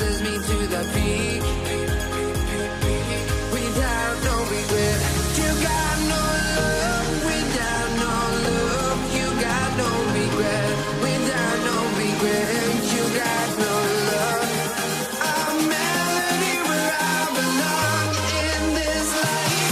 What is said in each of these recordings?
sends me to the peak. Without no regret, you got no love. Without no love, you got no regret. Without no regret, you got no love. A melody where I belong in this life.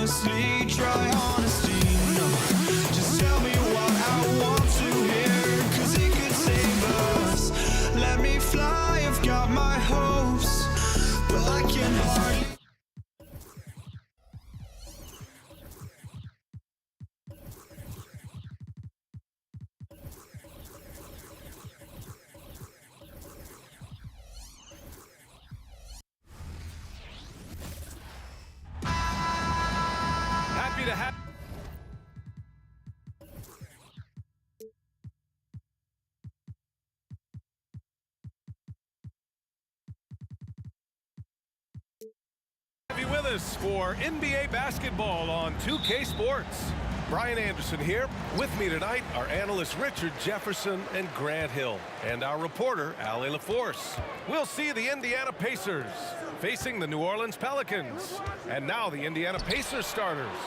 honestly, try honesty, no. Just tell me what I want to hear, 'cause it could save us. Let me fly, I've got my hopes, but I can hardly. Happy to have you with us for NBA basketball on 2K Sports. Brian Anderson here. With me tonight are analysts Richard Jefferson and Grant Hill, and our reporter Ali LaForce. We'll see the Indiana Pacers facing the New Orleans Pelicans. And now the Indiana Pacers starters.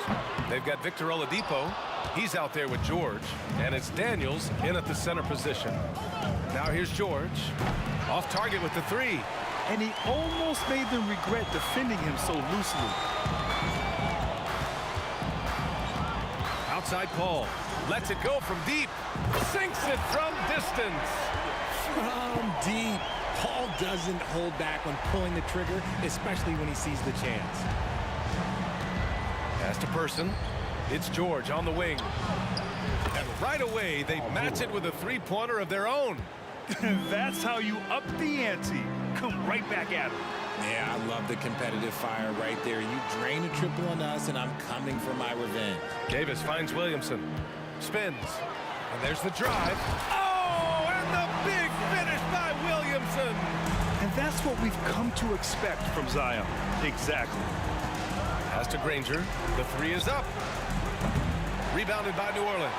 They've got Victor Oladipo, He's out there with George, and it's Daniels in at the center position. Now here's George. Off target with the three. And he almost made them regret defending him so loosely. Outside Paul. Lets it go from deep. Sinks it from distance. From deep. Paul doesn't hold back when pulling the trigger, especially when he sees the chance. Pass to Person. It's George on the wing. And right away, they match it with a three-pointer of their own. That's how you up the ante. Come right back at him. Yeah, I love the competitive fire right there. You drain a triple on us, and I'm coming for my revenge. Davis finds Williamson. Spins. And there's the drive. Oh, and the big finish by Williamson. And that's what we've come to expect from Zion. Exactly. Pass to Granger. The three is up. Rebounded by New Orleans.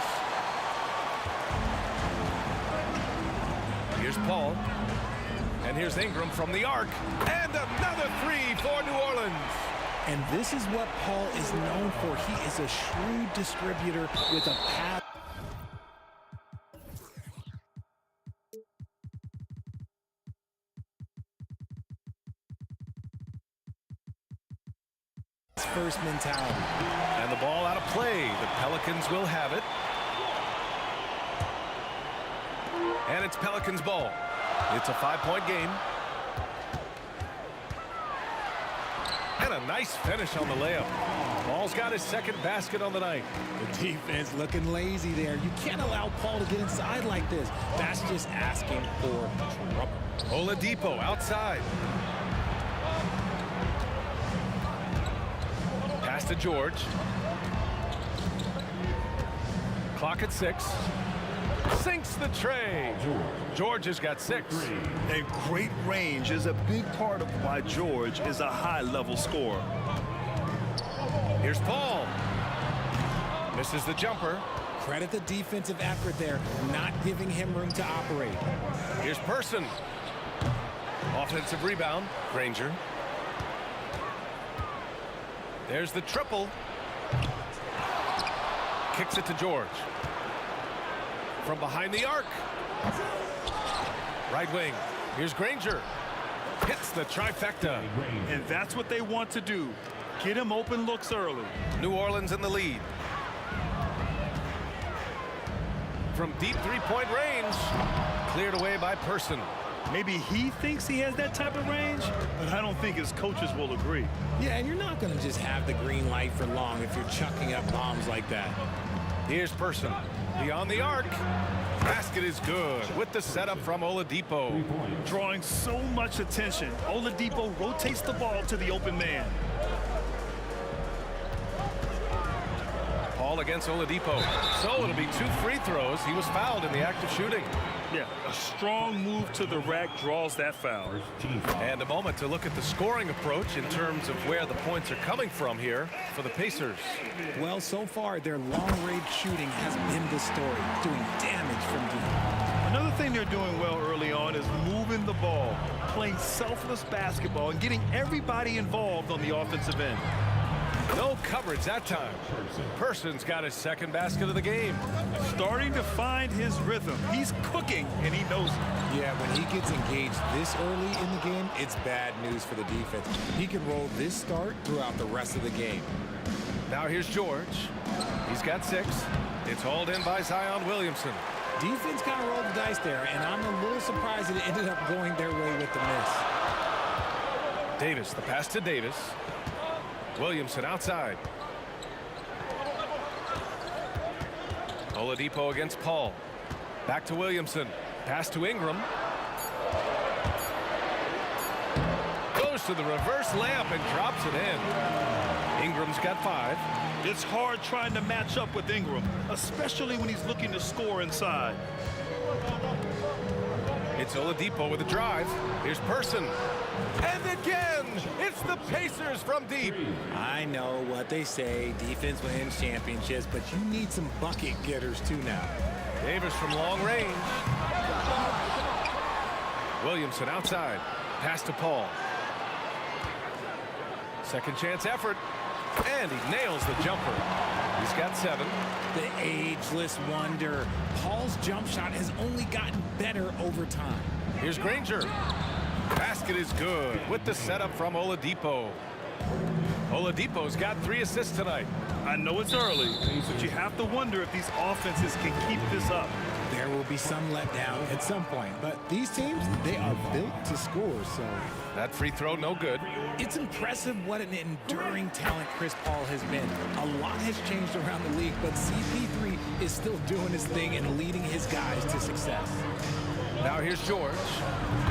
Here's Paul. And here's Ingram from the arc. And another three for New Orleans. And this is what Paul is known for. He is a shrewd distributor with a pass. First mentality. And the ball out of play. The Pelicans will have it. And it's Pelicans ball. It's a 5-point game. And a nice finish on the layup. Paul's got his second basket on the night. The defense looking lazy there. You can't allow Paul to get inside like this. That's just asking for trouble. Oladipo outside. Pass to George. Clock at 6. Sinks the tray. George has got 6. And great range is a big part of why George is a high-level scorer. Here's Paul. Misses the jumper. Credit the defensive effort there, not giving him room to operate. Here's Person. Offensive rebound. Granger. There's the triple. Kicks it to George. From behind the arc. Right wing. Here's Granger. Hits the trifecta. And that's what they want to do. Get him open looks early. New Orleans in the lead. From deep three-point range. Cleared away by Person. Maybe he thinks he has that type of range, but I don't think his coaches will agree. Yeah, and you're not going to just have the green light for long if you're chucking up bombs like that. Here's Person. Beyond the arc. Basket is good with the setup from Oladipo. Drawing so much attention, Oladipo rotates the ball to the open man. Paul against Oladipo. So it'll be 2 free throws. He was fouled in the act of shooting. Yeah, a strong move to the rack draws that foul. And a moment to look at the scoring approach in terms of where the points are coming from here for the Pacers. Well, so far, their long-range shooting has been the story, doing damage from deep. Another thing they're doing well early on is moving the ball, playing selfless basketball, and getting everybody involved on the offensive end. No coverage that time. Person's got his second basket of the game. Starting to find his rhythm. He's cooking, and he knows it. Yeah, when he gets engaged this early in the game, it's bad news for the defense. He can roll this start throughout the rest of the game. Now here's George. He's got 6. It's hauled in by Zion Williamson. Defense kind of rolled the dice there, and I'm a little surprised that it ended up going their way with the miss. Davis, the pass to Davis. Williamson outside. Oladipo against Paul. Back to Williamson. Pass to Ingram. Goes to the reverse layup and drops it in. Ingram's got 5. It's hard trying to match up with Ingram, especially when he's looking to score inside. It's Oladipo with a drive. Here's Person. And again, it's the Pacers from deep. I know what they say, defense wins championships, but you need some bucket getters too now. Davis from long range. Williamson outside. Pass to Paul. Second chance effort. And he nails the jumper. He's got 7. The ageless wonder. Paul's jump shot has only gotten better over time. Here's Granger. Basket is good with the setup from Oladipo. Oladipo's got 3 assists tonight. I know it's early, but you have to wonder if these offenses can keep this up. There will be some letdown at some point, but these teams, they are built to score, so... That free throw, no good. It's impressive what an enduring talent Chris Paul has been. A lot has changed around the league, but CP3 is still doing his thing and leading his guys to success. Now here's George.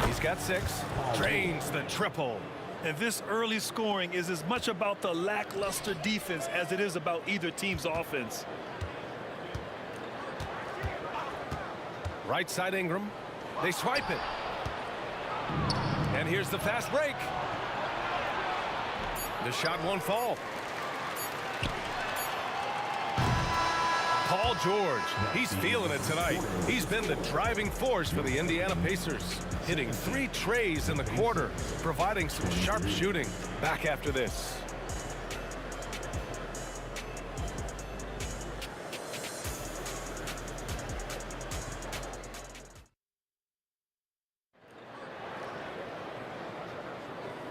He's got 6. Drains the triple. And this early scoring is as much about the lackluster defense as it is about either team's offense. Right side Ingram. They swipe it. And here's the fast break. The shot won't fall. Paul George, he's feeling it tonight. He's been the driving force for the Indiana Pacers, hitting 3 trays in the quarter, providing some sharp shooting. Back after this.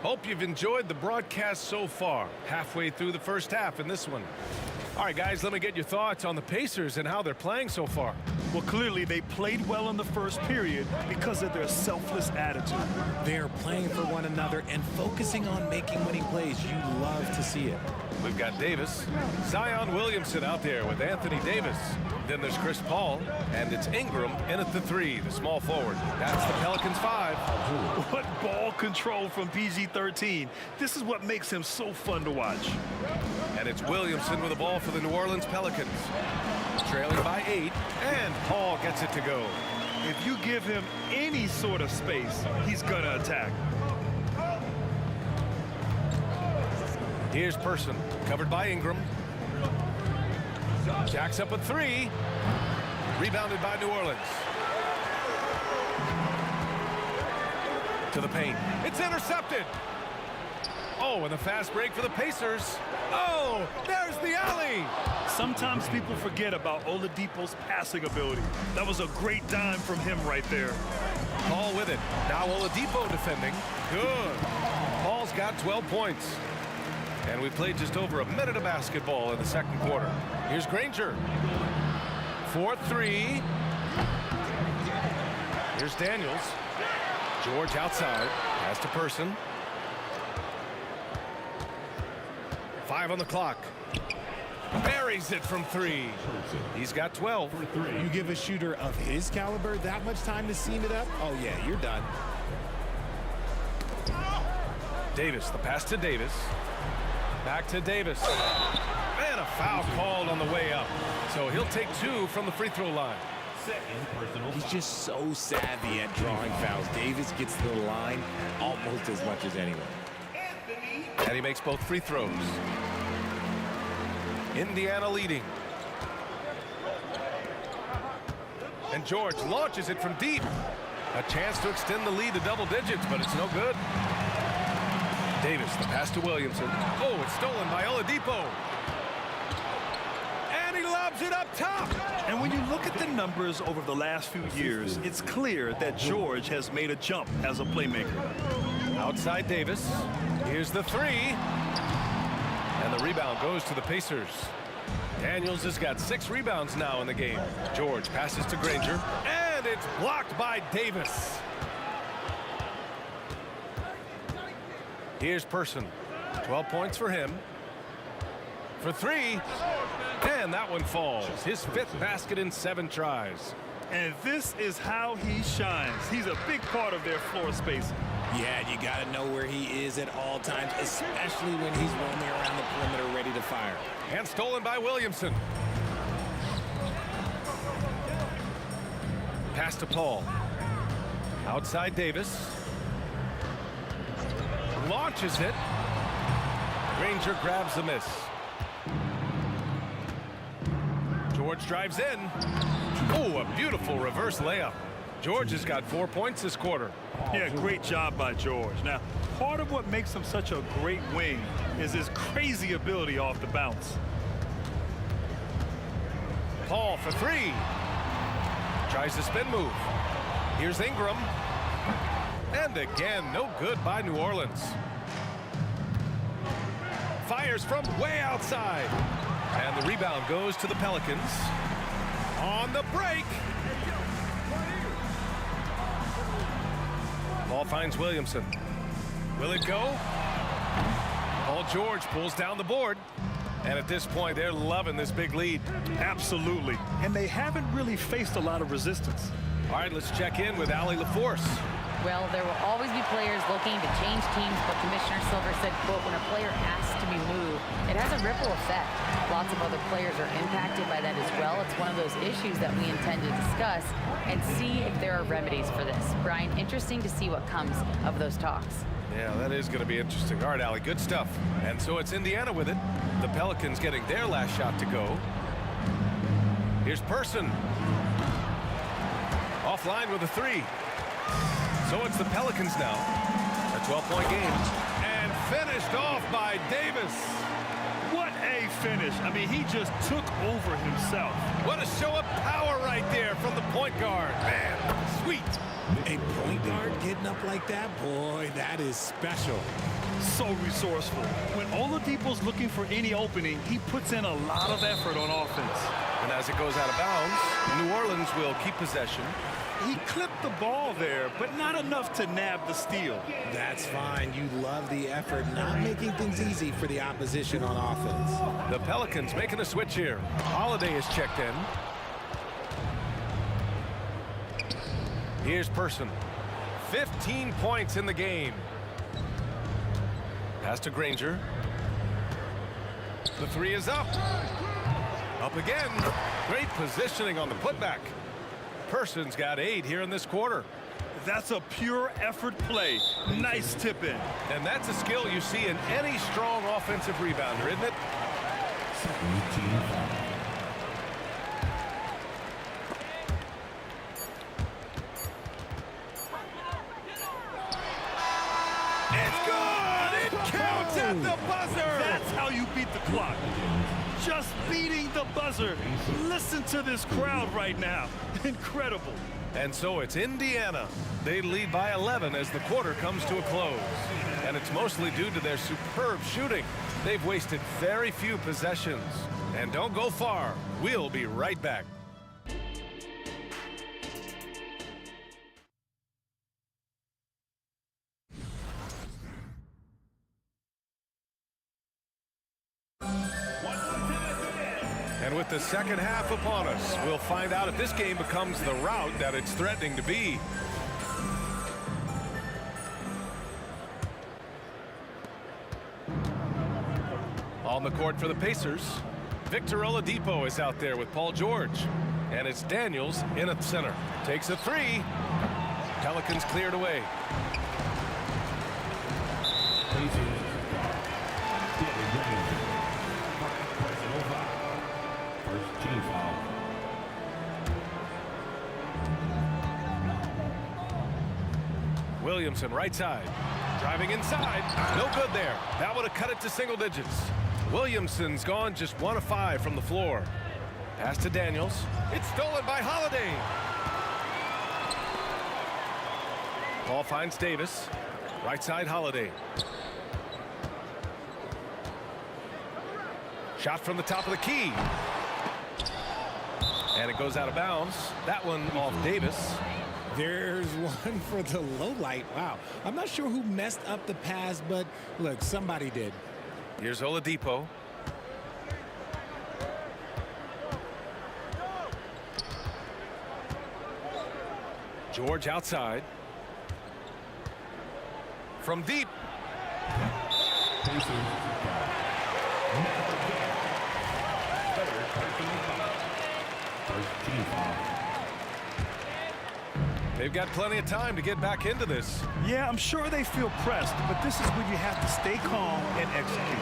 Hope you've enjoyed the broadcast so far. Halfway through the first half in this one. All right, guys, let me get your thoughts on the Pacers and how they're playing so far. Well, clearly they played well in the first period because of their selfless attitude. They're playing for one another and focusing on making winning plays. You love to see it. We've got Davis. Zion Williamson out there with Anthony Davis. Then there's Chris Paul, and it's Ingram in at the 3, the small forward. That's the Pelicans 5. What ball control from PG-13. This is what makes him so fun to watch. And it's Williamson with the ball for the New Orleans Pelicans. Trailing by 8, and Paul gets it to go. If you give him any sort of space, he's gonna attack. Here's Person, covered by Ingram. Jacks up a 3. Rebounded by New Orleans. To the paint. It's intercepted. Oh, and the fast break for the Pacers. Oh, there's the alley. Sometimes people forget about Oladipo's passing ability. That was a great dime from him right there. Paul with it. Now Oladipo defending. Good. Paul's got 12 points. And we played just over a minute of basketball in the second quarter. Here's Granger. 4-3. Here's Daniels. George outside. Pass to Person. 5 on the clock. Buries it from 3. He's got 12. You give a shooter of his caliber that much time to seam it up? Oh, yeah, you're done. Davis, the pass to Davis. Back to Davis. And a foul called on the way up. So he'll take 2 from the free throw line. He's just so savvy at drawing fouls. Davis gets to the line almost as much as anyone. And he makes both free throws. Indiana leading. And George launches it from deep. A chance to extend the lead to double digits, but it's no good. Davis, the pass to Williamson. Oh, it's stolen by Oladipo. And he lobs it up top. And when you look at the numbers over the last few years, it's clear that George has made a jump as a playmaker. Outside Davis. Here's the 3. And the rebound goes to the Pacers. Daniels has got 6 rebounds now in the game. George passes to Granger. And it's blocked by Davis. Here's Person. 12 points for him. For 3. And that one falls. His 5th basket in 7 tries. And this is how he shines. He's a big part of their floor space. Yeah, you got to know where he is at all times, especially when he's roaming around the perimeter ready to fire. And stolen by Williamson. Pass to Paul. Outside Davis. Launches it. Granger grabs the miss. George drives in. Oh, a beautiful reverse layup. George has got 4 points this quarter. Yeah, great job by George. Now, part of what makes him such a great wing is his crazy ability off the bounce. Paul for three. Tries the spin move. Here's Ingram. And again, no good by New Orleans. Fires from way outside. And the rebound goes to the Pelicans. On the break. Ball finds Williamson. Will it go? Paul George pulls down the board. And at this point, they're loving this big lead. Absolutely. And they haven't really faced a lot of resistance. All right, let's check in with Allie LaForce. Well, there will always be players looking to change teams, but Commissioner Silver said, quote, when a player asks to be moved, it has a ripple effect. Lots of other players are impacted by that as well. It's one of those issues that we intend to discuss and see if there are remedies for this. Brian, interesting to see what comes of those talks. Yeah, that is going to be interesting. All right, Allie, good stuff. And so it's Indiana with it. The Pelicans getting their last shot to go. Here's Person. Offline with a three. So it's the Pelicans now. A 12-point game. And finished off by Davis. What a finish. I mean, he just took over himself. What a show of power right there from the point guard. Man, sweet. A point guard getting up like that, boy, that is special. So resourceful. When Oladipo's looking for any opening, he puts in a lot of effort on offense. And as it goes out of bounds, New Orleans will keep possession. He clipped the ball there, but not enough to nab the steal. That's fine. You love the effort, not making things easy for the opposition on offense. The Pelicans making a switch here. Holiday is checked in. Here's Person. 15 points in the game. Pass to Granger. The three is up. Up again. Great positioning on the putback. Person's got 8 here in this quarter. That's a pure effort play. Nice tip in. And that's a skill you see in any strong offensive rebounder, isn't it? It's good! It counts at the buzzer! That's how you beat the clock. Just beating the buzzer. Listen to this crowd right now. Incredible. And so it's Indiana. They lead by 11 as the quarter comes to a close. And it's mostly due to their superb shooting. They've wasted very few possessions. And don't go far. We'll be right back. And with the second half upon us, we'll find out if this game becomes the rout that it's threatening to be. On the court for the Pacers, Victor Oladipo is out there with Paul George. And it's Daniels in at center. Takes a three. Pelicans cleared away. Williamson right side. Driving inside. No good there. That would have cut it to single digits. Williamson's gone just 1 of 5 from the floor. Pass to Daniels. It's stolen by Holiday. Ball finds Davis. Right side Holiday. Shot from the top of the key. And it goes out of bounds. That one off Davis. There's one for the low light. Wow. I'm not sure who messed up the pass, but look, somebody did. Here's Oladipo. George outside. From deep. They've got plenty of time to get back into this. Yeah, I'm sure they feel pressed, but this is when you have to stay calm and execute.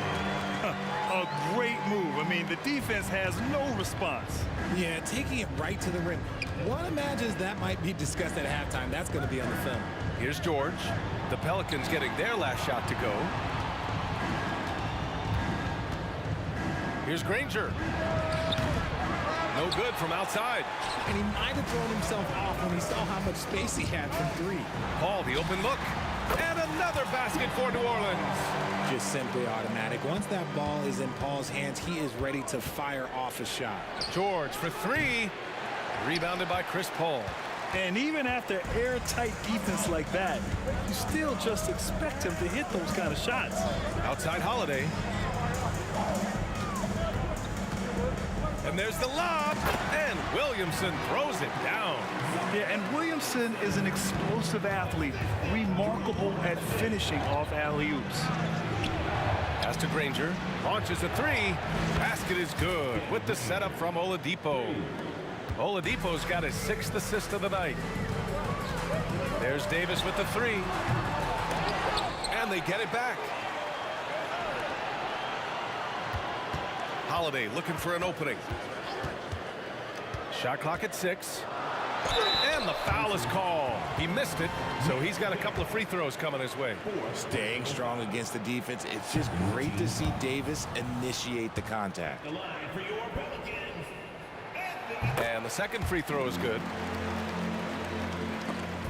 A great move. I mean, the defense has no response. Yeah, taking it right to the rim. One imagines that might be discussed at halftime. That's going to be on the film. Here's George. The Pelicans getting their last shot to go. Here's Granger. No good from outside. And he might have thrown himself off when he saw how much space he had from three. Paul, the open look. And another basket for New Orleans. Just simply automatic. Once that ball is in Paul's hands, he is ready to fire off a shot. George for three. Rebounded by Chris Paul. And even after airtight defense like that, you still just expect him to hit those kind of shots. Outside Holiday. And there's the lob. And Williamson throws it down. Yeah, and Williamson is an explosive athlete, remarkable at finishing off alley-oops. Pass to Granger. Launches a three. Basket is good with the setup from Oladipo. Oladipo's got his 6th assist of the night. There's Davis with the three. And they get it back. Holiday looking for an opening. Shot clock at 6. And the foul is called. He missed it, so he's got a couple of free throws coming his way. Staying strong against the defense. It's just great to see Davis initiate the contact. And the second free throw is good.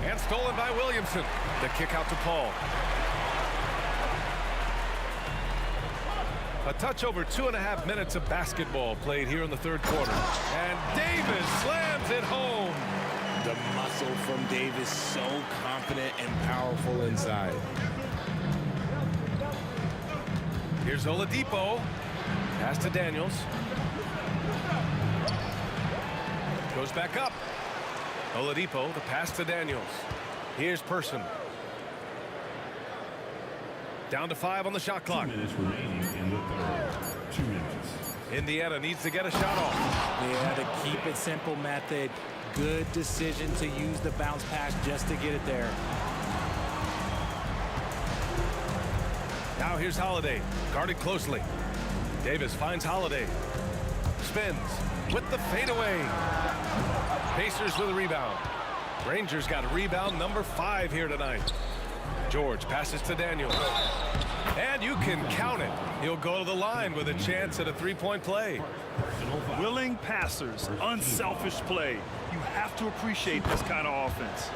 And stolen by Williamson. The kick out to Paul. A touch over 2.5 minutes of basketball played here in the third quarter. And Davis slams it home. The muscle from Davis, so confident and powerful inside. Here's Oladipo. Pass to Daniels. Goes back up. Oladipo, the pass to Daniels. Here's Person. Down to 5 on the shot clock. 2 minutes remaining in the third. 2 minutes. Indiana needs to get a shot off. Yeah, the keep it simple method. Good decision to use the bounce pass just to get it there. Now here's Holiday, guarded closely. Davis finds Holiday. Spins with the fadeaway. Pacers with a rebound. Rangers got a rebound number 5 here tonight. George passes to Daniels. And you can count it. He'll go to the line with a chance at a three-point play. Willing passers, unselfish play. You have to appreciate this kind of offense.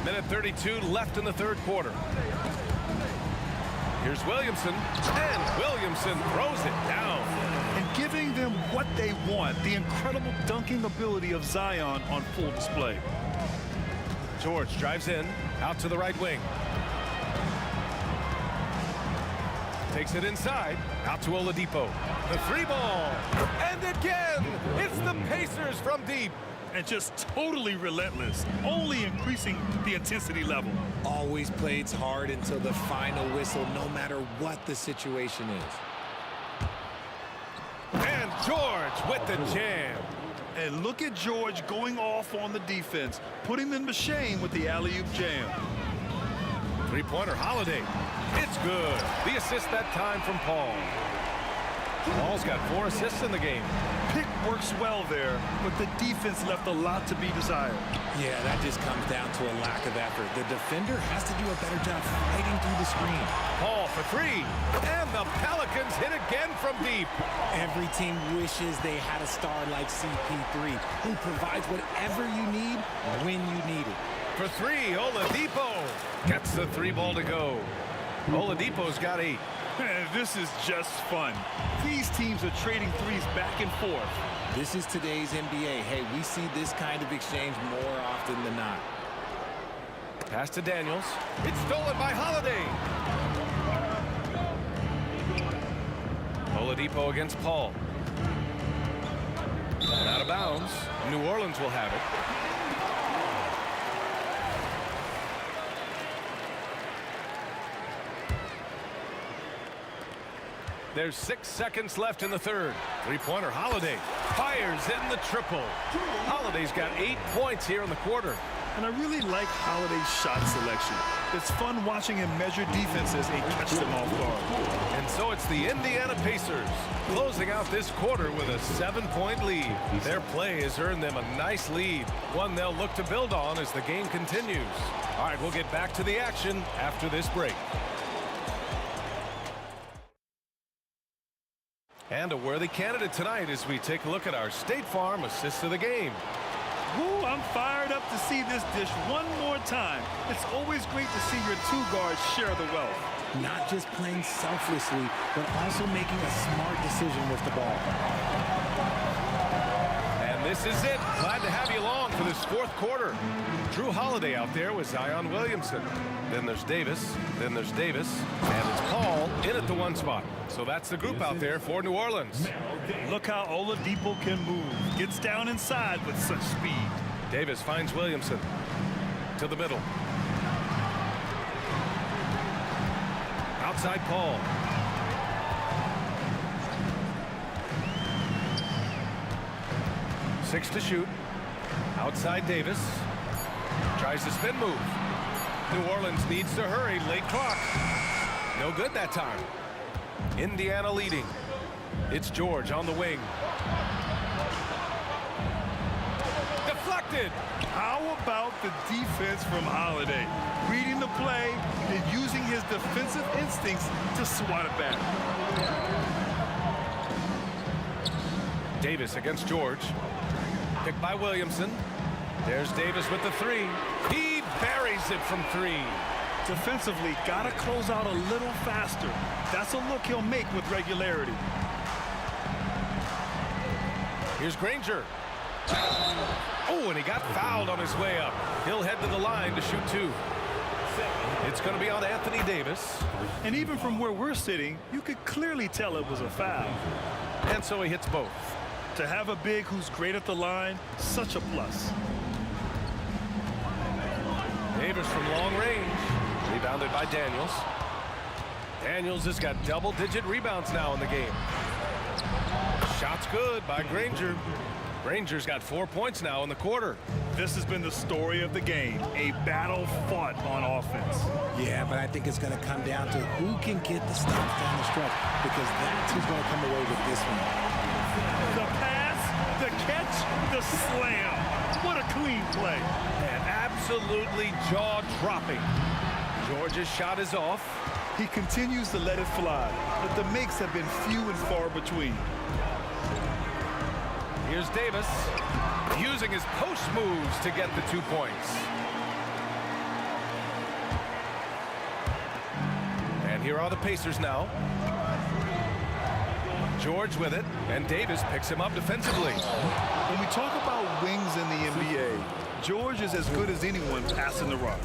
Minute 32 left in the third quarter. Here's Williamson, and Williamson throws it down. And giving them what they want, the incredible dunking ability of Zion on full display. George drives in, out to the right wing. Takes it inside, out to Oladipo. The three ball, and again, it's the Pacers from deep. And just totally relentless, only increasing the intensity level. Always plays hard until the final whistle, no matter what the situation is. And George with the jam. And look at George going off on the defense, putting them to shame with the alley-oop jam. Three-pointer Holiday. It's good. The assist that time from Paul. Paul's got 4 assists in the game. Pick works well there, but the defense left a lot to be desired. Yeah, that just comes down to a lack of effort. The defender has to do a better job fighting through the screen. Paul for 3. And the Pelicans hit again from deep. Every team wishes they had a star like CP3 who provides whatever you need when you need it. For 3, Oladipo gets the 3 ball to go. Oladipo's got 8. This is just fun. These teams are trading threes back and forth. This is today's NBA. Hey, we see this kind of exchange more often than not. Pass to Daniels. It's stolen by Holiday. Oladipo against Paul. And out of bounds. New Orleans will have it. There's 6 seconds left in the third. Three-pointer Holiday fires in the triple. Holiday's got 8 points here in the quarter. And I really like Holiday's shot selection. It's fun watching him measure defenses and catch them off guard. And so it's the Indiana Pacers closing out this quarter with a 7-point lead. Their play has earned them a nice lead, one they'll look to build on as the game continues. All right, we'll get back to the action after this break. And a worthy candidate tonight as we take a look at our State Farm assist of the game. Woo, I'm fired up to see this dish one more time. It's always great to see your two guards share the wealth. Not just playing selflessly, but also making a smart decision with the ball. And this is it. Glad to have you along for this fourth quarter. Drew Holiday out there with Zion Williamson. Then there's Davis. Then there's Davis. And it's Paul in at the one spot. So that's the group out there for New Orleans. Look how Oladipo can move. Gets down inside with such speed. Davis finds Williamson to the middle. Outside Paul. Six to shoot. Outside Davis. Tries the spin move. New Orleans needs to hurry. Late clock. No good that time. Indiana leading. It's George on the wing. Deflected. How about the defense from Holiday? Reading the play and using his defensive instincts to swat it back. Davis against George. Picked by Williamson. There's Davis with the three. He buries it from three. Defensively, gotta close out a little faster. That's a look he'll make with regularity. Here's Granger. Oh, and he got fouled on his way up. He'll head to the line to shoot two. It's going to be on Anthony Davis. And even from where we're sitting, you could clearly tell it was a foul. And so he hits both. To have a big who's great at the line, such a plus. Davis from long range. Rebounded by Daniels. Daniels has got double-digit rebounds now in the game. Shot's good by Granger. Granger's got 4 points now in the quarter. This has been the story of the game, a battle fought on offense. Yeah, but I think it's going to come down to who can get the stops down the stretch, because that's who's going to come away with this one. The pass, the catch, the slam. What a clean play. And absolutely jaw-dropping. George's shot is off. He continues to let it fly, but the makes have been few and far between. Here's Davis using his post moves to get the 2 points. And here are the Pacers now. George with it, and Davis picks him up defensively. When we talk about wings in the NBA, George is as good as anyone passing the rock.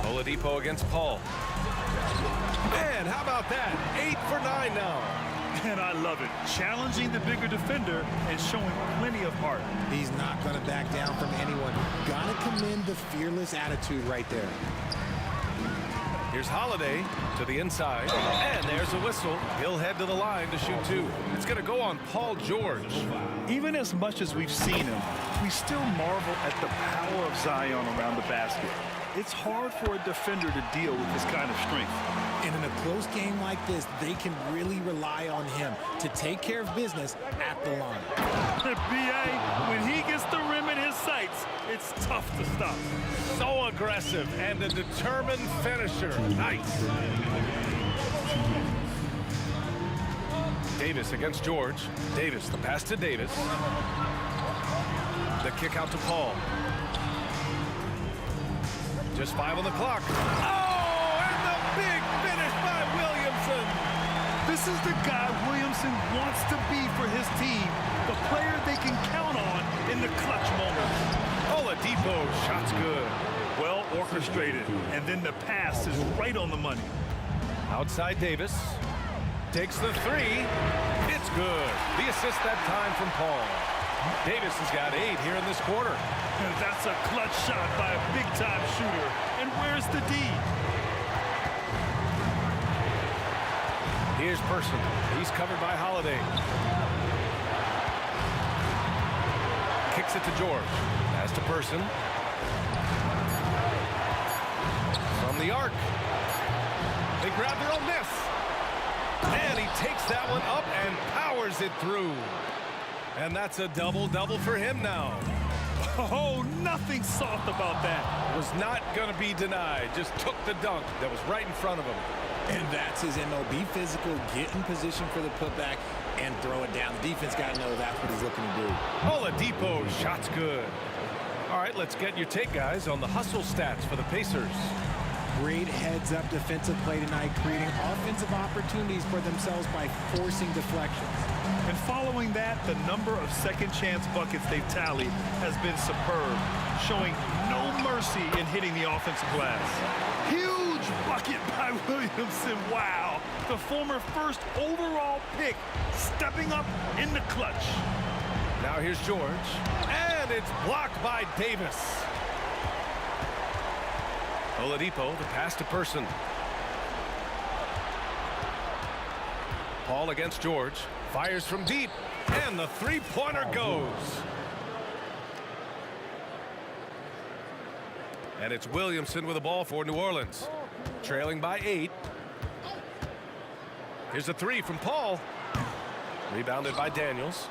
Oladipo against Paul. Man, how about that? 8 for 9 now. And I love it. Challenging the bigger defender and showing plenty of heart. He's not going to back down from anyone. Got to commend the fearless attitude right there. Here's Holiday to the inside, and there's a whistle. He'll head to the line to shoot two. It's going to go on Paul George. Even as much as we've seen him, we still marvel at the power of Zion around the basket. It's hard for a defender to deal with this kind of strength. And in a close game like this, they can really rely on him to take care of business at the line. B.A., when he gets the rim in his sights, it's tough to stop. So aggressive and a determined finisher. Nice. Davis against George. Davis, the pass to Davis. The kick out to Paul. Just 5 on the clock. Oh, and the big finish by Williamson. This is the guy Williamson wants to be for his team, the player they can count on in the clutch moments. Oladipo, shot's good. Well orchestrated, and then the pass is right on the money. Outside Davis. Takes the three. It's good. The assist that time from Paul. Davis has got 8 here in this quarter. And that's a clutch shot by a big-time shooter. And where's the D? Here's Person. He's covered by Holiday. Kicks Kicks it to George. Pass to Person. From the arc. They grab their own miss. And he takes that one up and powers it through. And that's a double-double for him now. Oh, nothing soft about that. Was not going to be denied. Just took the dunk that was right in front of him. And that's his MO. Be physical, get in position for the putback, and throw it down. The defense got to know that's what he's looking to do. Oladipo, shot's good. All right, let's get your take, guys, on the hustle stats for the Pacers. Great heads-up defensive play tonight, creating offensive opportunities for themselves by forcing deflections. And following that, the number of second-chance buckets they've tallied has been superb, showing no mercy in hitting the offensive glass. Huge bucket by Williamson. Wow. The former first overall pick stepping up in the clutch. Now here's George. And it's blocked by Davis. Oladipo, the pass to Person. Paul against George. Fires from deep. And the three-pointer goes. And it's Williamson with the ball for New Orleans. Trailing by 8. Here's a three from Paul. Rebounded by Daniels.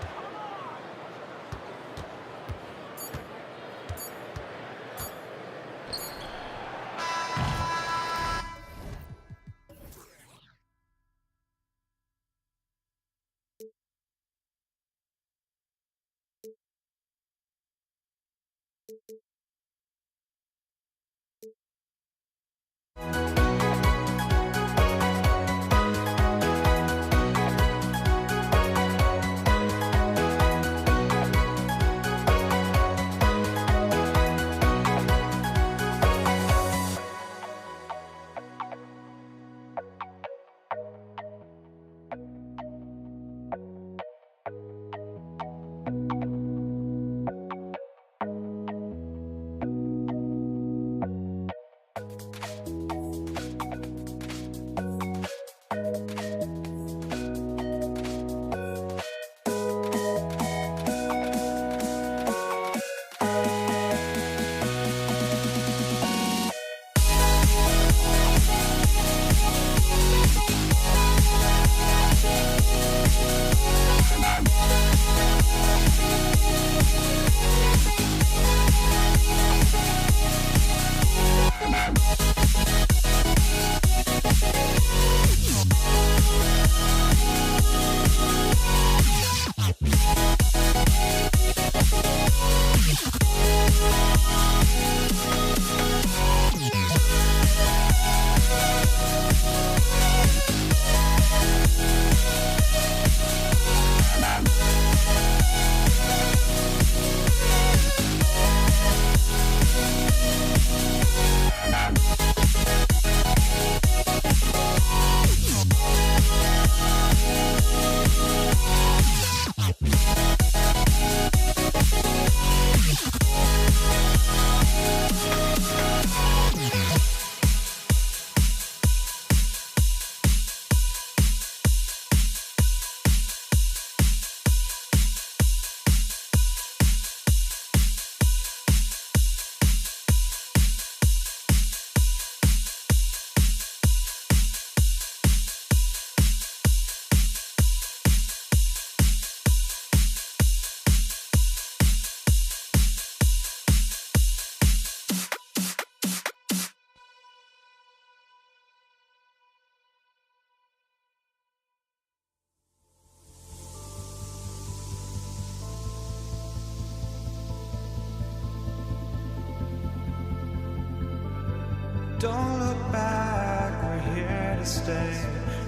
Don't look back, we're here to stay.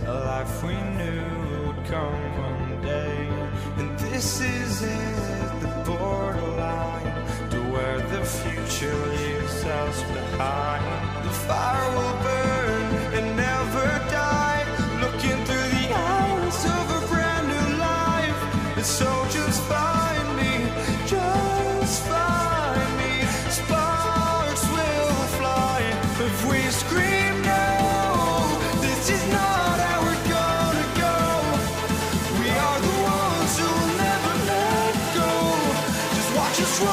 A life we knew would come one day. And this is it, the borderline to where the future leaves us behind. The fire will burn and never die, looking through the eyes of a brand new life. And so just find me, just find me. Sparks will fly if we scream no. This is not how we're gonna go. We are the ones who will never let go. Just watch us roll.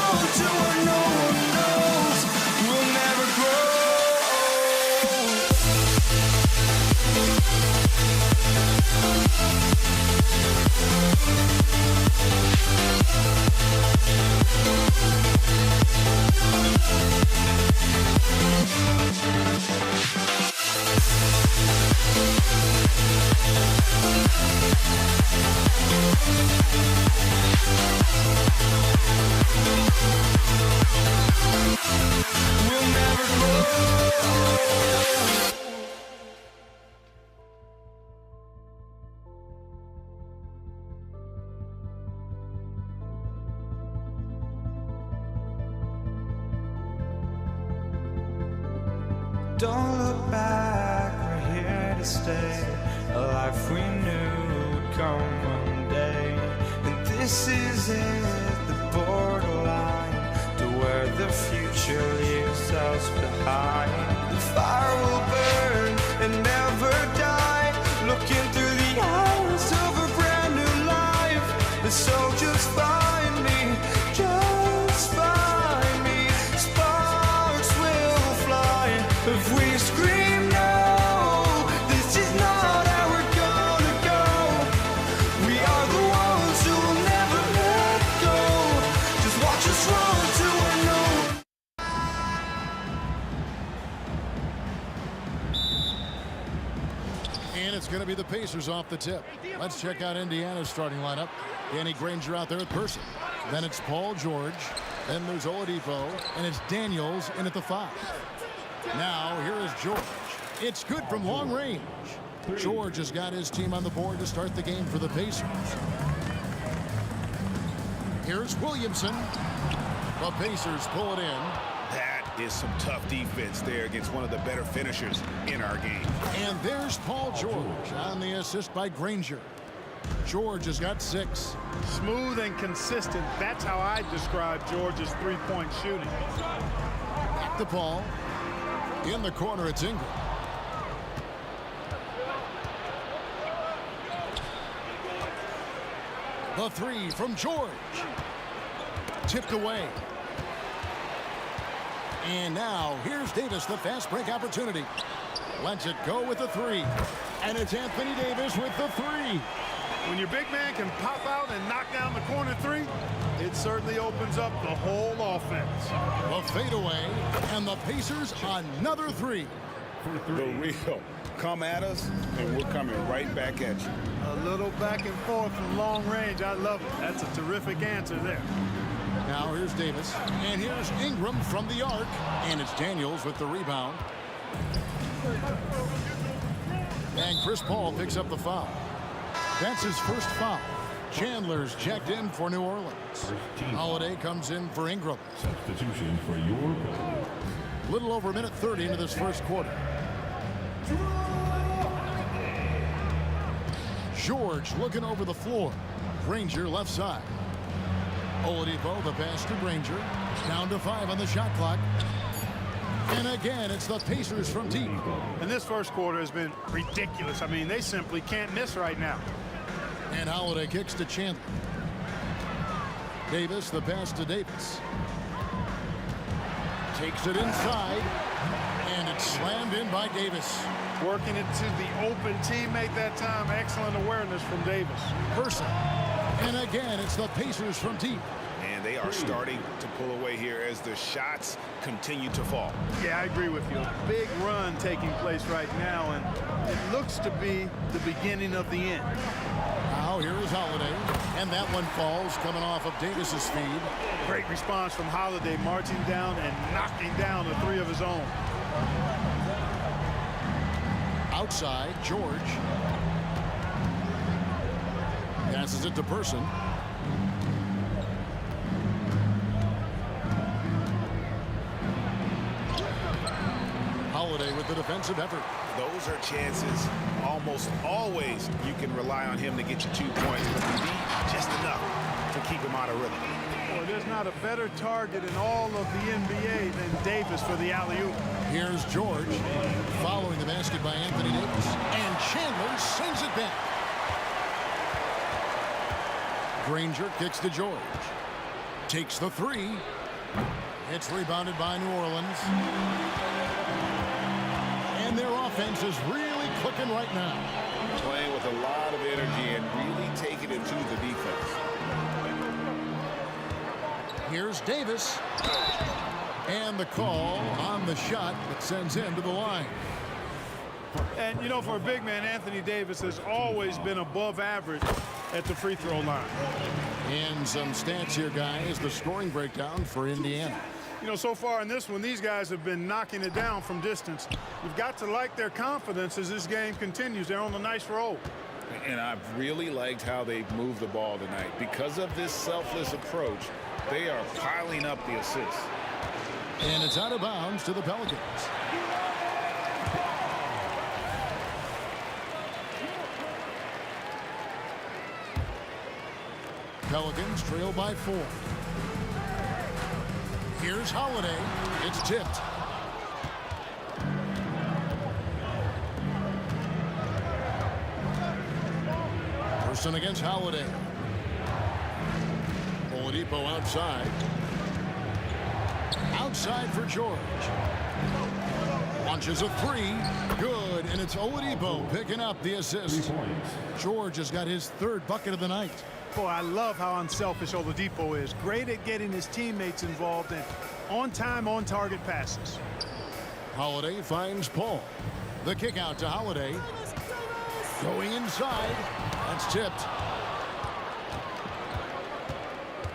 We'll never grow. Don't look back, we're here to stay. A life we knew would come one day. And this is it, the borderline to where the future leaves us behind. The fire will burn and never die, looking through the eyes of a brand new life. And so just find me, just find me. Sparks will fly if we scream no. This is not how we're gonna go. We are the ones who will never let go. Just watch us run to our no. And it's going to be the Pacers off the tip. Let's check out Indiana's starting lineup. Danny Granger out there at Person. Then it's Paul George. Then there's Oladipo. And it's Daniels in at the 5. Now here is George. It's good from long range. George has got his team on the board to start the game for the Pacers. Here's Williamson. The Pacers pull it in. That is some tough defense there against one of the better finishers in our game. And there's Paul George on the assist by Granger. George has got 6. Smooth and consistent. That's how I describe George's three-point shooting. Back to Paul. In the corner, it's Ingram. The 3 from George. Tipped away. And now here's Davis, the fast break opportunity. Lets it go with the 3. And it's Anthony Davis with the 3. When your big man can pop out and knock down the corner 3, it certainly opens up the whole offense. The fadeaway, and the Pacers another 3. The real. Come at us, and we're coming right back at you. A little back and forth from long range. I love it. That's a terrific answer there. Now here's Davis, and here's Ingram from the arc, and it's Daniels with the rebound. And Chris Paul picks up the foul. That's his first foul. Chandler's checked in for New Orleans. Holiday comes in for Ingram. Substitution for your goal. Little over a minute 30 into this first quarter. George looking over the floor. Granger left side. Oladipo, the pass to Granger. Down to 5 on the shot clock. And again, it's the Pacers from deep. And this first quarter has been ridiculous. I mean, they simply can't miss right now. And Holiday kicks to Chandler. Davis, the pass to Davis. Takes it inside. And it's slammed in by Davis. Working it to the open teammate that time. Excellent awareness from Davis. Person. And again, it's the Pacers from deep. And they are starting to pull away here as the shots continue to fall. Yeah, I agree with you. A big run taking place right now, and it looks to be the beginning of the end. Now here is Holiday, and that one falls coming off of Davis's feed. Great response from Holiday, marching down and knocking down a 3 of his own. Outside, George. Passes it to Person. Holiday with the defensive effort. Those are chances. Almost always you can rely on him to get you 2 points, but you need just enough to keep him out of rhythm. Boy, there's not a better target in all of the NBA than Davis for the alley-oop. Here's George following the basket by Anthony Davis. And Chandler sends it back. Granger kicks to George. Takes the 3. It's rebounded by New Orleans. And their offense is really clicking right now. Playing with a lot of energy and really taking it to the defense. Here's Davis. And the call on the shot that sends him to the line. And, you know, for a big man, Anthony Davis has always been above average at the free throw line. And some stats here, guys. The scoring breakdown for Indiana. You know, so far in this one, these guys have been knocking it down from distance. You've got to like their confidence as this game continues. They're on a nice roll. And I've really liked how they've moved the ball tonight. Because of this selfless approach, they are piling up the assists. And it's out of bounds to the Pelicans. Pelicans trail by 4. Here's Holiday. It's tipped. Person against Holiday. Oladipo outside. Outside for George. Launches a 3. Good, and it's Oladipo picking up the assist. George has got his 3rd bucket of the night. Boy, I love how unselfish Oladipo is. Great at getting his teammates involved in on-time, on-target passes. Holiday finds Paul. The kick out to Holiday. Going inside. That's tipped.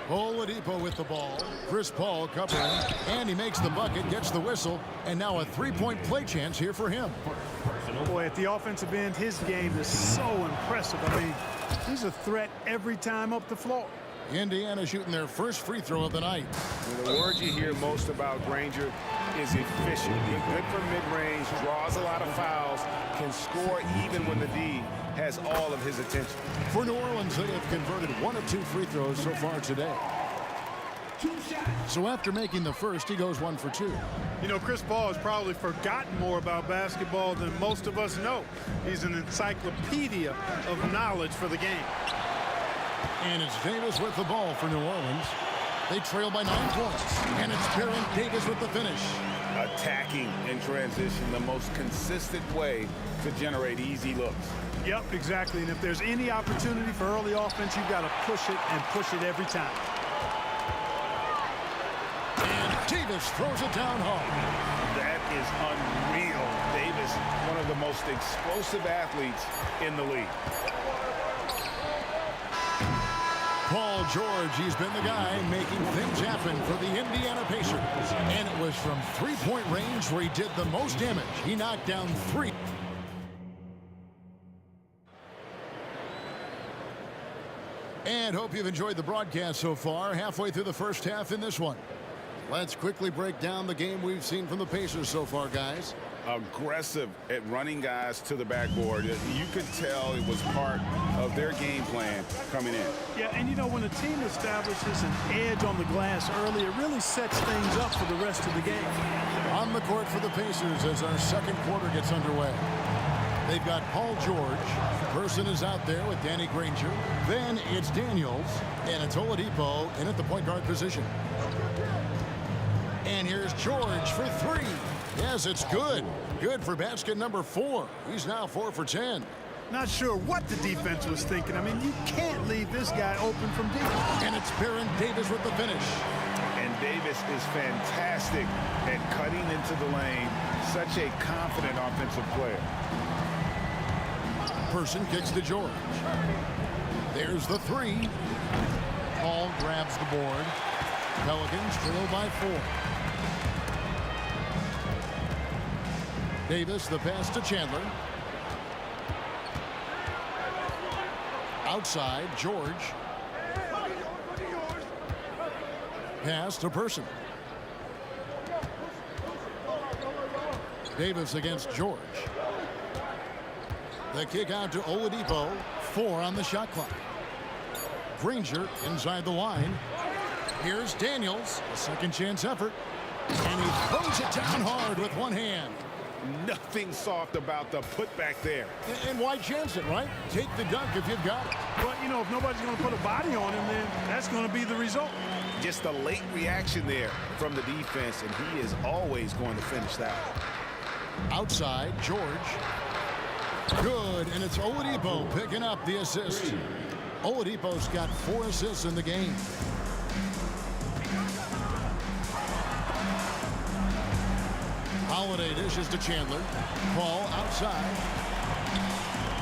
Oladipo with the ball. Chris Paul covering. And he makes the bucket, gets the whistle. And now a 3-point play chance here for him. Boy, at the offensive end, his game is so impressive. I mean, he's a threat every time up the floor. Indiana shooting their first free throw of the night. The word you hear most about Granger is efficient. He's good from mid-range, draws a lot of fouls, can score even when the D has all of his attention. For New Orleans, they have converted 1 of 2 free throws so far today. So after making the first, he goes 1 for 2. You know, Chris Paul has probably forgotten more about basketball than most of us know. He's an encyclopedia of knowledge for the game. And it's Davis with the ball for New Orleans. They trail by 9 points. And it's Baron Davis with the finish. Attacking in transition, the most consistent way to generate easy looks. Yep, exactly. And if there's any opportunity for early offense, you've got to push it and push it every time. And Davis throws it down hard. That is unreal. Davis, one of the most explosive athletes in the league. Paul George, he's been the guy making things happen for the Indiana Pacers. And it was from 3-point range where he did the most damage. He knocked down 3. And hope you've enjoyed the broadcast so far. Halfway through the first half in this one. Let's quickly break down the game we've seen from the Pacers so far, guys. Aggressive at running guys to the backboard. You could tell it was part of their game plan coming in. Yeah, and you know, when a team establishes an edge on the glass early, it really sets things up for the rest of the game. On the court for the Pacers as our second quarter gets underway. They've got Paul George. Person is out there with Danny Granger. Then it's Daniels. And it's Oladipo in at the point guard position. And here's George for 3. Yes, it's good. Good for basket number 4. He's now 4 for 10. Not sure what the defense was thinking. I mean, you can't leave this guy open from deep. And it's Baron Davis with the finish. And Davis is fantastic at cutting into the lane. Such a confident offensive player. Person kicks to George. There's the 3. Paul grabs the board. Pelicans trail by 4. Davis, the pass to Chandler. Outside, George. Pass to Person. Davis against George. The kick out to Oladipo. 4 on the shot clock. Granger inside the line. Here's Daniels. A second chance effort. And he throws it down hard with one hand. Nothing soft about the putback there. And why chance it, right? Take the dunk if you've got it. But, you know, if nobody's going to put a body on him, then that's going to be the result. Just a late reaction there from the defense, and he is always going to finish that. Outside, George. Good, and it's Oladipo picking up the assist. Oladipo's got 4 assists in the game. Holiday Dishes to Chandler. Paul outside.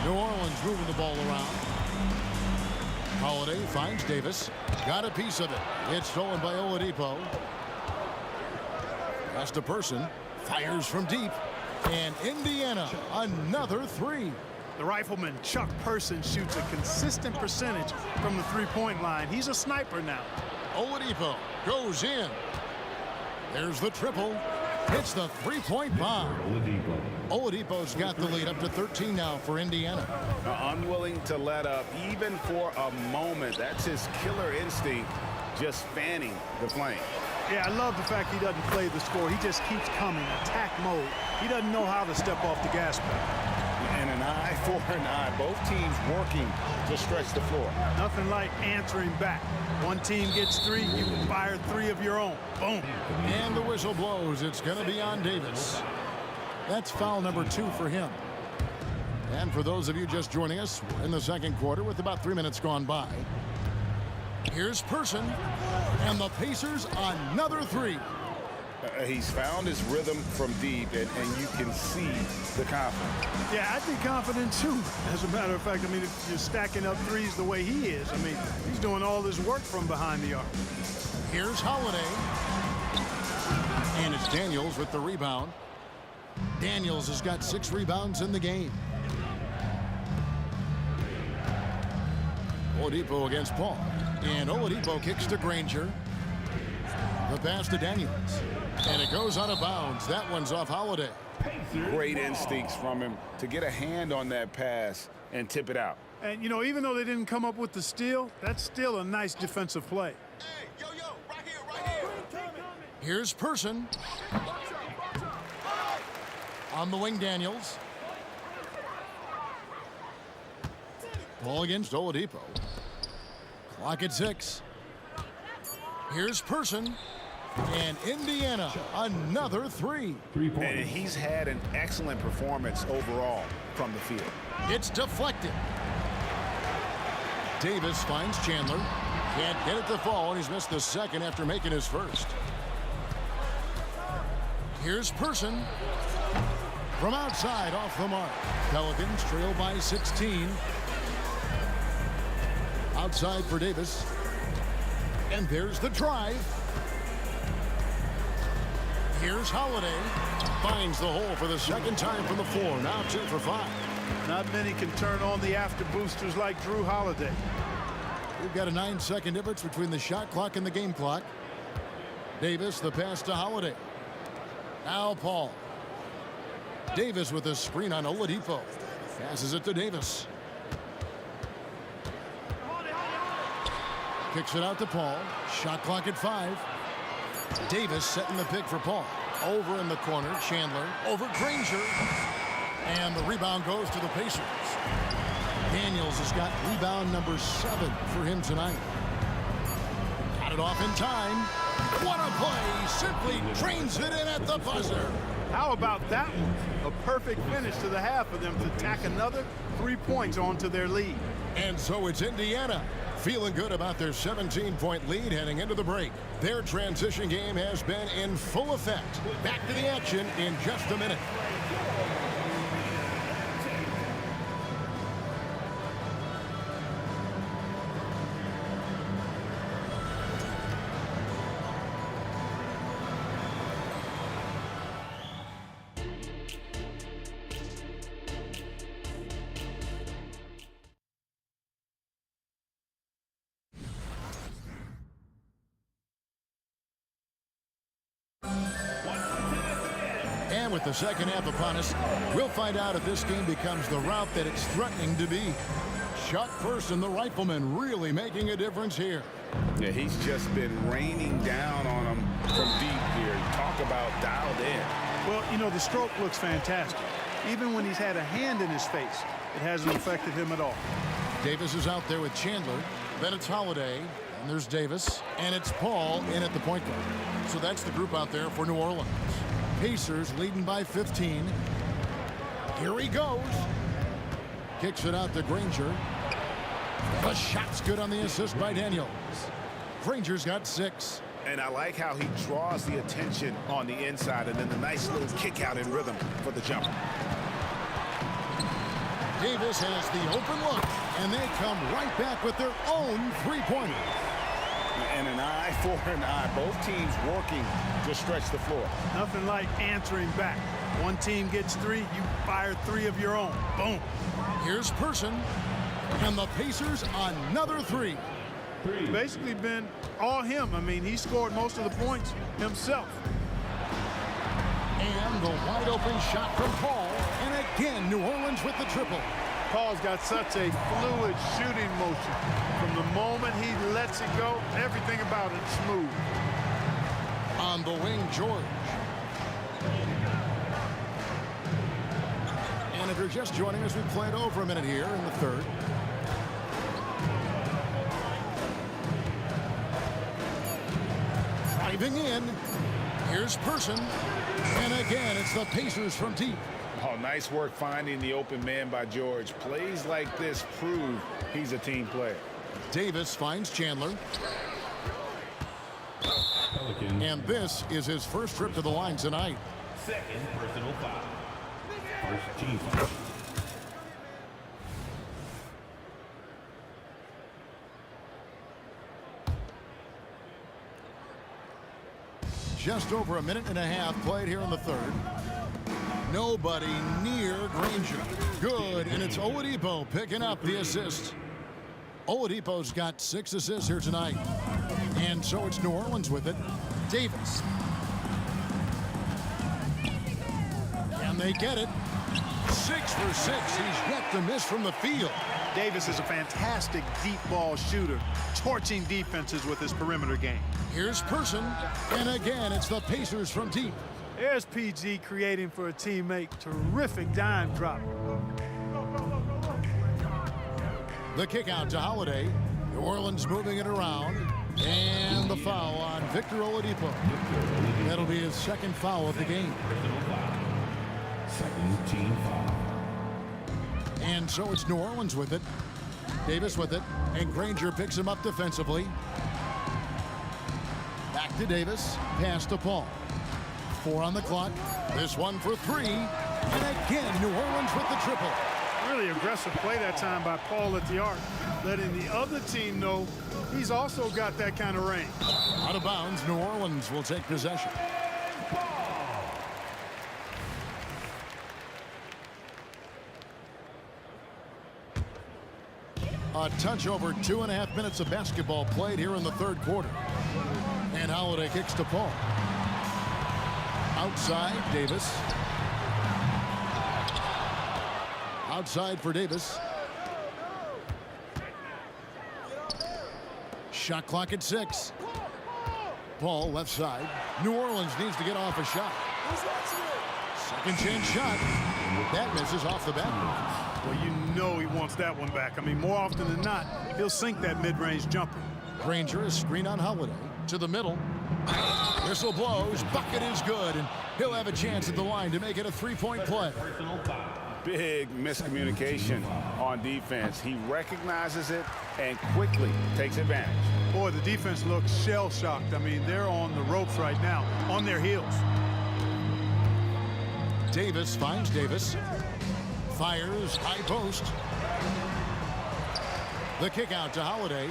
New Orleans moving the ball around. Holiday finds Davis. Got a piece of it. It's stolen by Oladipo. Pass to Person. Fires from deep. And Indiana, another three. The rifleman, Chuck Person, shoots a consistent percentage from the three-point line. He's a sniper now. Oladipo goes in. There's the triple. Hits the three-point bomb. Oladipo's got the lead up to 13 now for Indiana. Unwilling to let up even for a moment. That's his killer instinct, just fanning the flame. Yeah, I love the fact he doesn't play the score. He just keeps coming, attack mode. He doesn't know how to step off the gas pedal. And an eye for an eye. Both teams working to stretch the floor. Nothing like answering back. One team gets three, you can fire three of your own. Boom. And the whistle blows. It's going to be on Davis. That's foul number 2 for him. And for those of you just joining us, we're in the second quarter with about 3 minutes gone by. Here's Person. And the Pacers another three. He's found his rhythm from deep, and you can see the confidence. Yeah, I'd be confident too. As a matter of fact, I mean, if you're stacking up threes the way he is, I mean, he's doing all this work from behind the arc. Here's Holiday. And it's Daniels with the rebound. Daniels has got 6 rebounds in the game. Oladipo against Paul. And Oladipo kicks to Granger. The pass to Daniels. And it goes out of bounds. That one's off Holiday. Great instincts from him to get a hand on that pass and tip it out. And, you know, even though they didn't come up with the steal, that's still a nice defensive play. Hey, yo, right here. Here's Person. On the wing, Daniels. Ball against Oladipo. Clock at 6. Here's Person. And Indiana, another three. And he's had an excellent performance overall from the field. It's deflected. Davis finds Chandler. Can't get it to fall, and he's missed the second after making his first. Here's Person. From outside, off the mark. Pelicans trail by 16. Outside for Davis. And there's the drive. Here's Holiday. Finds the hole for the second time from the floor. Now 2 for 5. Not many can turn on the after boosters like Drew Holiday. We've got a 9-second difference between the shot clock and the game clock. Davis, the pass to Holiday. Now Paul. Davis with a screen on Oladipo. Passes it to Davis. Kicks it out to Paul. Shot clock at 5. Davis setting the pick for Paul. Over in the corner, Chandler. Over Granger. And the rebound goes to the Pacers. Daniels has got rebound number 7 for him tonight. Got it off in time. What a play. Simply drains it in at the buzzer. How about that one? A perfect finish to the half for them to tack another 3 points onto their lead. And so it's Indiana feeling good about their 17-point lead heading into the break. Their transition game has been in full effect. Back to the action in just a minute. And with the second half upon us, we'll find out if this game becomes the route that it's threatening to be. Chuck Person, the rifleman, really making a difference here. Yeah, he's just been raining down on him from deep here. Talk about dialed in. Well, you know, the stroke looks fantastic. Even when he's had a hand in his face, it hasn't affected him at all. Davis is out there with Chandler. Then it's Holiday. And there's Davis. And it's Paul in at the point guard. So that's the group out there for New Orleans. Pacers leading by 15. Here he goes. Kicks it out to Granger. The shot's good on the assist by Daniels. Granger's got 6. And I like how he draws the attention on the inside, and then the nice little kick out in rhythm for the jumper. Davis has the open look, and they come right back with their own three-pointer. And an eye for an eye. Both teams working to stretch the floor. Nothing like answering back. One team gets 3, you fire 3 of your own. Boom. Here's Person, and the Pacers another 3. Basically been all him. I mean, he scored most of the points himself. And the wide open shot from Paul, and again New Orleans with the triple. Paul's got such a fluid shooting motion. From the moment he lets it go, everything about it smooth. On the wing, George. And if you're just joining us, we played over a minute here in the third. Driving in, here's Person, and again it's the Pacers from deep. Oh, nice work finding the open man by George. Plays like this prove he's a team player. Davis finds Chandler. Pelicans. And this is his first trip to the line tonight. Second personal foul. First team foul. Just over a minute and a half played here in the third. Nobody near Granger. Good, and it's Oladipo picking up the assist. Oladipo's got 6 assists here tonight. And so it's New Orleans with it. Davis. And they get it. 6 for 6. He's yet to miss from the field. Davis is a fantastic deep ball shooter, torching defenses with his perimeter game. Here's Person, and again it's the Pacers from deep. There's PG creating for a teammate. Terrific dime drop. The kick out to Holiday. New Orleans moving it around. And the foul on Victor Oladipo. That'll be his second foul of the game. Second team foul. And so it's New Orleans with it. Davis with it. And Granger picks him up defensively. Back to Davis. Pass to Paul. 4 on the clock. This one for 3. And again, New Orleans with the triple. Really aggressive play that time by Paul at the arc, letting the other team know he's also got that kind of range. Out of bounds, New Orleans will take possession. A touch over 2.5 minutes of basketball played here in the third quarter. And Holiday kicks to Paul. Outside, Davis. Outside for Davis. Shot clock at 6. Paul left side. New Orleans needs to get off a shot. Second chance shot. That misses off the back. Well, you know he wants that one back. I mean, more often than not, he'll sink that mid-range jumper. Granger is screen on Holiday. To the middle. Whistle blows. Bucket is good. And he'll have a chance at the line to make it a 3-point play. Big miscommunication on defense. He recognizes it and quickly takes advantage. Boy, the defense looks shell-shocked. I mean, they're on the ropes right now, on their heels. Davis finds Davis. Fires high post. The kick out to Holiday.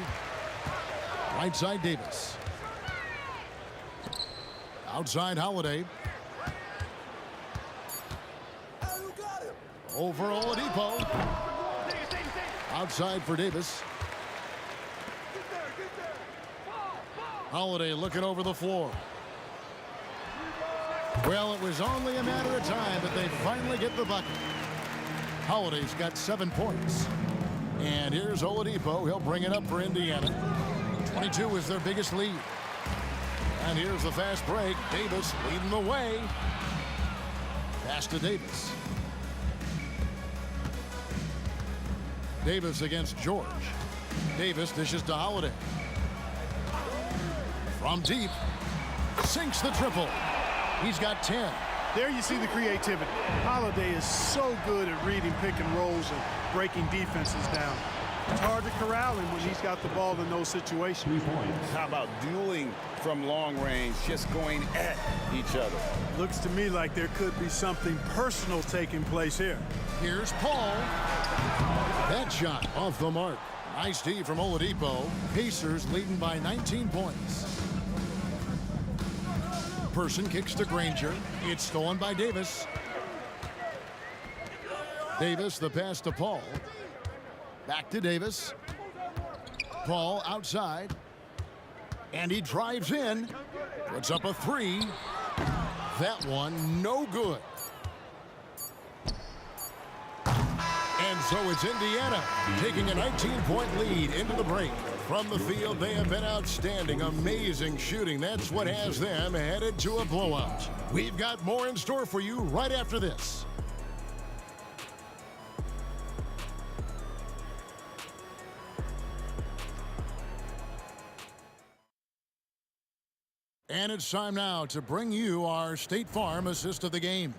Right side Davis. Outside Holiday. Over Oladipo. Outside for Davis. Holiday looking over the floor. Well, it was only a matter of time, but they finally get the bucket. Holiday's got 7 points. And here's Oladipo. He'll bring it up for Indiana. 22 is their biggest lead. And here's the fast break. Davis leading the way. Pass to Davis. Davis against George. Davis dishes to Holiday. From deep. Sinks the triple. He's got 10. There you see the creativity. Holiday is so good at reading pick and rolls and breaking defenses down. It's hard to corral him when he's got the ball in those situations. 3 points. How about dueling from long range, just going at each other? Looks to me like there could be something personal taking place here. Here's Paul. That shot off the mark. Nice D from Oladipo. Pacers leading by 19 points. Person kicks to Granger. It's stolen by Davis. Davis, the pass to Paul. Back to Davis. Paul outside. And he drives in. Puts up a three. That one no good. And so it's Indiana taking a 19-point lead into the break. From the field, they have been outstanding. Amazing shooting. That's what has them headed to a blowout. We've got more in store for you right after this. And it's time now to bring you our State Farm assist of the game.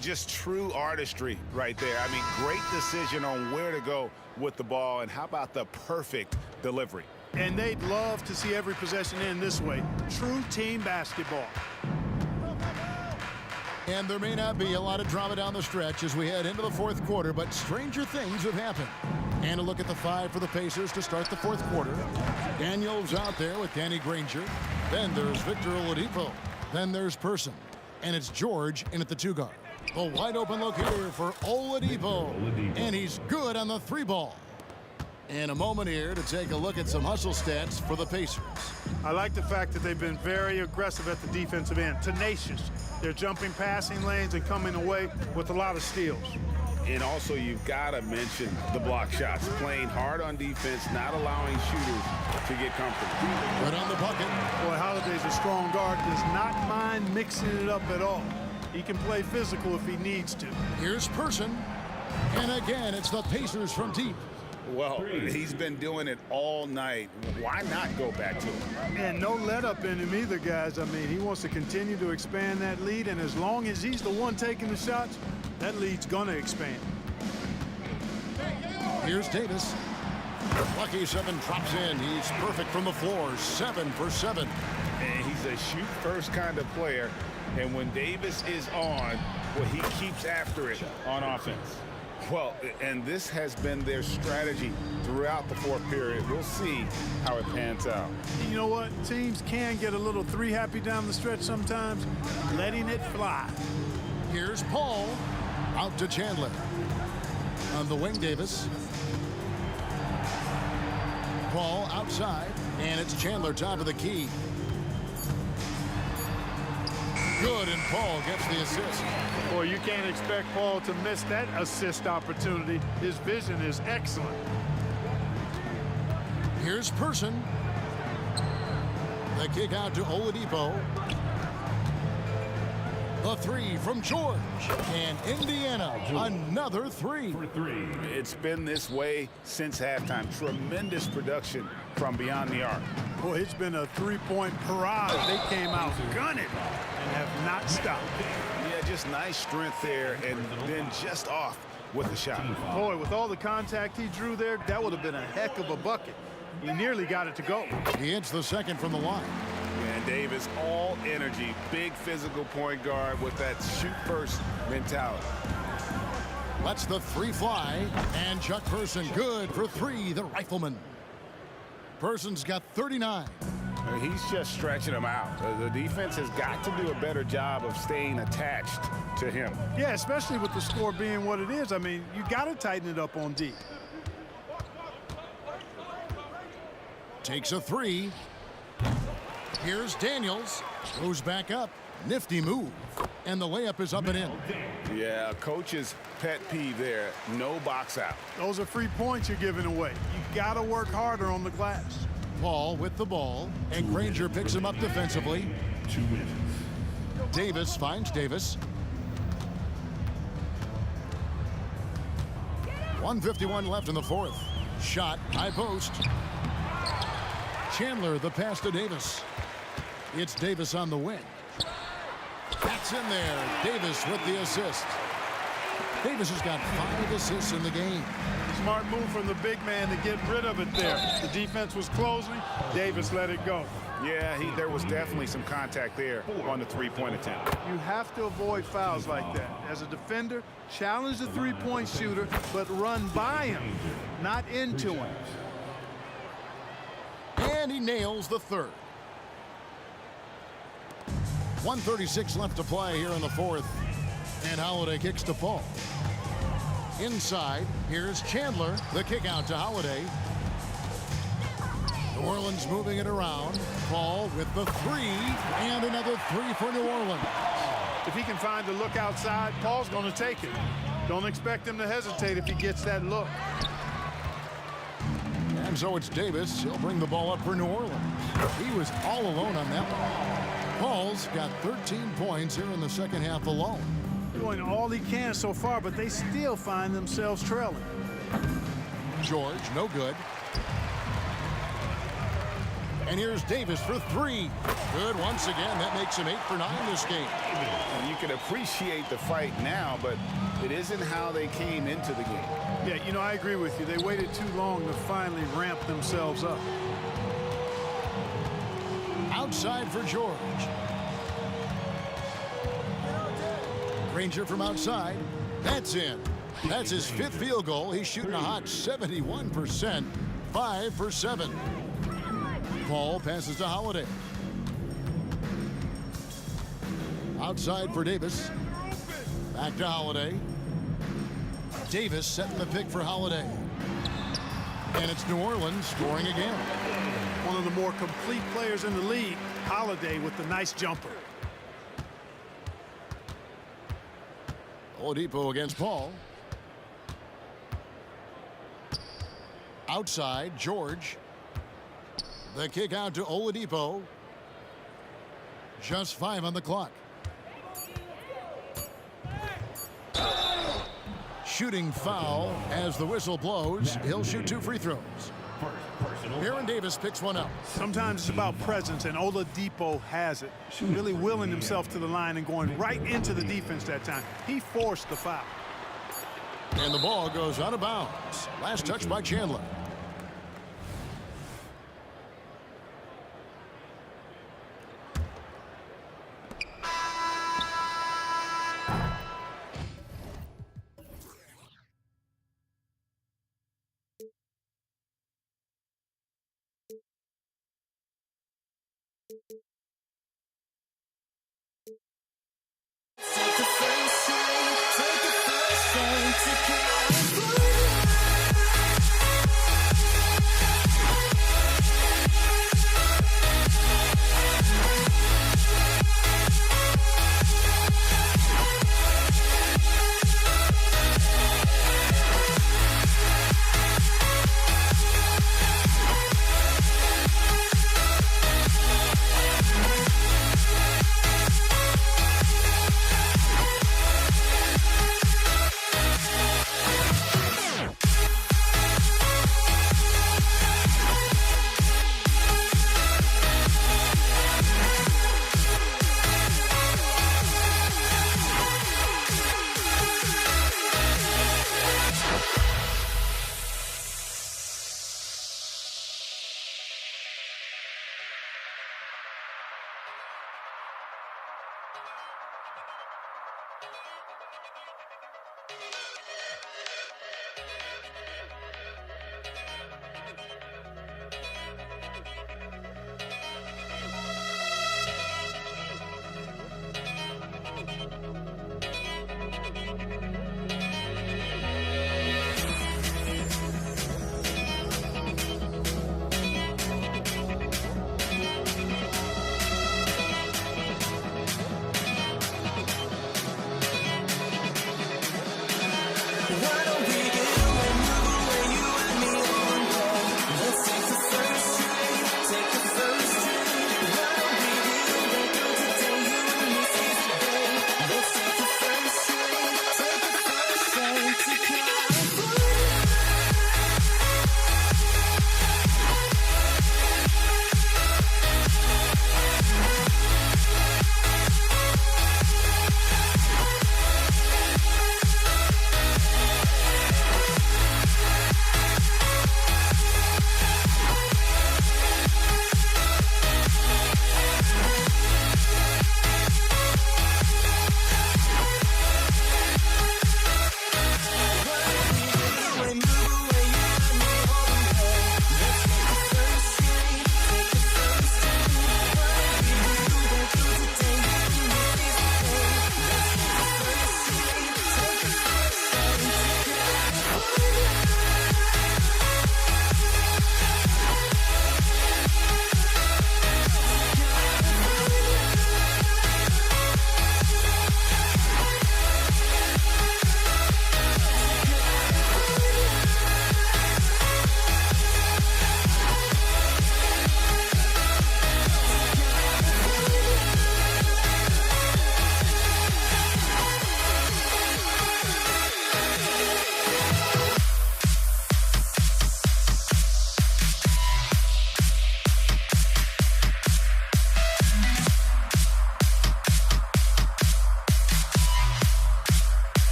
Just true artistry right there. I mean, great decision on where to go with the ball, and how about the perfect delivery? And they'd love to see every possession end this way. True team basketball. And there may not be a lot of drama down the stretch as we head into the fourth quarter, but stranger things have happened. And a look at the five for the Pacers to start the fourth quarter. Daniels out there with Danny Granger. Then there's Victor Oladipo. Then there's Person. And it's George in at the two guard. The wide open look here for Oladipo. And he's good on the three ball. And a moment here to take a look at some hustle stats for the Pacers. I like the fact that they've been very aggressive at the defensive end. Tenacious. They're jumping passing lanes and coming away with a lot of steals. And also, you've got to mention the block shots. Playing hard on defense, not allowing shooters to get comfortable. Right on the bucket. Boy, Holiday's a strong guard. Does not mind mixing it up at all. He can play physical if he needs to. Here's Person. And again, it's the Pacers from deep. Well, he's been doing it all night. Why not go back to him? And no let up in him either, guys. I mean, he wants to continue to expand that lead, and as long as he's the one taking the shots, that lead's gonna expand. Here's Davis. Lucky 7 drops in. He's perfect from the floor. 7 for 7. And he's a shoot-first kind of player. And when Davis is on, well, he keeps after it on offense. Well, and this has been their strategy throughout the fourth period. We'll see how it pans out. You know what? Teams can get a little three happy down the stretch sometimes, letting it fly. Here's Paul. Out to Chandler. On the wing, Davis. Paul outside, and it's Chandler top of the key. Good, and Paul gets the assist. Boy, you can't expect Paul to miss that assist opportunity. His vision is excellent. Here's Person. The kick out to Oladipo. The three from George. And Indiana, another three. For 3. It's been this way since halftime. Tremendous production from beyond the arc. Boy, it's been a three-point parade. They came out gunning and have not stopped. Yeah, just nice strength there, and then just off with the shot. Boy, with all the contact he drew there, that would have been a heck of a bucket. He nearly got it to go. He hits the second from the line. And Davis, all energy, big physical point guard with that shoot-first mentality. Lets the three fly, and Chuck Person good for 3, the rifleman. Person's got 39. He's just stretching them out. The defense has got to do a better job of staying attached to him. Yeah, especially with the score being what it is. I mean, you got to tighten it up on D. Takes a 3. Here's Daniels. Goes back up. Nifty move. And the layup is up and in. Yeah, coach's pet peeve there. No box out. Those are free points you're giving away. You got to work harder on the glass. Paul with the ball. And Granger picks him up defensively. 2 minutes. Davis finds Davis. 1:51 left in the fourth. Shot, high post. Chandler, the pass to Davis. It's Davis on the wing. That's in there. Davis with the assist. Davis has got 5 assists in the game. Smart move from the big man to get rid of it there. The defense was closing. Davis let it go. Yeah, there was definitely some contact there on the three-point attempt. You have to avoid fouls like that. As a defender, challenge the three-point shooter, but run by him, not into him. And he nails the third. 1:36 left to play here in the fourth. And Holiday kicks to Paul. Inside, here's Chandler. The kick out to Holiday. New Orleans moving it around. Paul with the three. And another three for New Orleans. If he can find the look outside, Paul's going to take it. Don't expect him to hesitate if he gets that look. And so it's Davis. He'll bring the ball up for New Orleans. He was all alone on that one. Paul's got 13 points here in the second half alone. Doing all he can so far, but they still find themselves trailing. George, no good. And here's Davis for three. Good once again. That makes him 8 for 9 this game. And you can appreciate the fight now, but it isn't how they came into the game. Yeah, you know, I agree with you. They waited too long to finally ramp themselves up. Outside for George. Granger from outside. That's in. That's his 5th field goal. He's shooting a hot 71%. 5 for 7. Paul passes to Holiday. Outside for Davis. Back to Holiday. Davis setting the pick for Holiday. And it's New Orleans scoring again. One of the more complete players in the league, Holiday with the nice jumper. Oladipo against Paul. Outside, George. The kick out to Oladipo. Just 5 on the clock. Shooting foul as the whistle blows. He'll shoot 2 free throws. Aaron Davis picks one up. Sometimes it's about presence, and Oladipo has it. Really willing himself to the line and going right into the defense that time. He forced the foul. And the ball goes out of bounds. Last touch by Chandler.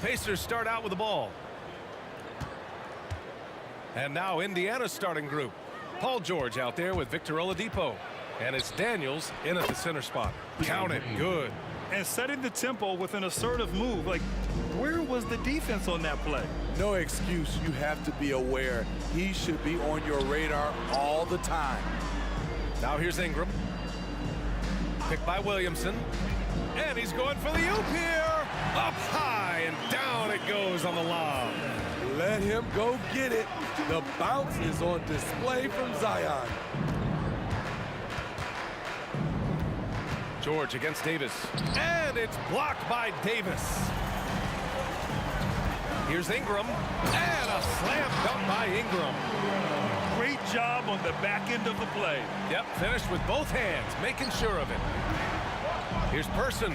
Pacers start out with the ball. And now Indiana's starting group. Paul George out there with Victor Oladipo. And it's Daniels in at the center spot. Count it. Good. And setting the tempo with an assertive move. Like, where was the defense on that play? No excuse. You have to be aware. He should be on your radar all the time. Now here's Ingram. Picked by Williamson. And he's going for the oop here. Up high and down it goes on the lob. Let him go get it. The bounce is on display from Zion. George against Davis. And it's blocked by Davis. Here's Ingram. And a slam dunk by Ingram. Great job on the back end of the play. Yep, finished with both hands, making sure of it. Here's Person.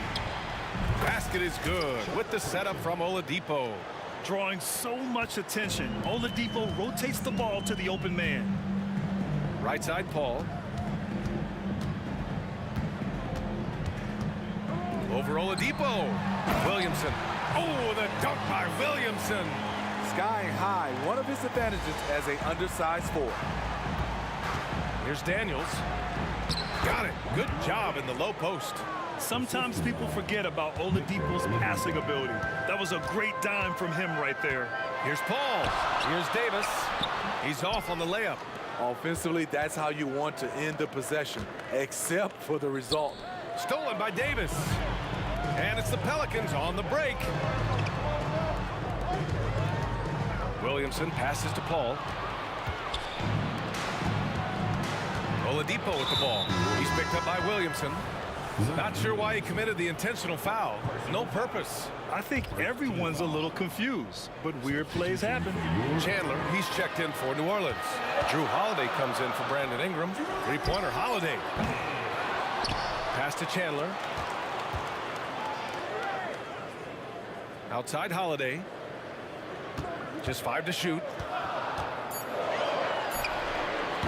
Basket is good with the setup from Oladipo. Drawing so much attention. Oladipo rotates the ball to the open man. Right side, Paul. Over Oladipo. Williamson. Oh, the dunk by Williamson. Skying high, one of his advantages as an undersized forward. Here's Daniels. Got it. Good job in the low post. Sometimes people forget about Oladipo's passing ability. That was a great dime from him right there. Here's Paul. Here's Davis. He's off on the layup. Offensively, that's how you want to end the possession, except for the result. Stolen by Davis. And it's the Pelicans on the break. Williamson passes to Paul. Oladipo with the ball. He's picked up by Williamson. Not sure why he committed the intentional foul. No purpose. I think everyone's a little confused, but weird plays happen. Chandler, he's checked in for New Orleans. Drew Holiday comes in for Brandon Ingram. Three-pointer Holiday. Pass to Chandler. Outside Holiday. Just 5 to shoot.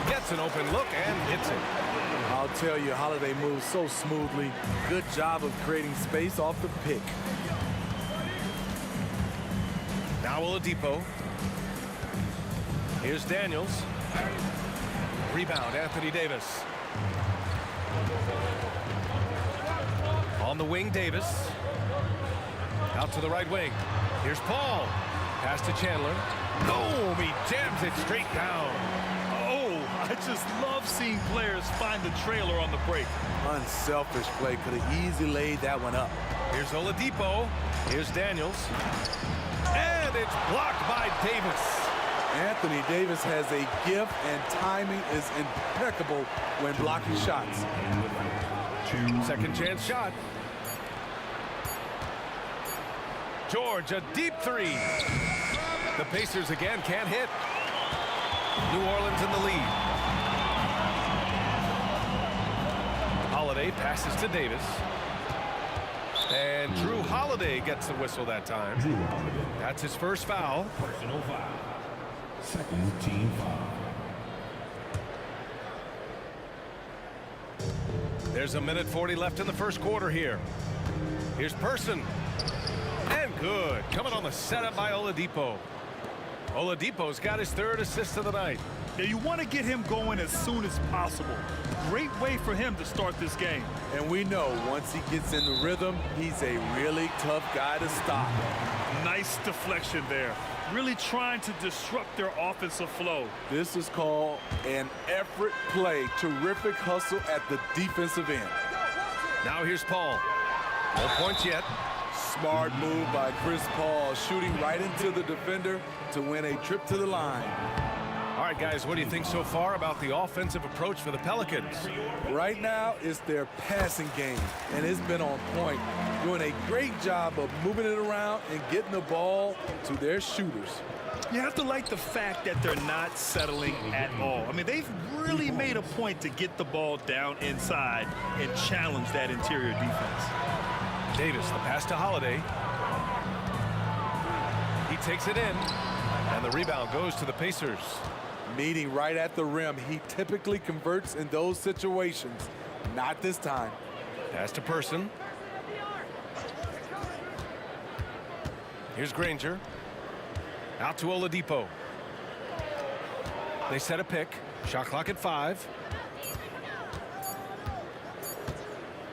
Gets an open look and hits it. I'll tell you, Holiday moves so smoothly. Good job of creating space off the pick. Now Oladipo. Here's Daniels. Rebound, Anthony Davis. On the wing, Davis. Out to the right wing. Here's Paul. Pass to Chandler. Boom! He jams it straight down. I just love seeing players find the trailer on the break. Unselfish play. Could have easily laid that one up. Here's Oladipo. Here's Daniels. And it's blocked by Davis. Anthony Davis has a gift, and timing is impeccable when blocking shots. Second chance shot. George, a deep three. The Pacers again can't hit. New Orleans in the lead. Holiday passes to Davis. And Drew Holiday gets the whistle that time. That's his first foul. Personal foul. Second team foul. There's 1:40 left in the first quarter here. Here's Person. And good. Coming on the setup by Oladipo. Oladipo's got his third assist of the night. Yeah, you want to get him going as soon as possible. Great way for him to start this game. And we know once he gets in the rhythm, he's a really tough guy to stop. Nice deflection there. Really trying to disrupt their offensive flow. This is called an effort play. Terrific hustle at the defensive end. Now here's Paul. No points yet. Smart move by Chris Paul, shooting right into the defender to win a trip to the line. All right, guys, what do you think so far about the offensive approach for the Pelicans? Right now, it's their passing game, and it's been on point. Doing a great job of moving it around and getting the ball to their shooters. You have to like the fact that they're not settling at all. I mean, they've really made a point to get the ball down inside and challenge that interior defense. Davis, the pass to Holiday. He takes it in, and the rebound goes to the Pacers. Meeting right at the rim. He typically converts in those situations. Not this time. Pass to Person. Here's Granger. Out to Oladipo. They set a pick. Shot clock at 5.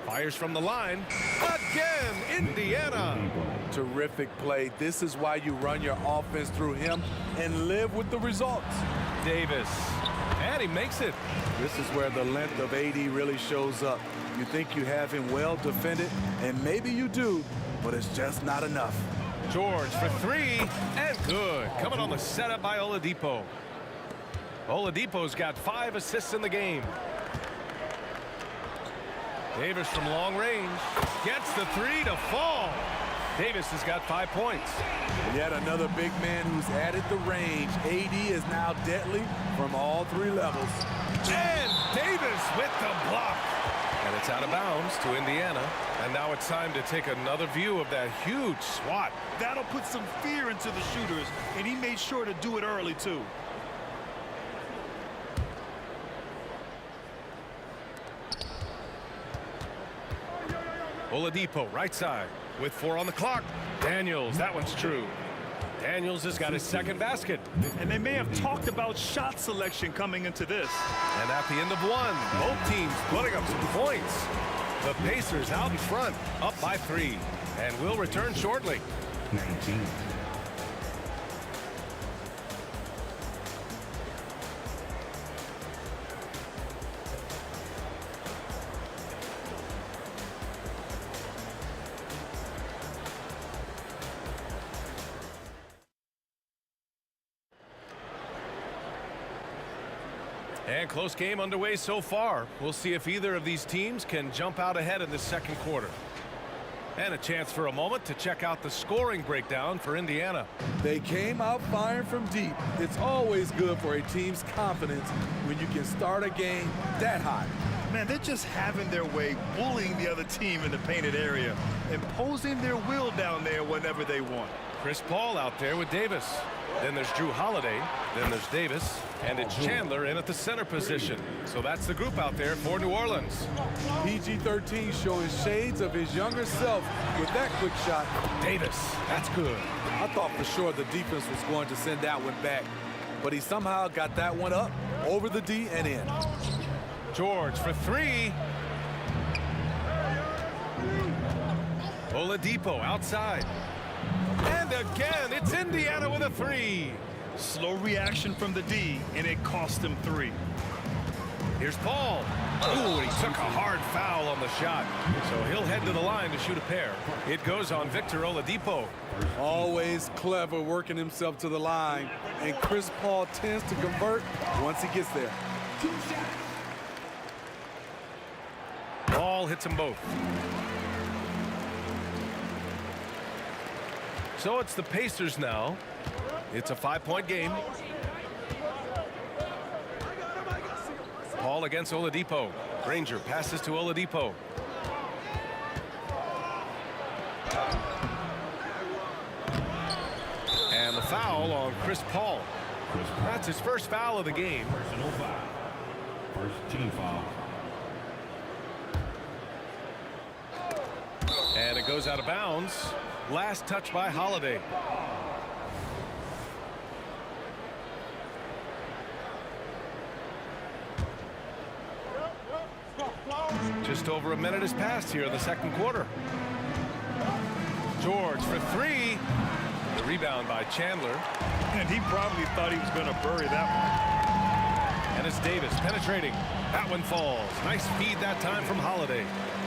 Fires from the line. Again, Indiana. Terrific play. This is why you run your offense through him and live with the results. Davis. And he makes it. This is where the length of AD really shows up. You think you have him well defended, and maybe you do, but it's just not enough. George for 3, and good. Coming on the setup by Oladipo. Oladipo's got 5 assists in the game. Davis from long range gets the 3 to fall. Davis has got 5 points. Yet another big man who's added the range. AD is now deadly from all 3 levels. And Davis with the block. And it's out of bounds to Indiana. And now it's time to take another view of that huge swat. That'll put some fear into the shooters, and he made sure to do it early, too. Oladipo, right side, with 4 on the clock. Daniels, that one's true. Daniels has got his 2nd basket. And they may have talked about shot selection coming into this. And at the end of 1, both teams putting up some points. The Pacers out in front, up by 3, and will return shortly. 19. And close game underway so far. We'll see if either of these teams can jump out ahead in the second quarter. And a chance for a moment to check out the scoring breakdown for Indiana. They came out firing from deep. It's always good for a team's confidence when you can start a game that hot. Man, they're just having their way, bullying the other team in the painted area, imposing their will down there whenever they want. Chris Paul out there with Davis. Then there's Drew Holiday. Then there's Davis. And it's Chandler in at the center position. So that's the group out there for New Orleans. PG-13 showing shades of his younger self with that quick shot. Davis, that's good. I thought for sure the defense was going to send that one back, but he somehow got that one up, over the D and in. George for 3. Oladipo outside. And again, it's Indiana with a 3. Slow reaction from the D, and it cost him 3. Here's Paul. Ooh, he took a hard foul on the shot. So he'll head to the line to shoot a pair. It goes on Victor Oladipo. Always clever working himself to the line, and Chris Paul tends to convert once he gets there. Ball hits them both. So it's the Pacers now. It's a 5-point game. Paul against Oladipo. Granger passes to Oladipo. And the foul on Chris Paul. That's his first foul of the game. Personal foul. First team foul. And it goes out of bounds. Last touch by Holiday. Just over a minute has passed here in the second quarter. George for 3. The rebound by Chandler. And he probably thought he was going to bury that one. And it's Davis penetrating. That one falls. Nice feed that time from Holiday.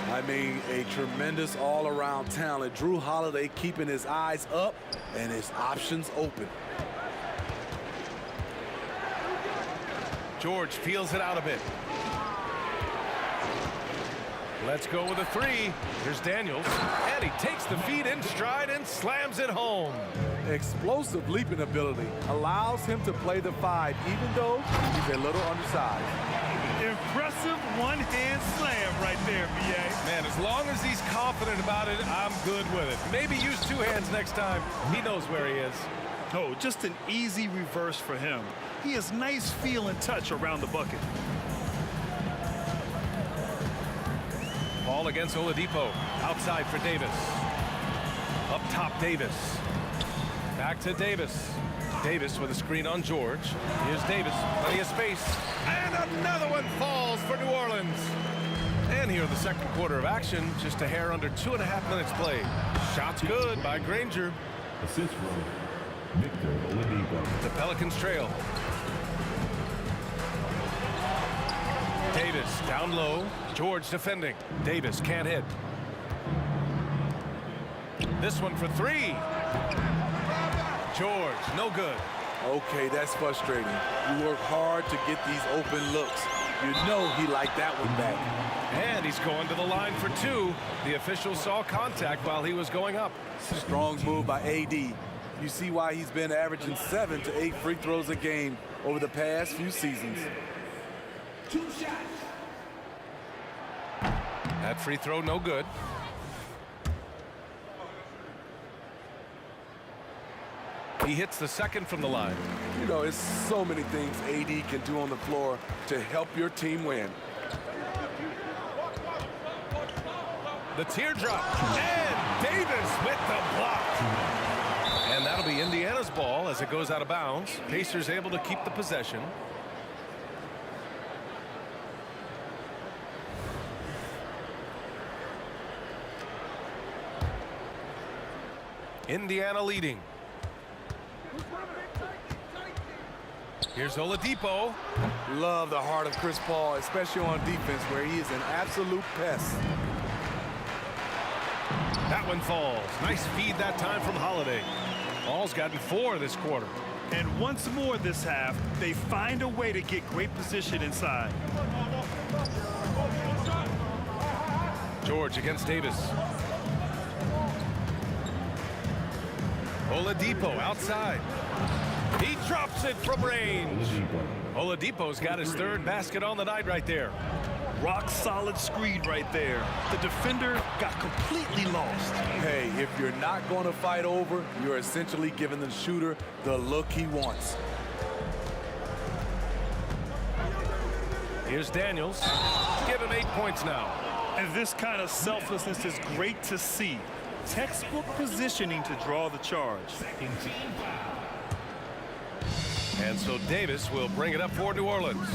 I mean, a tremendous all-around talent. Drew Holiday keeping his eyes up and his options open. George feels it out a bit. Let's go with a 3. Here's Daniels. And he takes the feed in stride and slams it home. Explosive leaping ability allows him to play the 5, even though he's a little undersized. Impressive one-hand slam right there, B.A. Man, as long as he's confident about it, I'm good with it. Maybe use 2 hands next time. He knows where he is. Oh, just an easy reverse for him. He has nice feel and touch around the bucket. Paul against Oladipo. Outside for Davis. Up top, Davis. Back to Davis. Davis with a screen on George. Here's Davis, plenty of space. And another one falls for New Orleans. And here in the second quarter of action, just a hair under 2.5 minutes played. Shots good by Granger. Assist row, Victor Oladipo. The Pelicans trail. Davis down low. George defending. Davis can't hit. This one for three. George, no good. Okay, that's frustrating. You work hard to get these open looks. You know he liked that one back. And he's going to the line for two. The official saw contact while he was going up. Strong move by AD. You see why he's been averaging 7 to 8 free throws a game over the past few seasons. That free throw, no good. He hits the second from the line. You know, it's so many things AD can do on the floor to help your team win. The teardrop. And Davis with the block. And that'll be Indiana's ball as it goes out of bounds. Pacers able to keep the possession. Indiana leading. Here's Oladipo. Love the heart of Chris Paul, especially on defense where he is an absolute pest. That one falls. Nice feed that time from Holiday. Paul's gotten 4 this quarter. And once more this half, they find a way to get great position inside. George against Davis. Oladipo outside. He drops it from range. Oladipo's got his 3rd basket on the night right there. Rock solid screen right there. The defender got completely lost. Hey, if you're not going to fight over, you're essentially giving the shooter the look he wants. Here's Daniels. Give him 8 points now. And this kind of selflessness is great to see. Textbook positioning to draw the charge. And so Davis will bring it up for New Orleans.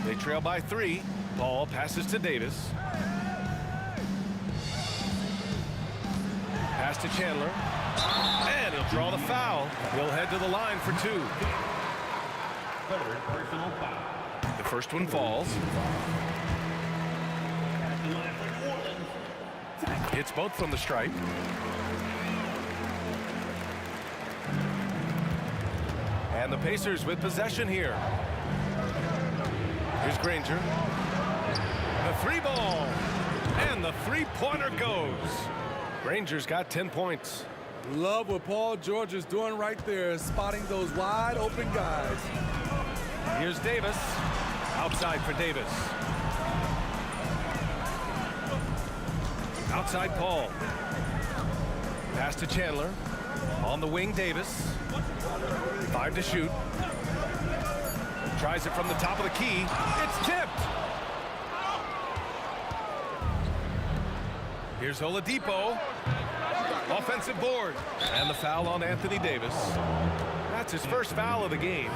They trail by 3. Paul passes to Davis. Pass to Chandler. And he'll draw the foul. He'll head to the line for 2. Personal foul. The first one falls. Hits both from the stripe. And the Pacers with possession here. Here's Granger. The 3 ball. And the 3-pointer goes. Granger's got 10 points. Love what Paul George is doing right there, spotting those wide open guys. Here's Davis. Outside for Davis. Outside Paul. Pass to Chandler. On the wing, Davis. 5 to shoot. Tries it from the top of the key. It's tipped. Here's Oladipo. Offensive board. And the foul on Anthony Davis. That's his first foul of the game.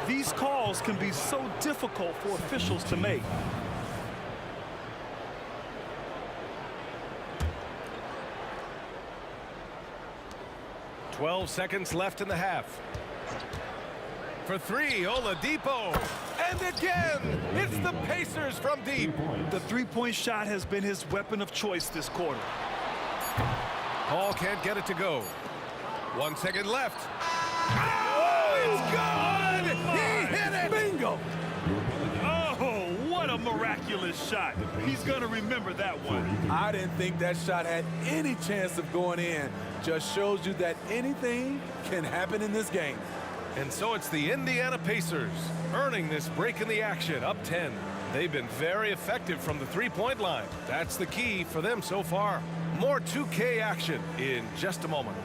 These calls can be so difficult for officials to make. .12 seconds left in the half. For 3, Oladipo. And again, it's the Pacers from deep. The 3-point shot has been his weapon of choice this quarter. Paul can't get it to go. 1 second left. Oh, it's good! He hit it! Bingo! Oh, what a miraculous shot. He's going to remember that one. I didn't think that shot had any chance of going in. Just shows you that anything can happen in this game. And so it's the Indiana Pacers earning this break in the action, up 10. They've been very effective from the 3-point line. That's the key for them so far. More 2K action in just a moment.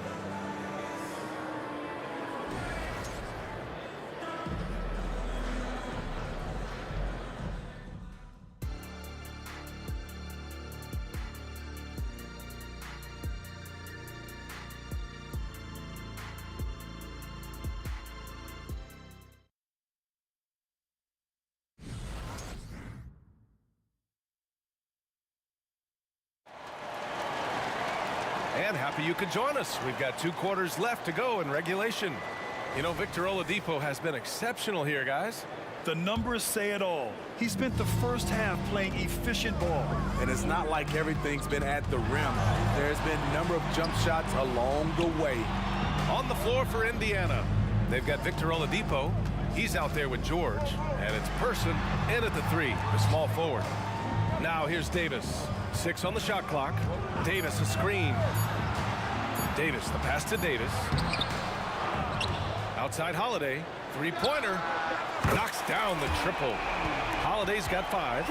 And happy you could join us. We've got 2 quarters left to go in regulation. You know, Victor Oladipo has been exceptional here, guys. The numbers say it all. He spent the first half playing efficient ball. And it's not like everything's been at the rim. There's been a number of jump shots along the way. On the floor for Indiana, they've got Victor Oladipo. He's out there with George. And it's Person in at the 3, the small forward. Now here's Davis. 6 on the shot clock. Davis a screen. Davis, the pass to Davis. Outside Holiday. 3-pointer. Knocks down the triple. Holiday's got 5.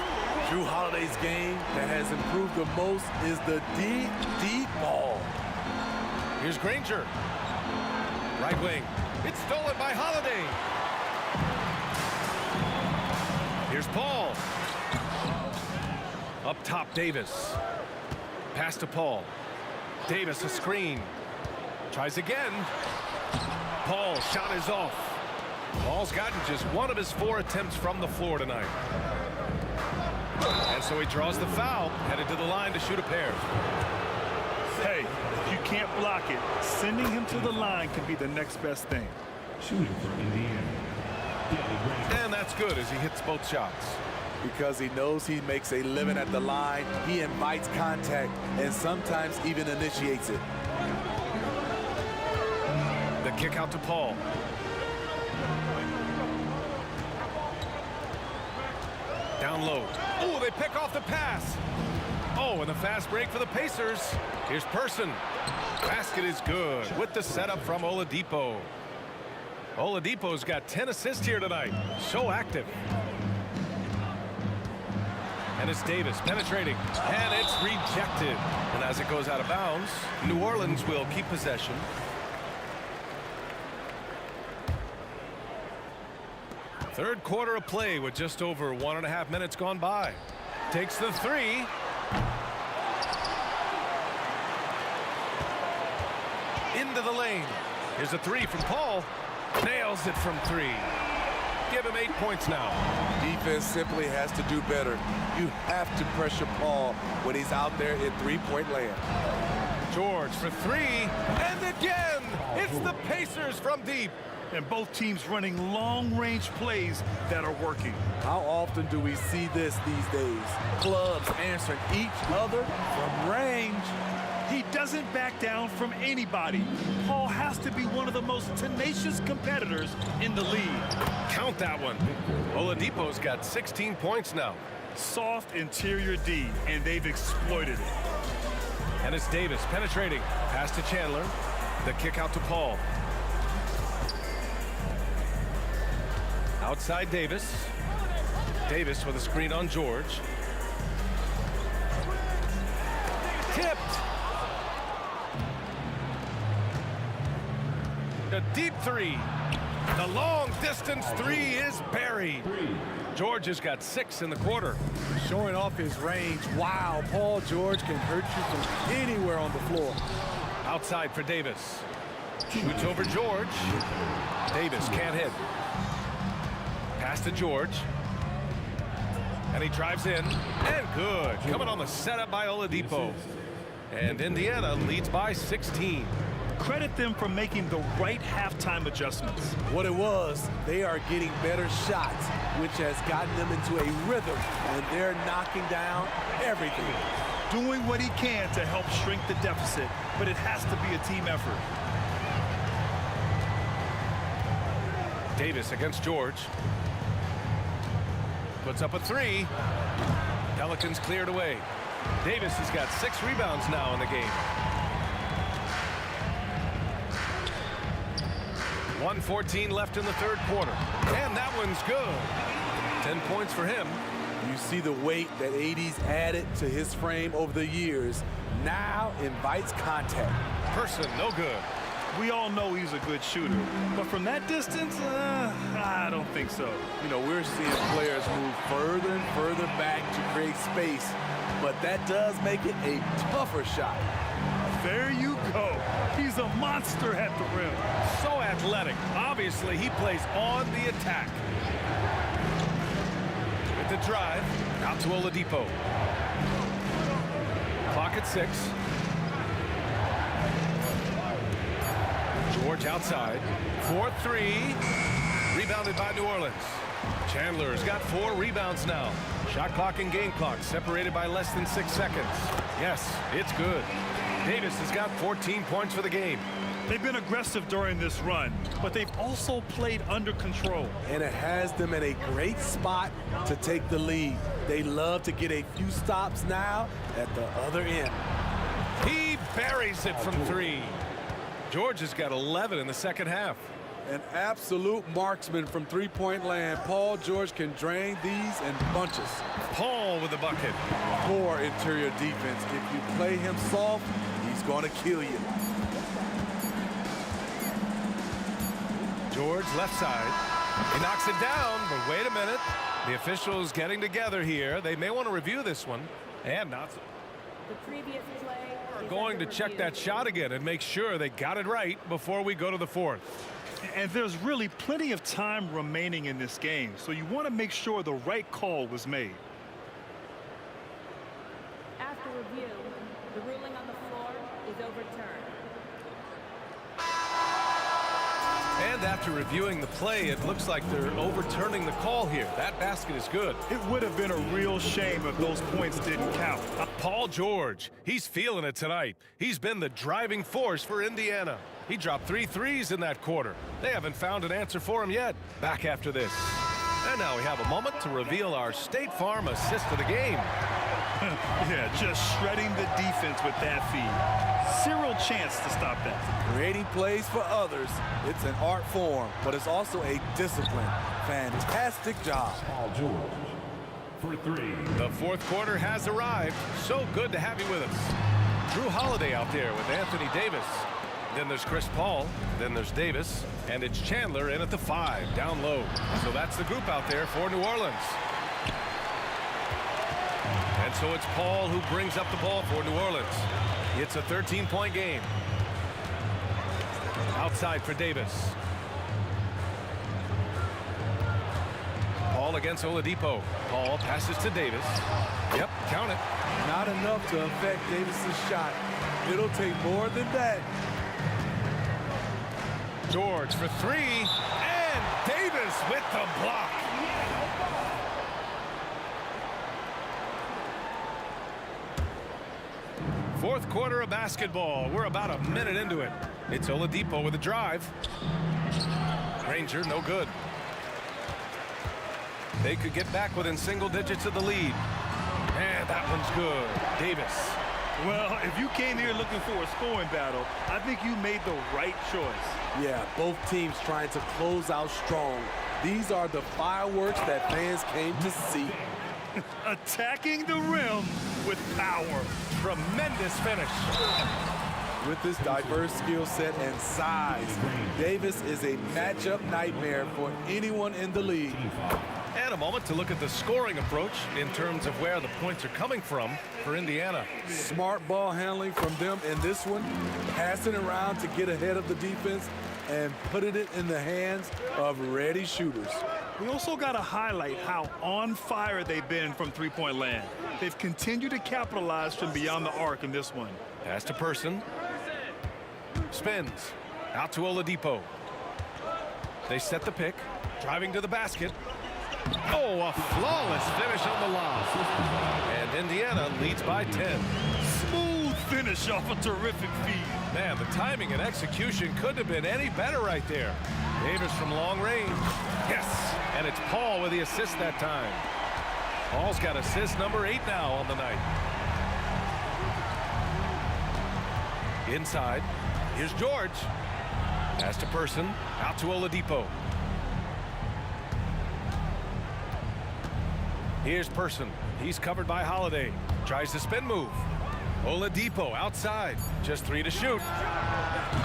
Drew Holiday's game that has improved the most is the deep ball. Here's Granger. Right wing. It's stolen by Holiday. Here's Paul. Up top, Davis. Pass to Paul. Davis a screen. Tries again. Paul shot is off. Paul's gotten just 1 of his 4 attempts from the floor tonight. And so he draws the foul, headed to the line to shoot a pair. Hey, if you can't block it, sending him to the line can be the next best thing. Shooting for Indiana. And that's good as he hits both shots. Because he knows he makes a living at the line, he invites contact and sometimes even initiates it. The kick out to Paul. Down low. Oh, they pick off the pass. Oh, and the fast break for the Pacers. Here's Person. Basket is good with the setup from Oladipo. Oladipo's got 10 assists here tonight. So active. And it's Davis penetrating. And it's rejected. And as it goes out of bounds, New Orleans will keep possession. Third quarter of play with just over 1.5 minutes gone by. Takes the 3. Into the lane. Here's a 3 from Paul. Nails it from 3. Give him 8 points now. Defense simply has to do better. You have to pressure Paul when he's out there in 3-point land. George for 3. And again, it's the Pacers from deep. And both teams running long-range plays that are working. How often do we see this these days? Clubs answering each other from range. He doesn't back down from anybody. Paul has to be one of the most tenacious competitors in the league. Count that one. Oladipo's got 16 points now. Soft interior D, and they've exploited it. And it's Davis penetrating. Pass to Chandler. The kick out to Paul. Outside Davis. Davis with a screen on George. Tipped. A deep 3. The long distance 3 is buried. George has got 6 in the quarter. Showing off his range. Wow, Paul George can hurt you from anywhere on the floor. Outside for Davis. Shoots over George. Davis can't hit. Pass to George. And he drives in. And good. Coming on the setup by Oladipo. And Indiana leads by 16. Credit them for making the right halftime adjustments. What it was, they are getting better shots, which has gotten them into a rhythm, and they're knocking down everything. Doing what he can to help shrink the deficit, but it has to be a team effort. Davis against George. Puts up a 3. Pelicans cleared away. Davis has got 6 rebounds now in the game. 1:14 left in the third quarter. And that one's good. 10 points for him. You see the weight that AD's added to his frame over the years. Now invites contact. Person, no good. We all know he's a good shooter, but from that distance, I don't think so. You know, we're seeing players move further and further back to create space, but that does make it a tougher shot. There you go. He's a monster at the rim. So athletic. Obviously, he plays on the attack. With the drive, out to Oladipo. Clock at 6. George outside. 4-3. Rebounded by New Orleans. Chandler's got 4 rebounds now. Shot clock and game clock separated by less than 6 seconds. Yes, it's good. Davis has got 14 points for the game. They've been aggressive during this run, but they've also played under control. And it has them in a great spot to take the lead. They love to get a few stops now at the other end. He buries it from 3. George has got 11 in the second half. An absolute marksman from three-point land. Paul George can drain these in bunches. Paul with the bucket. Poor interior defense. If you play him soft, he's going to kill you. George left side. He knocks it down, but wait a minute. The officials getting together here. They may want to review this one. And not so. The previous play We're going to check that shot again and make sure they got it right before we go to the 4th. And there's really plenty of time remaining in this game, so you want to make sure the right call was made. After review, the ruling on the floor is overturned. And after reviewing the play, it looks like they're overturning the call here. That basket is good. It would have been a real shame if those points didn't count. Paul George, he's feeling it tonight. He's been the driving force for Indiana. He dropped 3 threes in that quarter. They haven't found an answer for him yet. Back after this. And now we have a moment to reveal our State Farm assist of the game. Yeah, just shredding the defense with that feed. Zero chance to stop that. Creating plays for others. It's an art form, but it's also a discipline. Fantastic job. Paul George for 3. The 4th quarter has arrived. So good to have you with us. Drew Holiday out there with Anthony Davis. Then there's Chris Paul. Then there's Davis. And it's Chandler in at the 5, down low. So that's the group out there for New Orleans. And so it's Paul who brings up the ball for New Orleans. It's a 13-point game. Outside for Davis. Paul against Oladipo. Paul passes to Davis. Yep, count it. Not enough to affect Davis's shot. It'll take more than that. George for 3. And Davis with the block. Fourth quarter of basketball. We're about a minute into it. It's Oladipo with a drive. Granger, no good. They could get back within single digits of the lead. And that one's good. Davis. Well, if you came here looking for a scoring battle, I think you made the right choice. Yeah, both teams trying to close out strong. These are the fireworks that fans came to see. Attacking the rim with power. Tremendous finish. With this diverse skill set and size, Davis is a matchup nightmare for anyone in the league. And a moment to look at the scoring approach in terms of where the points are coming from for Indiana. Smart ball handling from them in this one, passing around to get ahead of the defense and putting it in the hands of ready shooters. We also got to highlight how on fire they've been from three-point land. They've continued to capitalize from beyond the arc in this one. Pass to Person. Spins. Out to Oladipo. They set the pick. Driving to the basket. Oh, a flawless finish on the lob. And Indiana leads by 10. Smooth finish off a terrific feed. Man, the timing and execution couldn't have been any better right there. Davis from long range. Yes, and it's Paul with the assist that time. Paul's got assist number 8 now on the night. Inside, here's George. Pass to Person, out to Oladipo. Here's Person. He's covered by Holiday. Tries the spin move. Oladipo outside. Just 3 to shoot.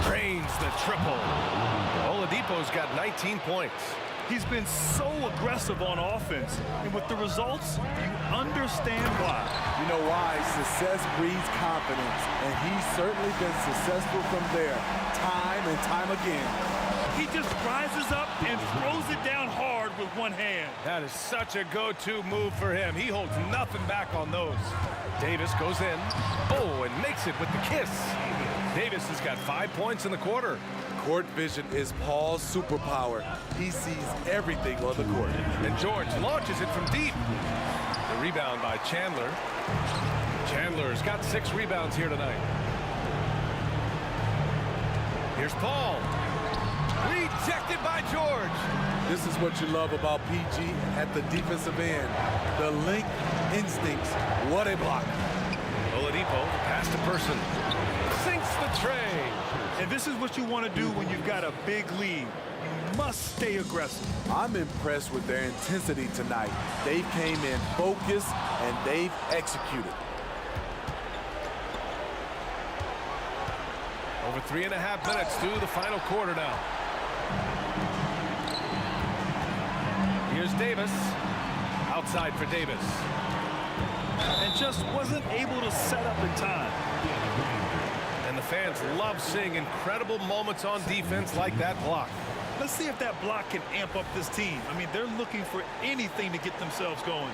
Drains the triple. Oladipo's got 19 points. He's been so aggressive on offense, and with the results, you understand why. You know why? Success breeds confidence, and he's certainly been successful from there, time and time again. He just rises up and throws it down hard with one hand. That is such a go-to move for him. He holds nothing back on those. Davis goes in. Oh, and makes it with the kiss. Davis has got 5 points in the quarter. Court vision is Paul's superpower. He sees everything on the court. And George launches it from deep. The rebound by Chandler. Chandler's got 6 rebounds here tonight. Here's Paul. Rejected by George. This is what you love about PG at the defensive end. The link instincts. What a block. Oladipo, pass to Person. Sinks the tray. And this is what you want to do when you've got a big lead. You must stay aggressive. I'm impressed with their intensity tonight. They came in focused and they've executed. Over 3.5 minutes through the final quarter now. Here's Davis. Outside for Davis. And just wasn't able to set up in time. And the fans love seeing incredible moments on defense like that block. Let's see if that block can amp up this team. I mean, they're looking for anything to get themselves going.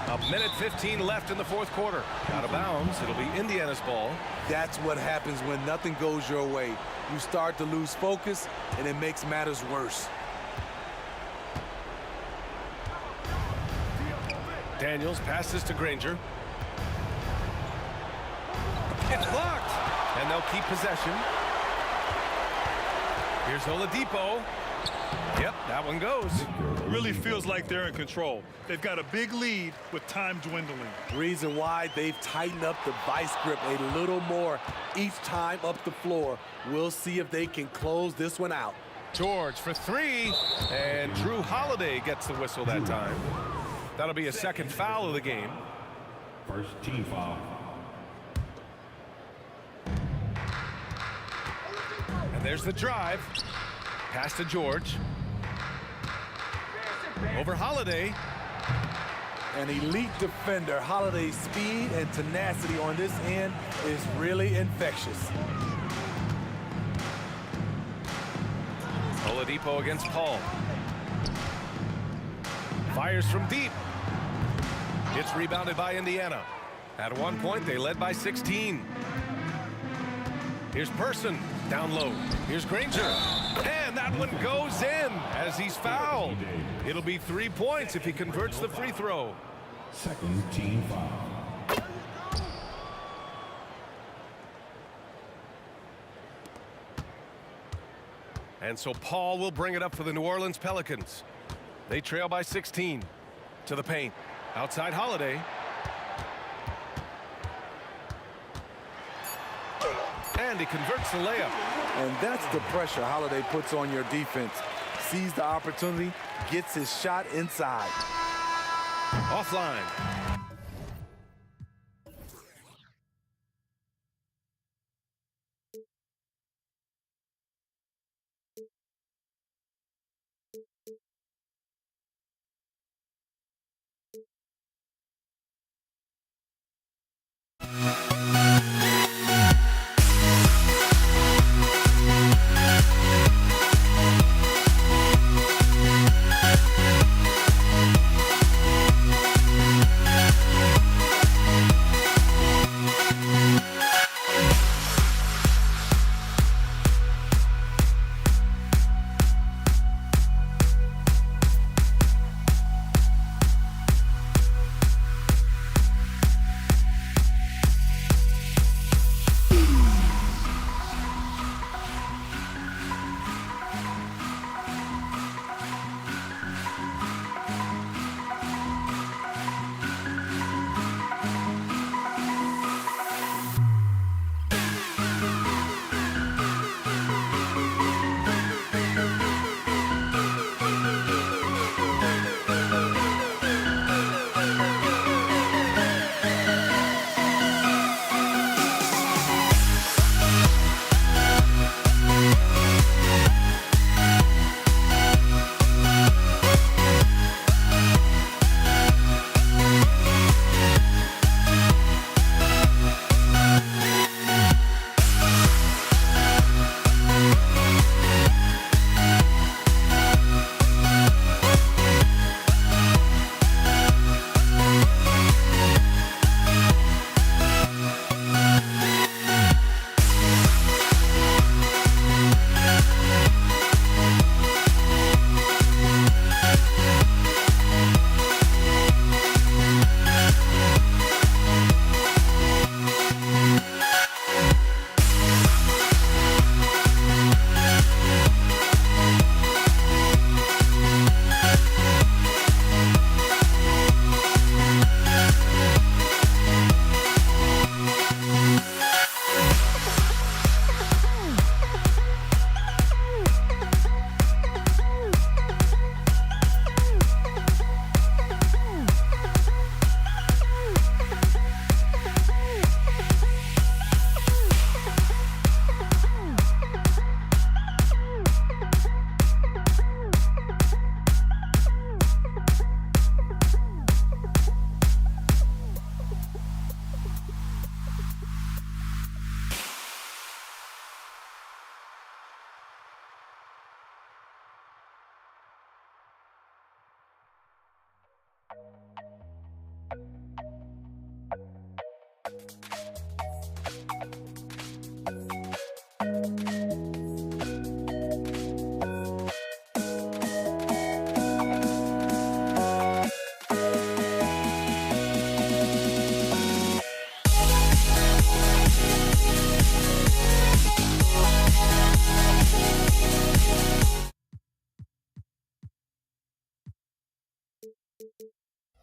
A minute 15 left in the fourth quarter. Out of bounds. It'll be Indiana's ball. That's what happens when nothing goes your way. You start to lose focus, and it makes matters worse. Daniels passes to Granger. It's blocked, and they'll keep possession. Here's Oladipo. Yep, that one goes. Really feels like they're in control. They've got a big lead with time dwindling. Reason why they've tightened up the vice grip a little more each time up the floor. We'll see if they can close this one out. George for 3, and Drew Holiday gets the whistle that time. That'll be a second foul of the game. First team foul. And there's the drive. Pass to George. Over Holiday. An elite defender. Holiday's speed and tenacity on this end is really infectious. Oladipo against Paul. Fires from deep. It's rebounded by Indiana. At one point, they led by 16. Here's Person down low. Here's Granger. And that one goes in as he's fouled. It'll be 3 points if he converts the free throw. Second team foul. And so Paul will bring it up for the New Orleans Pelicans. They trail by 16 to the paint. Outside Holiday. And he converts the layup. And that's the pressure Holiday puts on your defense. Sees the opportunity, gets his shot inside. Offline.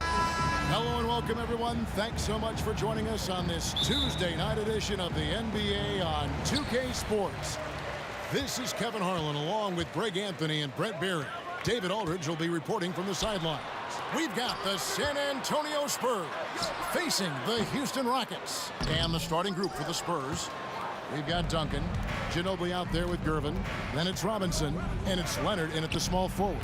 Hello and welcome, everyone. Thanks so much for joining us on this Tuesday night edition of the NBA on 2K Sports. This is Kevin Harlan along with Greg Anthony and Brett Barry. David Aldridge will be reporting from the sidelines. We've got the San Antonio Spurs facing the Houston Rockets. And the starting group for the Spurs. We've got Duncan, Ginobili out there with Gervin. Then it's Robinson, and it's Leonard in at the small forward.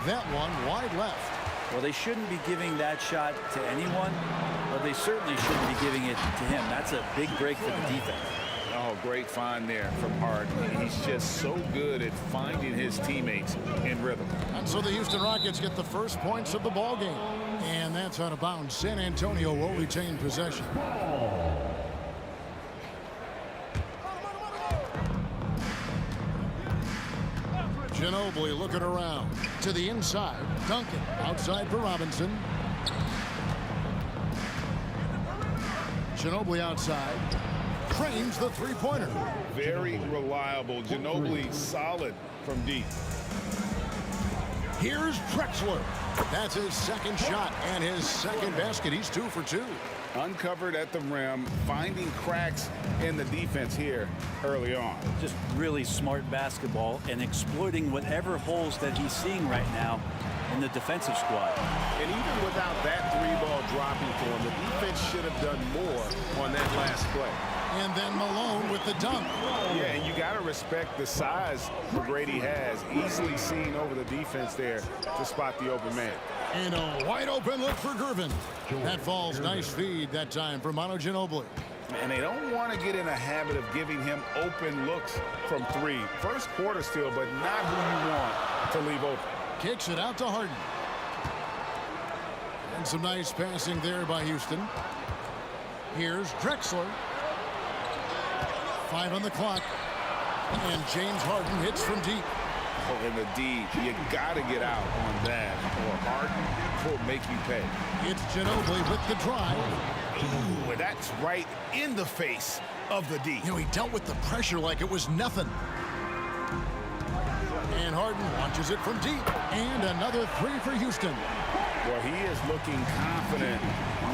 That one wide left. Well, they shouldn't be giving that shot to anyone, but they certainly shouldn't be giving it to him. That's a big break for the defense. Oh, great find there from Harden. He's just so good at finding his teammates in rhythm. And so the Houston Rockets get the first points of the ball game. And that's out of bounds. San Antonio will retain possession. Ginobili looking around to the inside. Duncan outside for Robinson. Ginobili outside. Frames the three-pointer. Very reliable. Ginobili solid from deep. Here's Drexler. That's his second shot and his second basket. He's 2 for 2. Uncovered at the rim, finding cracks in the defense here early on. Just really smart basketball and exploiting whatever holes that he's seeing right now in the defensive squad. And even without that three-ball dropping for him, the defense should have done more on that last play. And then Malone with the dunk. Yeah, and you got to respect the size McGrady has. Easily seen over the defense there to spot the open man. And a wide open look for Gervin. That falls. Nice feed that time for Manu Ginobili. And they don't want to get in a habit of giving him open looks from three. First quarter still, but not who you want to leave open. Kicks it out to Harden. And some nice passing there by Houston. Here's Drexler. 5 on the clock. And James Harden hits from deep. Oh, in the D, you got to get out on that, or Harden will make you pay. It's Ginobili with the drive. Ooh, that's right in the face of the D. You know, he dealt with the pressure like it was nothing. And Harden launches it from deep. And another 3 for Houston. Well, he is looking confident.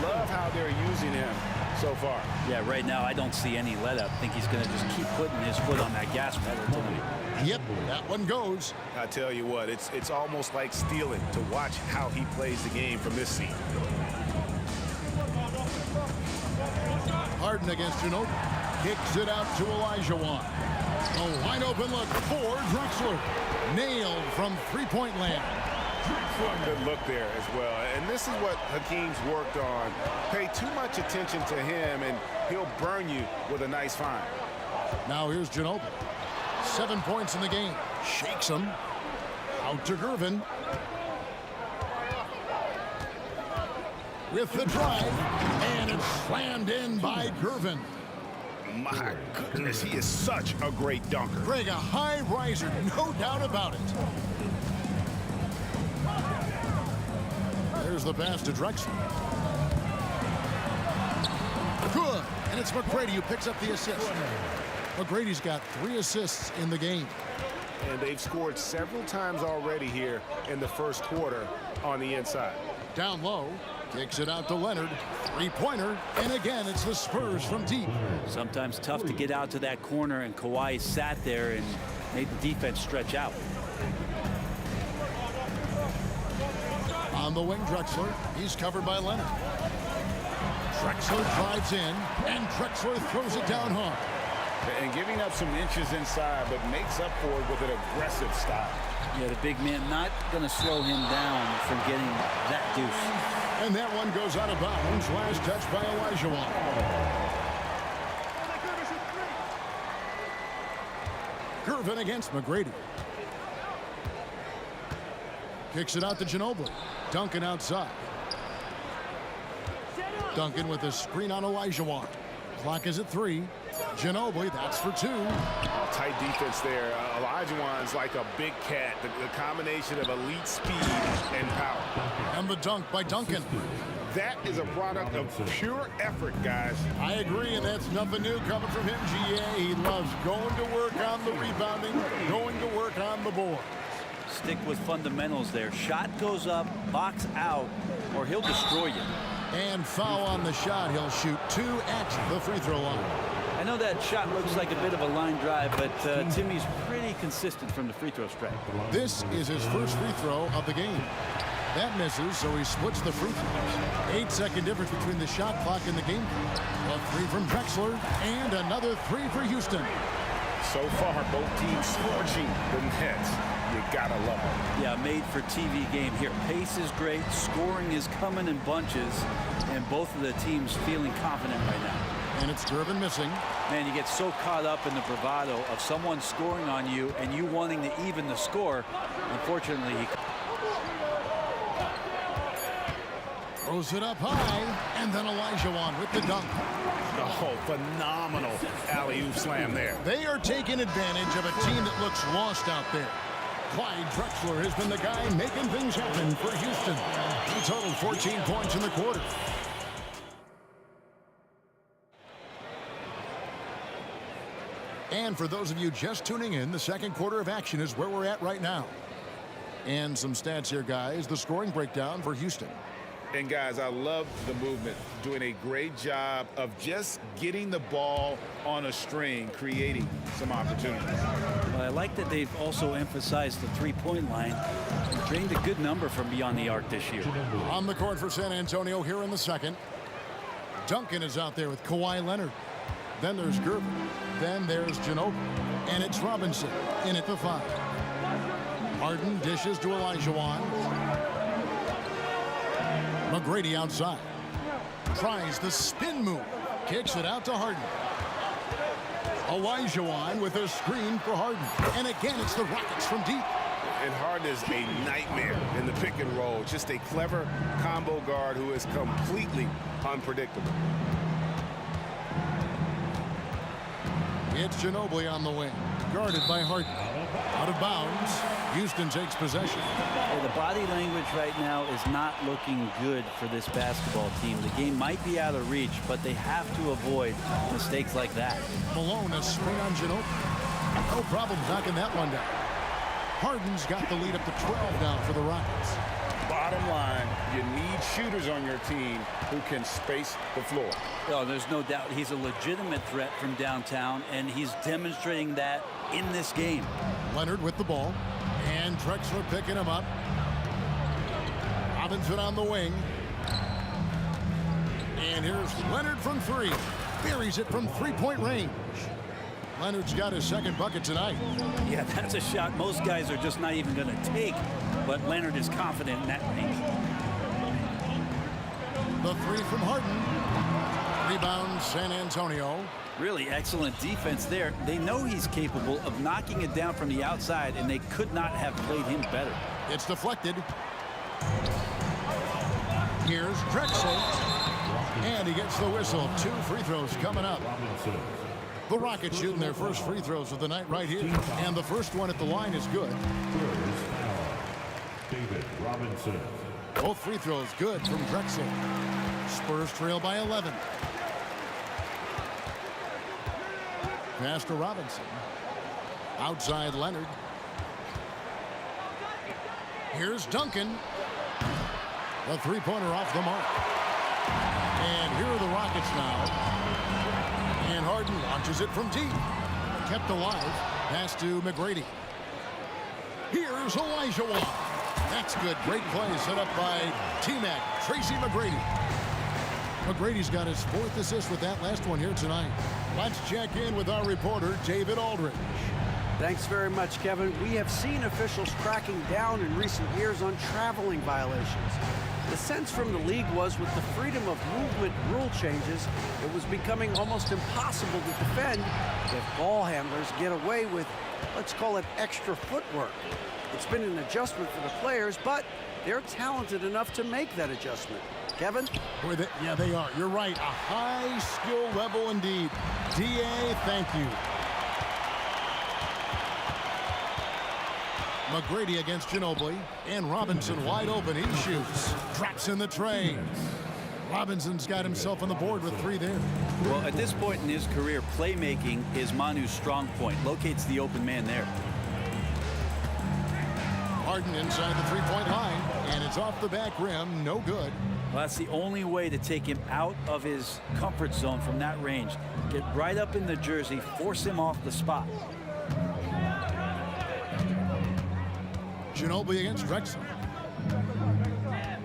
Love how they're using him so far. Yeah, right now I don't see any let up. I think he's going to just keep putting his foot on that gas pedal tonight. Yep, that one goes. I tell you what, it's almost like stealing to watch how he plays the game from this seat. Harden against Ginobili. Kicks it out to Olajuwon. A wide open look for Drexler. Nailed from three-point land. Good look there as well. And this is what Hakeem's worked on. Pay too much attention to him, and he'll burn you with a nice find. Now here's Ginobili. 7 points in the game. Shakes him. Out to Gervin. With the drive. And it's slammed in by Gervin. My goodness, he is such a great dunker. Greg, a high riser, no doubt about it. There's the pass to Drexler. Good. And it's McGrady who picks up the assist. McGrady's got 3 assists in the game. And they've scored several times already here in the first quarter on the inside. Down low. Kicks it out to Leonard. Three-pointer. And again, it's the Spurs from deep. Sometimes tough to get out to that corner, and Kawhi sat there and made the defense stretch out. On the wing, Drexler. He's covered by Leonard. Drexler drives in, and Drexler throws it down hard. And giving up some inches inside, but makes up for it with an aggressive style. Yeah, the big man not going to slow him down from getting that deuce. And that one goes out of bounds. Last touch by Olajuwon. Gervin against McGrady. Kicks it out to Ginobili. Duncan outside. Duncan with a screen on Olajuwon. Clock is at 3. Ginobili, that's for 2. Tight defense there. Olajuwon's like a big cat. The combination of elite speed and power. And the dunk by Duncan. That is a product of pure effort, guys. I agree, and that's nothing new coming from him, GA. He loves going to work on the rebounding, going to work on the board. Stick with fundamentals there. Shot goes up, box out, or he'll destroy you. And foul on the shot. He'll shoot 2 at the free throw line. I know that shot looks like a bit of a line drive, but Timmy's pretty consistent from the free throw stripe. This is his first free throw of the game. That misses, so he splits the free throws. 8-second difference between the shot clock and the game clock. A 3 from Drexler, and another 3 for Houston. So far, both teams scorching the Nets. You gotta love it. Yeah, made for TV game here. Pace is great, scoring is coming in bunches, and both of the teams feeling confident right now. And it's Gervin missing. Man, you get so caught up in the bravado of someone scoring on you and you wanting to even the score. Unfortunately, he throws it up high, and then Olajuwon with the dunk. Oh, phenomenal alley-oop slam there. They are taking advantage of a team that looks lost out there. Clyde Drexler has been the guy making things happen for Houston. He totaled 14 points in the quarter. And for those of you just tuning in, the second quarter of action is where we're at right now. And some stats here, guys. The scoring breakdown for Houston. And guys, I love the movement, doing a great job of just getting the ball on a string, creating some opportunities. Well, I like that they've also emphasized the three-point line. They drained a good number from beyond the arc this year. On the court for San Antonio here in the second. Duncan is out there with Kawhi Leonard. Then there's Gervin. Then there's Ginobili. And it's Robinson in at the 5. Harden dishes to Olajuwon. McGrady outside. Tries the spin move. Kicks it out to Harden. Olajuwon with a screen for Harden. And again, it's the Rockets from deep. And Harden is a nightmare in the pick and roll. Just a clever combo guard who is completely unpredictable. It's Ginobili on the wing. Guarded by Harden. Out of bounds. Houston takes possession. Well, the body language right now is not looking good for this basketball team. The game might be out of reach, but they have to avoid mistakes like that. Malone, a screen on Ginobili. No problem knocking that one down. Harden's got the lead up to 12 now for the Rockets. Bottom line, you need shooters on your team who can space the floor. Oh, there's no doubt he's a legitimate threat from downtown, and he's demonstrating that in this game. Leonard with the ball, and Drexler picking him up. Robinson on the wing. And here's Leonard from 3. Buries it from 3-point range. Leonard's got his second bucket tonight. Yeah, that's a shot most guys are just not even going to take, but Leonard is confident in that range. The 3 from Harden. Rebound San Antonio. Really excellent defense there. They know he's capable of knocking it down from the outside, and they could not have played him better. It's deflected. Here's Drexler. And he gets the whistle. 2 free throws coming up. The Rockets shooting their first free throws of the night right here. And the first one at the line is good. David Robinson. Both free throws good from Drexler. Spurs trail by 11. Pass to Robinson. Outside Leonard. Here's Duncan. The three-pointer off the mark. And here are the Rockets now. And Harden launches it from deep. Kept alive. Pass to McGrady. Here's Olajuwon. That's good. Great play set up by T-Mac, Tracy McGrady. McGrady's got his 4th assist with that last one here tonight. Let's check in with our reporter, David Aldridge. Thanks very much, Kevin. We have seen officials cracking down in recent years on traveling violations. The sense from the league was with the freedom of movement rule changes, it was becoming almost impossible to defend if ball handlers get away with, let's call it, extra footwork. It's been an adjustment for the players, but they're talented enough to make that adjustment. Kevin? Yeah, they are. You're right. A high skill level indeed. DA, thank you. McGrady against Ginobili. And Robinson wide open. He shoots. Drops in the tray. Robinson's got himself on the board with 3 there. Well, at this point in his career, playmaking is Manu's strong point. Locates the open man there. Harden inside the three-point line, and it's off the back rim. No good. Well, that's the only way to take him out of his comfort zone from that range. Get right up in the jersey, force him off the spot. Ginobili against Drexler.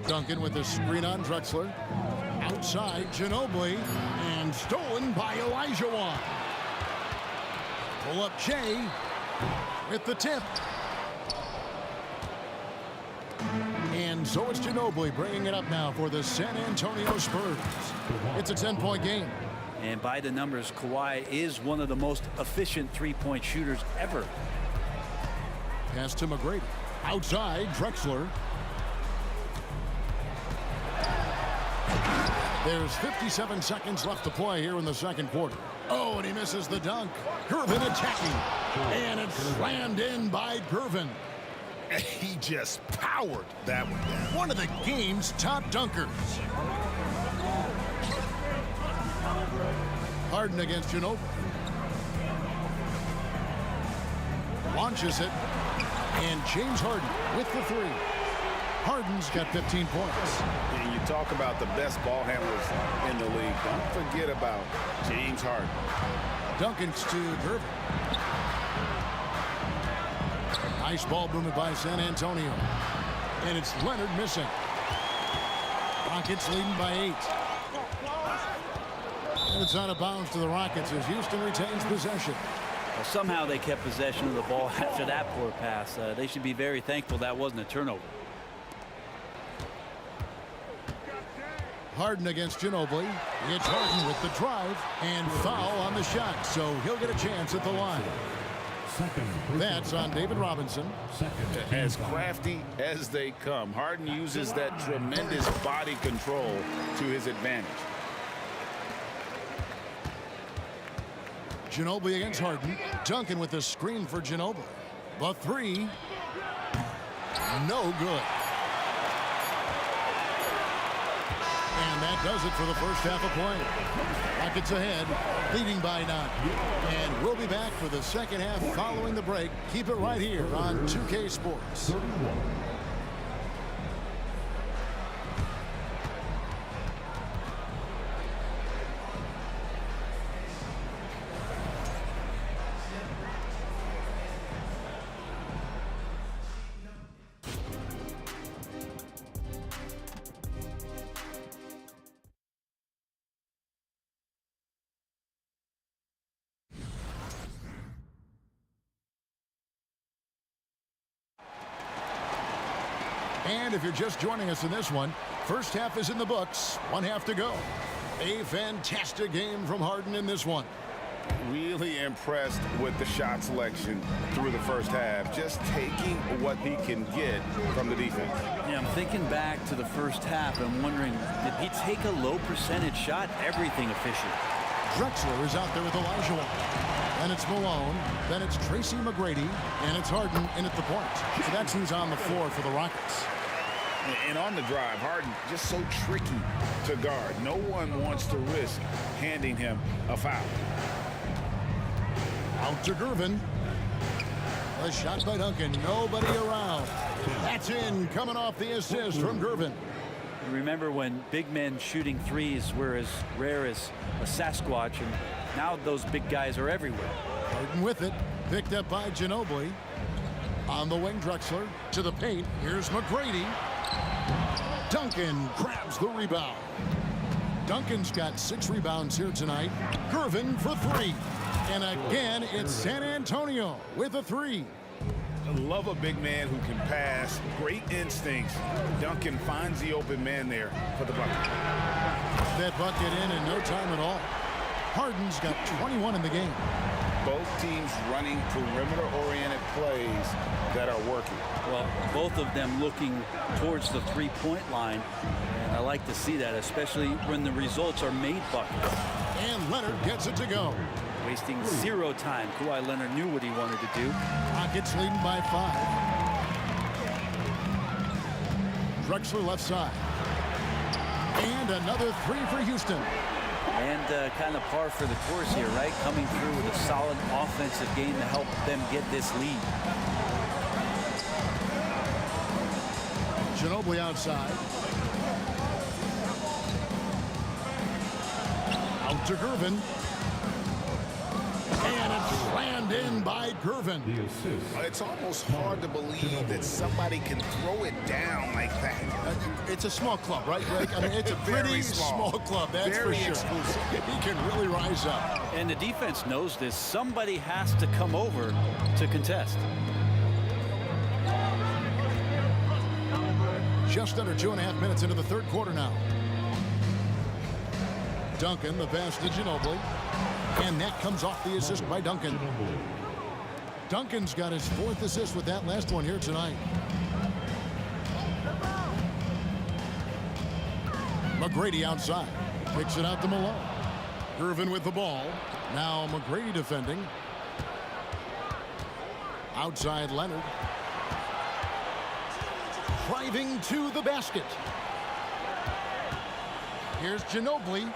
Duncan with the screen on Drexler. Outside, Ginobili, and stolen by Olajuwon. Pull up Jay with the tip. And so it's Ginobili bringing it up now for the San Antonio Spurs. It's a 10-point game. And by the numbers, Kawhi is one of the most efficient three-point shooters ever. Pass to McGrady. Outside, Drexler. There's 57 seconds left to play here in the second quarter. Oh, and he misses the dunk. Gervin attacking. And it's slammed in by Gervin. He just powered that one down. One of the game's top dunkers. Harden against Ginobili. Launches it. And James Harden with the three. Harden's got 15 points. And you talk about the best ball handlers in the league. Don't forget about James Harden. Duncan's to Gervin. Nice ball movement by San Antonio. And it's Leonard missing. Rockets leading by 8. And it's out of bounds to the Rockets as Houston retains possession. Well, somehow they kept possession of the ball after that poor pass. They should be very thankful that wasn't a turnover. Harden against Ginobili. It's Harden with the drive and foul on the shot, so he'll get a chance at the line. That's on David Robinson. As crafty as they come, Harden uses that tremendous body control to his advantage. Ginobili against Harden. Duncan with the screen for Ginobili. The three. No good. And that does it for the first half of play. Rockets ahead, leading by 9. And we'll be back for the second half following the break. Keep it right here on 2K Sports. And if you're just joining us in this one, first half is in the books. 1 half to go. A fantastic game from Harden in this one. Really impressed with the shot selection through the first half. Just taking what he can get from the defense. Yeah, I'm thinking back to the first half and wondering, did he take a low percentage shot? Everything efficient. Drexler is out there with Olajuwon. Then it's Malone. Then it's Tracy McGrady. And it's Harden in at the point. So that's who's on the floor for the Rockets. And on the drive, Harden just so tricky to guard. No one wants to risk handing him a foul. Out to Gervin. A shot by Duncan. Nobody around. That's in, coming off the assist from Gervin. You remember when big men shooting threes were as rare as a Sasquatch, and now those big guys are everywhere. Harden with it. Picked up by Ginobili. On the wing, Drexler to the paint. Here's McGrady. Duncan grabs the rebound. Duncan's got 6 rebounds here tonight. Gervin for 3. And again, it's San Antonio with a 3. I love a big man who can pass. Great instincts. Duncan finds the open man there for the bucket. That bucket in no time at all. Harden's got 21 in the game. Both teams running perimeter-oriented plays that are working. Well, both of them looking towards the three-point line. And I like to see that, especially when the results are made buckets. And Leonard gets it to go. Wasting 0 time. Kawhi Leonard knew what he wanted to do. Rockets leading by 5. Drexler left side. And another 3 for Houston. And kind of par for the course here, right? Coming through with a solid offensive game to help them get this lead. Ginobili outside. Out to Gervin. And it's slammed in by Gervin. It's almost hard to believe that somebody can throw it down like that. It's a small club, right, Greg? I mean, it's a pretty small club, that's Very for sure. exclusive. He can really rise up. And the defense knows this. Somebody has to come over to contest. Just under 2.5 minutes into the third quarter now. Duncan, the pass to Ginobili. And that comes off the assist by Duncan. Duncan's got his 4th assist with that last one here tonight. McGrady outside. Kicks it out to Malone. Gervin with the ball. Now McGrady defending. Outside Leonard. Driving to the basket. Here's Ginobili.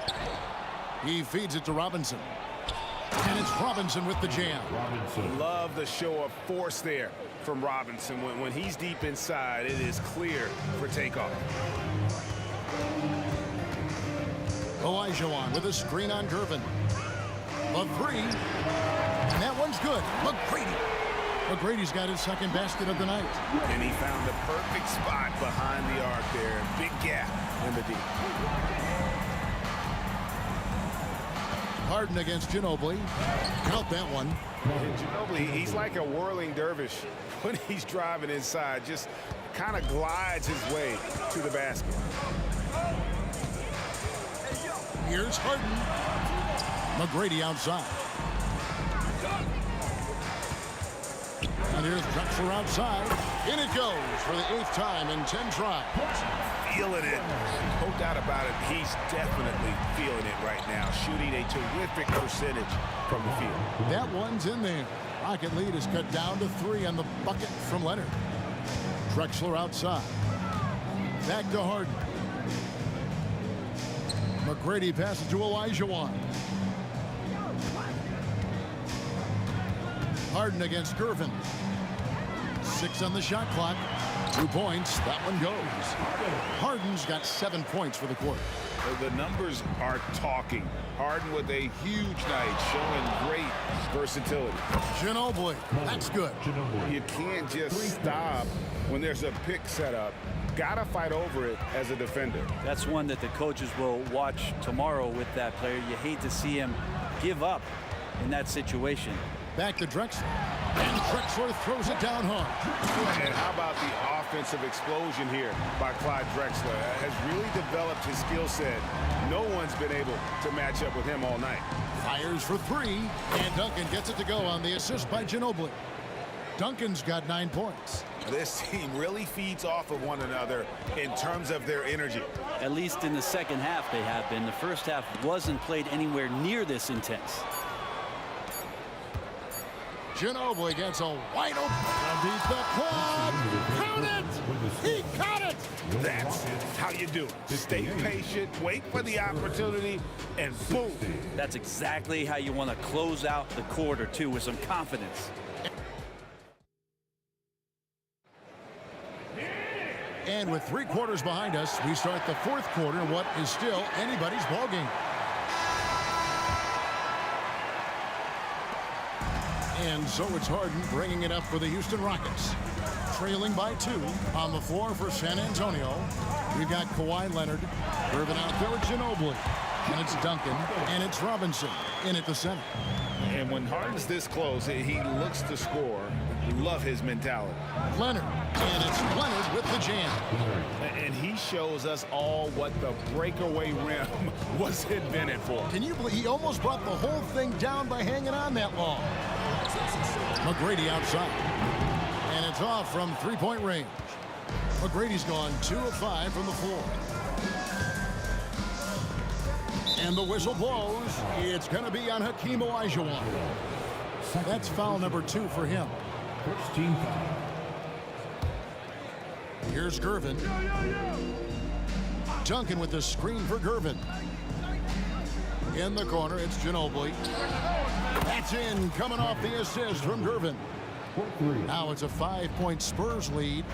He feeds it to Robinson. And it's Robinson with the jam. Love the show of force there from Robinson. When he's deep inside, it is clear for takeoff. Olajuwon with a screen on Gervin. A 3. And that one's good. McGrady's got his 2nd basket of the night. And he found the perfect spot behind the arc there. Big gap in the deep. Harden against Ginobili. Count that one. And Ginobili, he's like a whirling dervish when he's driving inside. Just kind of glides his way to the basket. Here's Harden. McGrady outside. And here's Drexler outside. In it goes for the 8th time in 10 tries. Feeling it. No doubt about it. He's definitely feeling it right now. Shooting a terrific percentage from the field. That one's in there. Rocket lead is cut down to 3 on the bucket from Leonard. Drexler outside. Back to Harden. McGrady passes to Olajuwon. Harden against Gervin. 6 on the shot clock. 2 points. That one goes. Harden's got 7 points for the quarter. The numbers are talking. Harden with a huge night, showing great versatility. Ginobili. That's good. You can't just stop when there's a pick set up. Gotta fight over it as a defender. That's one that the coaches will watch tomorrow with that player. You hate to see him give up in that situation. Back to Drexler. And Drexler throws it down hard. And how about the offensive explosion here by Clyde Drexler? Has really developed his skill set. No one's been able to match up with him all night. Fires for 3. And Duncan gets it to go on the assist by Ginobili. Duncan's got 9 points. This team really feeds off of one another in terms of their energy. At least in the second half they have been. The first half wasn't played anywhere near this intense. Ginobili gets a wide open. Beat the clock. Count it. He caught it. That's how you do it. Stay patient, wait for the opportunity, and boom. That's exactly how you want to close out the quarter, too, with some confidence. And with 3 quarters behind us, we start the 4th quarter, what is still anybody's ballgame. And so it's Harden bringing it up for the Houston Rockets. Trailing by 2 on the floor for San Antonio. We've got Kawhi Leonard. Gervin out there with Ginobili. And it's Duncan. And it's Robinson in at the center. And when Harden's this close, he looks to score. Love his mentality. Leonard. And it's Leonard with the jam. And he shows us all what the breakaway rim was invented for. Can you believe he almost brought the whole thing down by hanging on that long? McGrady outside. And it's off from 3-point range. McGrady's gone 2 of 5 from the floor. And the whistle blows. It's going to be on Hakeem Olajuwon. That's foul number 2 for him. First team foul. Here's Gervin. Duncan with the screen for Gervin. In the corner, it's Ginobili. That's in, coming off the assist from Gervin. Now it's a 5-point Spurs lead.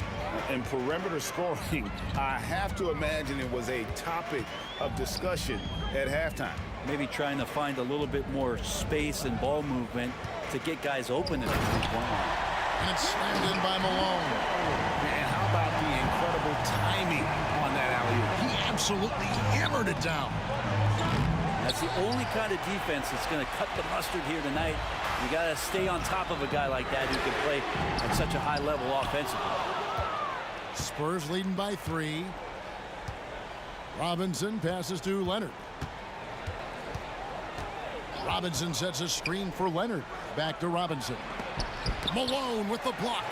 And perimeter scoring, I have to imagine it was a topic of discussion at halftime. Maybe trying to find a little bit more space and ball movement to get guys open at the three-point line. And it's slammed in by Malone. And how about the incredible timing on that alley-oop? He absolutely hammered it down. That's the only kind of defense that's going to cut the mustard here tonight. You got to stay on top of a guy like that who can play at such a high level offensively. Spurs leading by 3. Robinson passes to Leonard. Robinson sets a screen for Leonard. Back to Robinson. Malone with the block.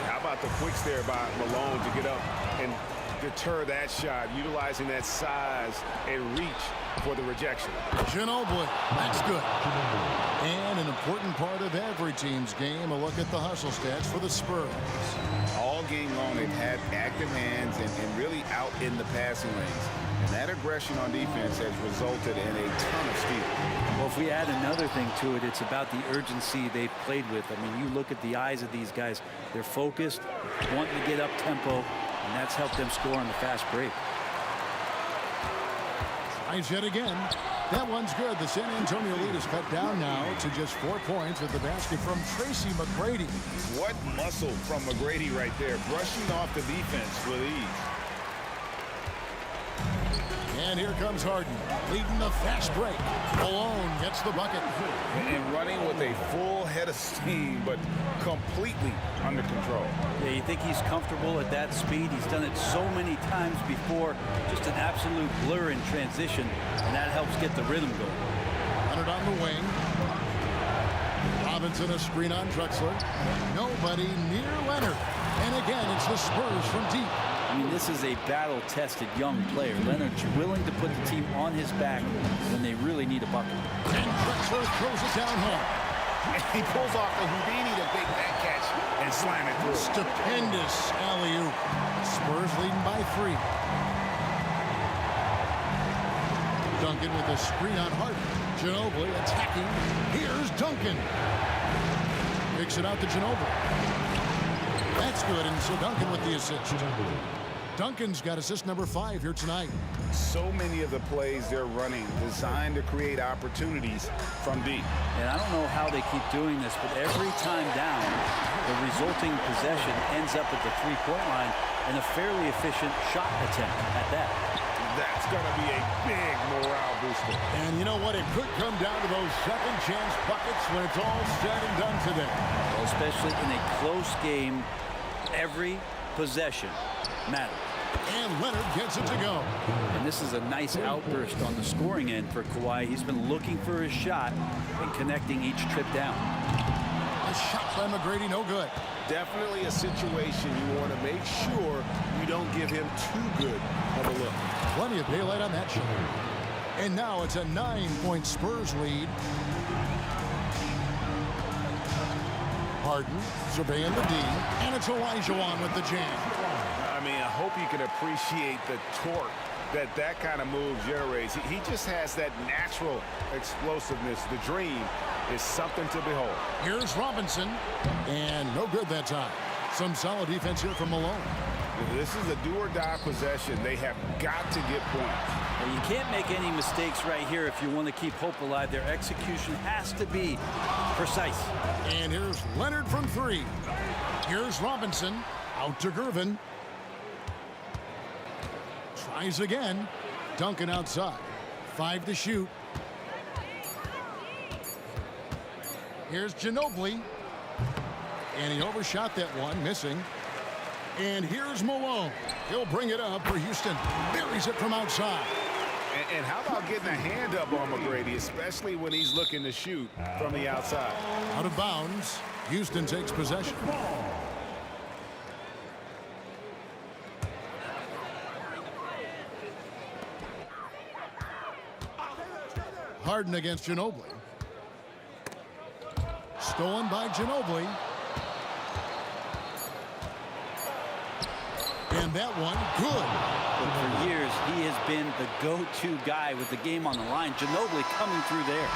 How about the quicks there by Malone to get up and deter that shot, utilizing that size and reach for the rejection. Ginobili, that's good. And an important part of every team's game, a look at the hustle stats for the Spurs. All game long, they've had active hands and really out in the passing lanes. And that aggression on defense has resulted in a ton of steals. Well, if we add another thing to it, it's about the urgency they've played with. I mean, you look at the eyes of these guys. They're focused, wanting to get up tempo, and that's helped them score on the fast break. Tries yet again. That one's good. The San Antonio lead is cut down now to just 4 points with the basket from Tracy McGrady. What muscle from McGrady right there, brushing off the defense with ease. And here comes Harden, leading the fast break. Malone gets the bucket. And running with a full head of steam, but completely under control. Yeah, you think he's comfortable at that speed? He's done it so many times before. Just an absolute blur in transition, and that helps get the rhythm going. Leonard on the wing. Robinson a screen on Drexler. Nobody near Leonard. And again, it's the Spurs from deep. I mean, this is a battle-tested young player. Leonard's willing to put the team on his back when they really need a bucket. And Drexler throws it down home. And he pulls off the Houdini to make that catch and slam it through. Stupendous alley-oop. Spurs leading by 3. Duncan with a screen on Harden. Ginobili attacking. Here's Duncan. Kicks it out to Ginobili. That's good, and so Duncan with the assist. Duncan's got assist number 5 here tonight. So many of the plays they're running designed to create opportunities from deep. And I don't know how they keep doing this, but every time down, the resulting possession ends up at the three-point line and a fairly efficient shot attempt at that. That's going to be a big morale booster. And you know what? It could come down to those second-chance buckets when it's all said and done today. Well, especially in a close game, every possession matters. And Leonard gets it to go. And this is a nice outburst on the scoring end for Kawhi. He's been looking for his shot and connecting each trip down. A shot by McGrady, no good. Definitely a situation you want to make sure you don't give him too good of a look. Plenty of daylight on that shot. And now it's a 9-point Spurs lead. Harden surveying the D, and it's Olajuwon with the jam. I mean, I hope you can appreciate the torque that kind of move generates. He just has that natural explosiveness. The dream is something to behold. Here's Robinson, and no good that time. Some solid defense here from Malone. This is a do-or-die possession. They have got to get points. Well, you can't make any mistakes right here if you want to keep hope alive. Their execution has to be precise. And here's Leonard from 3. Here's Robinson, out to Gervin. Tries again. Duncan outside. 5 to shoot. Here's Ginobili. And he overshot that one, missing. And here's Malone. He'll bring it up for Houston. Buries it from outside. And how about getting a hand up on McGrady, especially when he's looking to shoot from the outside? Out of bounds. Houston takes possession. Harden against Ginobili. Stolen by Ginobili. And that one, good. But for years, he has been the go-to guy with the game on the line. Ginobili coming through there.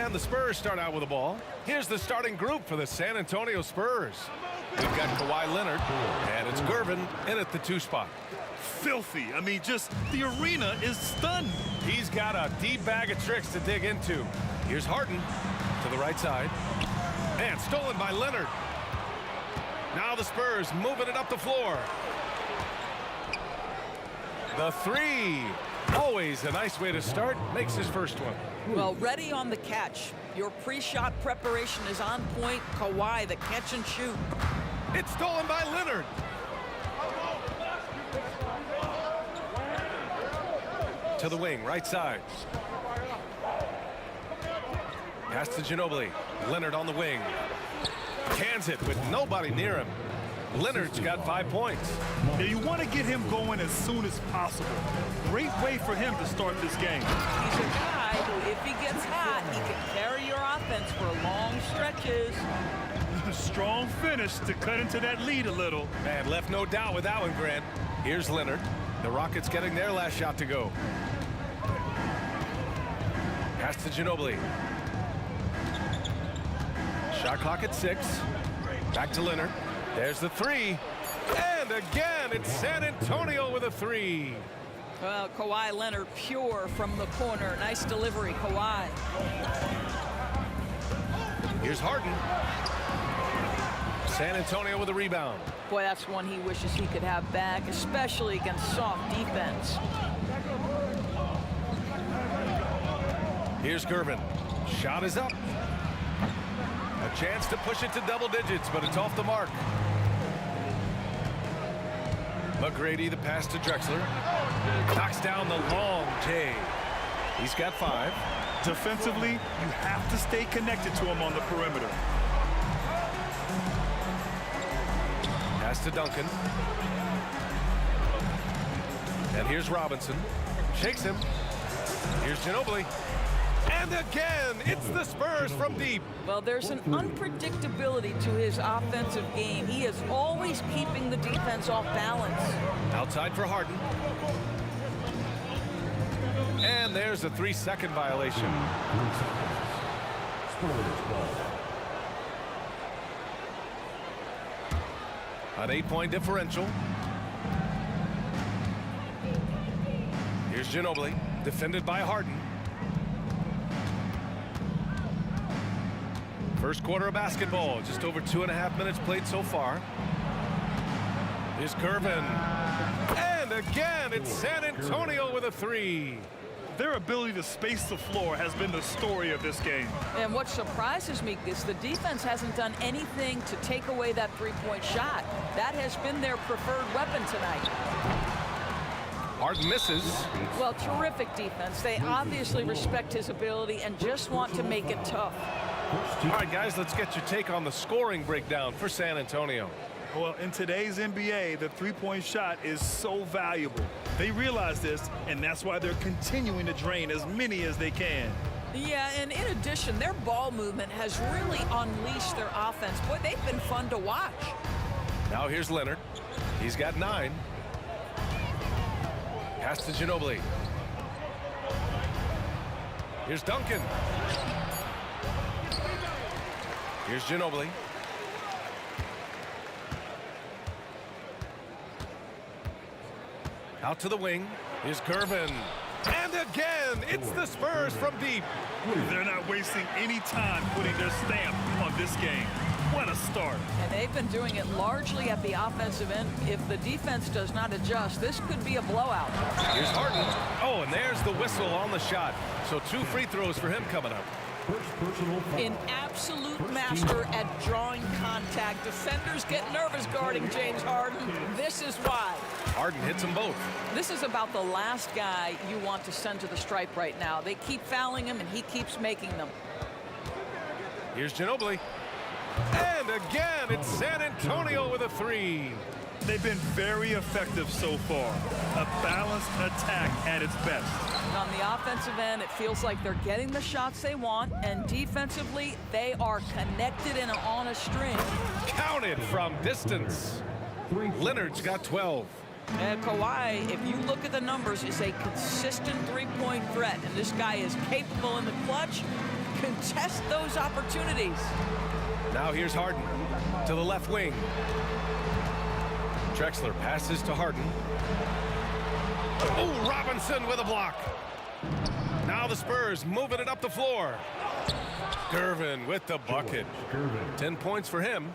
And the Spurs start out with the ball. Here's the starting group for the San Antonio Spurs. We've got Kawhi Leonard, and it's Gervin in at the 2 spot. Filthy. I mean, just the arena is stunned. He's got a deep bag of tricks to dig into. Here's Harden to the right side. And stolen by Leonard. Now the Spurs moving it up the floor. The 3. Always a nice way to start. Makes his first one. Well, ready on the catch. Your pre-shot preparation is on point. Kawhi, the catch and shoot. It's stolen by Leonard. To the wing, right side. Pass to Ginobili. Leonard on the wing. Cans it with nobody near him. Leonard's got 5 points. Now you want to get him going as soon as possible. Great way for him to start this game. He's a guy who, if he gets hot, he can carry your offense for long stretches. Strong finish to cut into that lead a little. Man, left no doubt with that one, Grant. Here's Leonard. The Rockets getting their last shot to go. Pass to Ginobili. Shot clock at 6. Back to Leonard. There's the 3. And again, it's San Antonio with a 3. Well, Kawhi Leonard pure from the corner. Nice delivery, Kawhi. Here's Harden. San Antonio with a rebound. Boy, that's one he wishes he could have back, especially against soft defense. Here's Gervin. Shot is up. A chance to push it to double digits, but it's off the mark. McGrady, the pass to Drexler. Knocks down the long J. He's got 5. Defensively, you have to stay connected to him on the perimeter. Pass to Duncan. And here's Robinson. Shakes him. Here's Ginobili. And again, it's the Spurs from deep. Well, there's an unpredictability to his offensive game. He is always keeping the defense off balance. Outside for Harden. And there's a 3-second violation. An 8-point differential. Here's Ginobili, defended by Harden. First quarter of basketball, just over 2.5 minutes played so far. Here's Gervin. And again, it's San Antonio with a 3. Their ability to space the floor has been the story of this game. And what surprises me is the defense hasn't done anything to take away that 3-point shot. That has been their preferred weapon tonight. Harden misses. Well, terrific defense. They obviously respect his ability and just want to make it tough. All right, guys, let's get your take on the scoring breakdown for San Antonio. Well, in today's NBA, the 3-point shot is so valuable. They realize this, and that's why they're continuing to drain as many as they can. Yeah, and in addition, their ball movement has really unleashed their offense. Boy, they've been fun to watch. Now here's Leonard. He's got 9. Pass to Ginobili. Here's Duncan. Here's Ginobili. Out to the wing. Here's Gervin. And again, it's the Spurs from deep. They're not wasting any time putting their stamp on this game. What a start. And they've been doing it largely at the offensive end. If the defense does not adjust, this could be a blowout. Here's Harden. Oh, and there's the whistle on the shot. So 2 free throws for him coming up. An absolute master at drawing contact. Defenders get nervous guarding James Harden. This is why. Harden hits them both. This is about the last guy you want to send to the stripe right now. They keep fouling him, and he keeps making them. Here's Ginobili. And again, it's San Antonio with a three. They've been very effective so far. A balanced attack at its best. And on the offensive end, it feels like they're getting the shots they want, and defensively, they are connected and on a string. Counted from distance. Leonard's got 12. And Kawhi, if you look at the numbers, is a consistent three-point threat, and this guy is capable in the clutch. Contest those opportunities. Now here's Harden to the left wing. Drexler passes to Harden. Oh, Robinson with a block. Now the Spurs moving it up the floor. Gervin with the bucket. 10 points for him.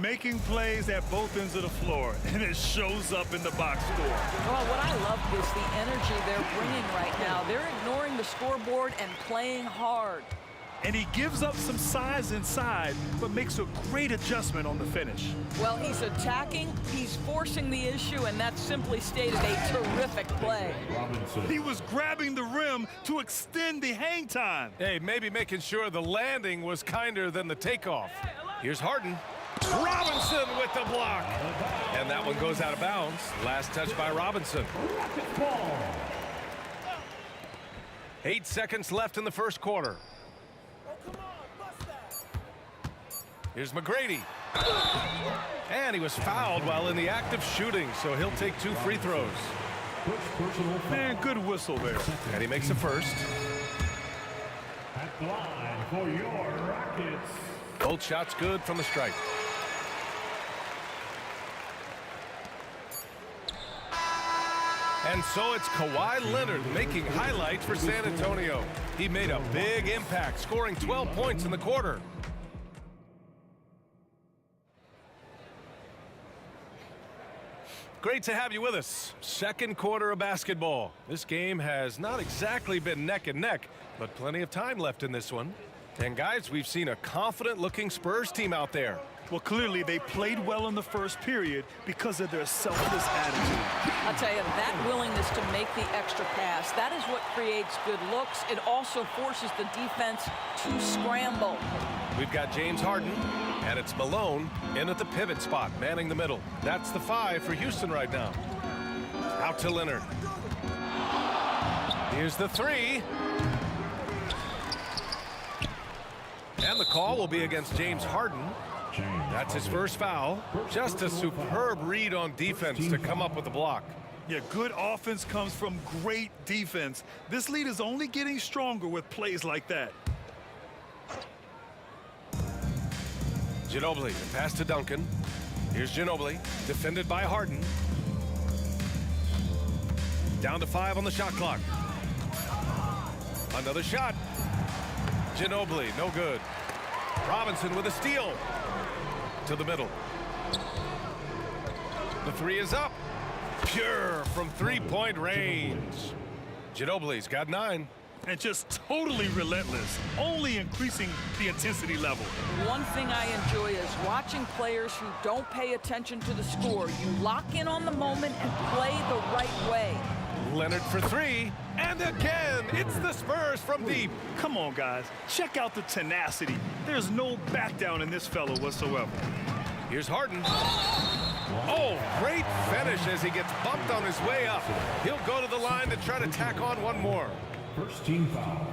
Making plays at both ends of the floor, and it shows up in the box score. Well, what I love is the energy they're bringing right now. They're ignoring the scoreboard and playing hard. And he gives up some size inside, but makes a great adjustment on the finish. Well, he's attacking, he's forcing the issue, and that's simply stated a terrific play. He was grabbing the rim to extend the hang time. Hey, maybe making sure the landing was kinder than the takeoff. Here's Harden. Robinson with the block. And that one goes out of bounds. Last touch by Robinson. 8 seconds left in the first quarter. Here's McGrady. And he was fouled while in the act of shooting, so he'll take 2 free throws. Man, good whistle there. And he makes the first. At the line for your Rockets. Both shots good from the stripe. And so it's Kawhi Leonard making highlights for San Antonio. He made a big impact, scoring 12 points in the quarter. Great to have you with us. Second quarter of basketball. This game has not exactly been neck and neck, but plenty of time left in this one. And guys, we've seen a confident-looking Spurs team out there. Well, clearly they played well in the first period because of their selfless attitude. I'll tell you, that willingness to make the extra pass, that is what creates good looks. It also forces the defense to scramble. We've got James Harden, and it's Malone in at the pivot spot, manning the middle. That's the 5 for Houston right now. Out to Leonard. Here's the 3. And the call will be against James Harden. That's his first foul. Just a superb read on defense to come up with the block. Yeah, good offense comes from great defense. This lead is only getting stronger with plays like that. Ginobili, pass to Duncan. Here's Ginobili, defended by Harden. Down to 5 on the shot clock. Another shot. Ginobili, no good. Robinson with a steal. To the middle. The 3 is up. Pure from three-point range. Ginobili's got 9. And just totally relentless, only increasing the intensity level. One thing I enjoy is watching players who don't pay attention to the score. You lock in on the moment and play the right way. Leonard for 3, and again, it's the Spurs from deep. Come on, guys, check out the tenacity. There's no back down in this fellow whatsoever. Here's Harden. Oh, great finish as he gets bumped on his way up. He'll go to the line to try to tack on one more. First team foul.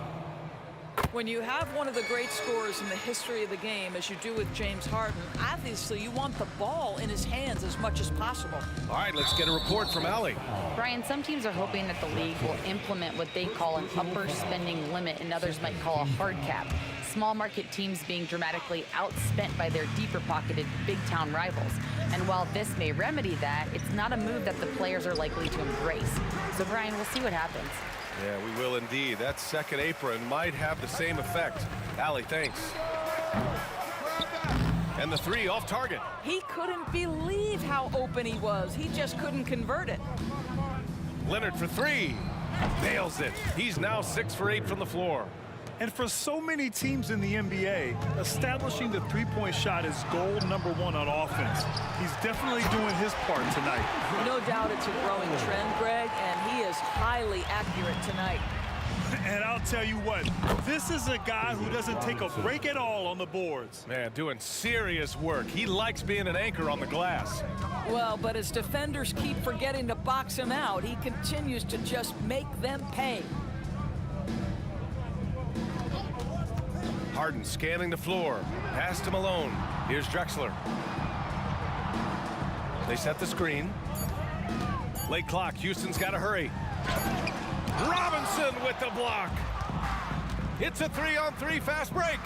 When you have one of the great scorers in the history of the game, as you do with James Harden, obviously you want the ball in his hands as much as possible. All right, let's get a report from Allie. Brian, some teams are hoping that the league will implement what they call an upper spending limit and others might call a hard cap. Small market teams being dramatically outspent by their deeper pocketed big town rivals. And while this may remedy that, it's not a move that the players are likely to embrace. So Brian, we'll see what happens. Yeah, we will indeed. That second apron might have the same effect. Allie, thanks. And the 3 off target. He couldn't believe how open he was. He just couldn't convert it. Leonard for 3. Nails it. He's now 6 for 8 from the floor. And for so many teams in the NBA, establishing the three-point shot is goal number one on offense. He's definitely doing his part tonight. No doubt it's a growing trend, Greg, and he is highly accurate tonight. And I'll tell you what, this is a guy who doesn't take a break at all on the boards. Man, doing serious work. He likes being an anchor on the glass. Well, but as defenders keep forgetting to box him out, he continues to just make them pay. Harden scanning the floor. Pass to Malone. Here's Drexler. They set the screen. Late clock. Houston's got to hurry. Robinson with the block. It's a 3-on-3 fast break.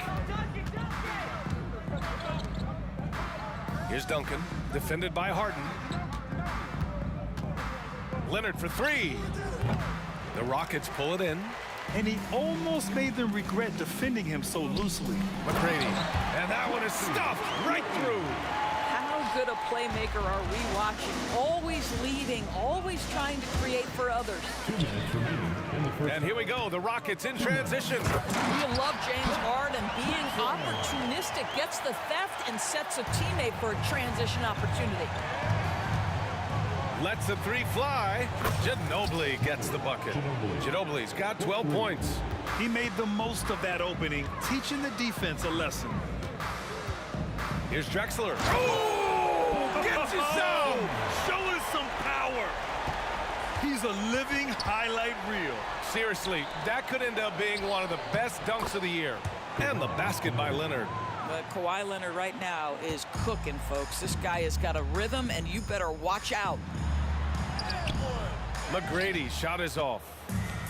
Here's Duncan, defended by Harden. Leonard for three. The Rockets pull it in. And he almost made them regret defending him so loosely. McGrady, and that one is stuffed right through. How good a playmaker are we watching? Always leading, always trying to create for others. 2 minutes remaining in the first. And here we go, the Rockets in transition. We love James Harden being opportunistic, gets the theft and sets a teammate for a transition opportunity. Lets the three fly. Ginobili gets the bucket. Ginobili's got 12 points. He made the most of that opening, teaching the defense a lesson. Here's Drexler. Oh! Gets his zone! Showing some power. He's a living highlight reel. Seriously, that could end up being one of the best dunks of the year. And the basket by Leonard. But Kawhi Leonard right now is cooking, folks. This guy has got a rhythm, and you better watch out. McGrady shot is off.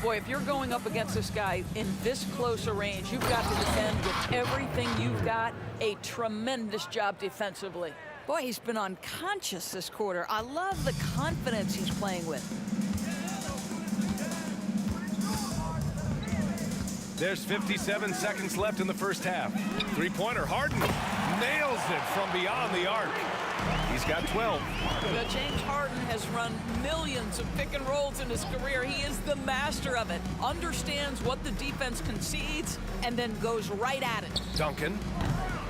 Boy, if you're going up against this guy in this close a range, you've got to defend with everything you've got. A tremendous job defensively. Boy, he's been unconscious this quarter. I love the confidence he's playing with. There's 57 seconds left in the first half. Three-pointer, Harden nails it from beyond the arc. He's got 12. But James Harden has run millions of pick and rolls in his career. He is the master of it. Understands what the defense concedes and then goes right at it. Duncan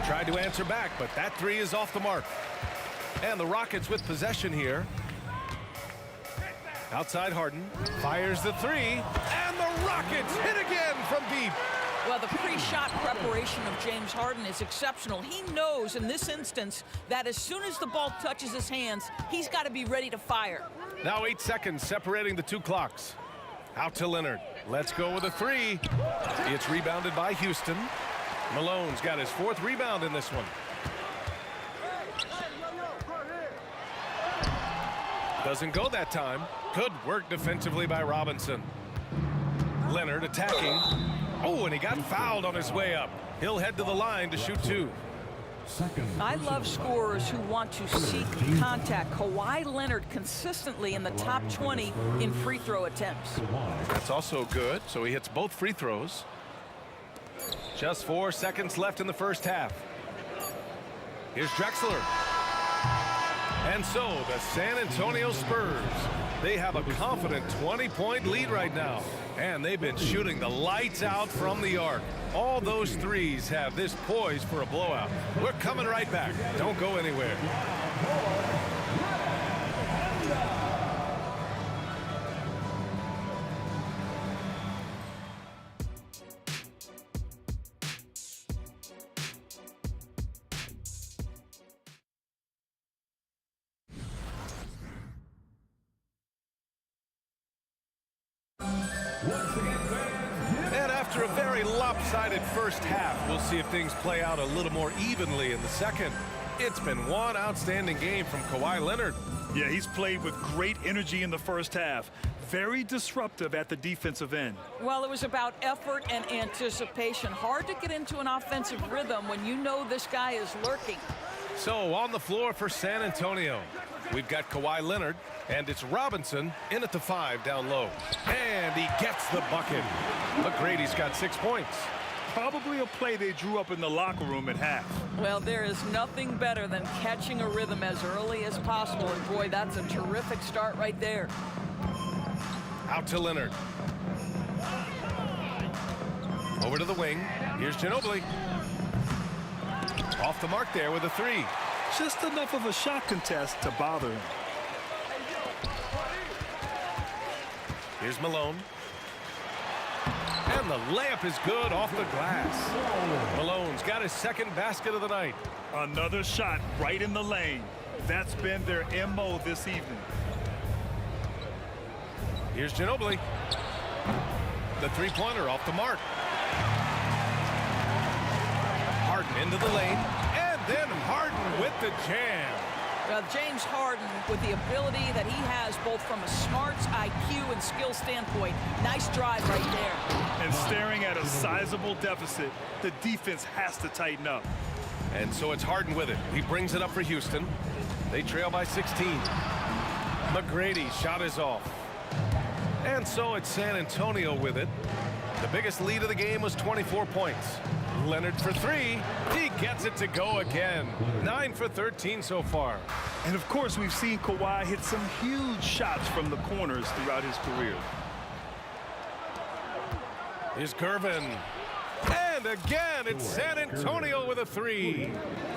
tried to answer back, but that three is off the mark. And the Rockets with possession here. Outside Harden, fires the three, and the Rockets hit again from deep. Well, the pre-shot preparation of James Harden is exceptional. He knows in this instance that as soon as the ball touches his hands, he's got to be ready to fire. Now 8 seconds separating the two clocks. Out to Leonard. Let's go with a three. It's rebounded by Houston. Malone's got his 4th rebound in this one. Doesn't go that time. Good work defensively by Robinson. Leonard attacking. Oh, and he got fouled on his way up. He'll head to the line to shoot 2. I love scorers who want to seek contact. Kawhi Leonard consistently in the top 20 in free throw attempts. That's also good, so he hits both free throws. Just 4 seconds left in the first half. Here's Drexler. And so the San Antonio Spurs, they have a confident 20-point lead right now. And they've been shooting the lights out from the arc. All those threes have this poised for a blowout. We're coming right back. Don't go anywhere. And after a very lopsided first half, we'll see if things play out a little more evenly in the second. It's been one outstanding game from Kawhi Leonard. Yeah, he's played with great energy in the first half. Very disruptive at the defensive end. Well, it was about effort and anticipation. Hard to get into an offensive rhythm when you know this guy is lurking. So on the floor for San Antonio, we've got Kawhi Leonard, and it's Robinson in at the 5 down low. And he gets the bucket. McGrady's got 6 points. Probably a play they drew up in the locker room at half. Well, there is nothing better than catching a rhythm as early as possible. And boy, that's a terrific start right there. Out to Leonard. Over to the wing. Here's Ginobili. Off the mark there with a three. Just enough of a shot contest to bother him. Here's Malone. And the layup is good off the glass. Malone's got his second basket of the night. Another shot right in the lane. That's been their MO this evening. Here's Ginobili. The three-pointer off the mark. Harden into the lane. And then Harden with the jam. James Harden, with the ability that he has both from a smarts, IQ, and skill standpoint, nice drive right there. And staring at a sizable deficit, the defense has to tighten up. And so it's Harden with it. He brings it up for Houston. They trail by 16. McGrady's shot is off. And so it's San Antonio with it. The biggest lead of the game was 24 points. Leonard for three. He gets it to go again. 9 for 13 so far. And of course, we've seen Kawhi hit some huge shots from the corners throughout his career. Here's Gervin. And again, it's San Antonio with a three.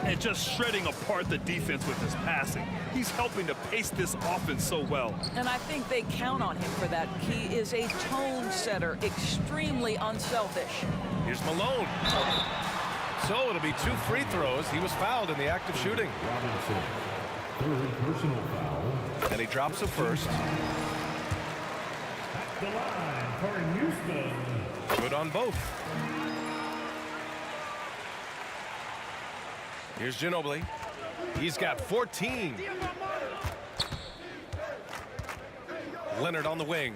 And just shredding apart the defense with his passing. He's helping to pace this offense so well. And I think they count on him for that. He is a tone setter, extremely unselfish. Here's Malone. So it'll be 2 free throws. He was fouled in the act of shooting. Robinson. Third personal foul. And he drops a first. At the line for Houston. Good on both. Here's Ginobili. He's got 14. Leonard on the wing.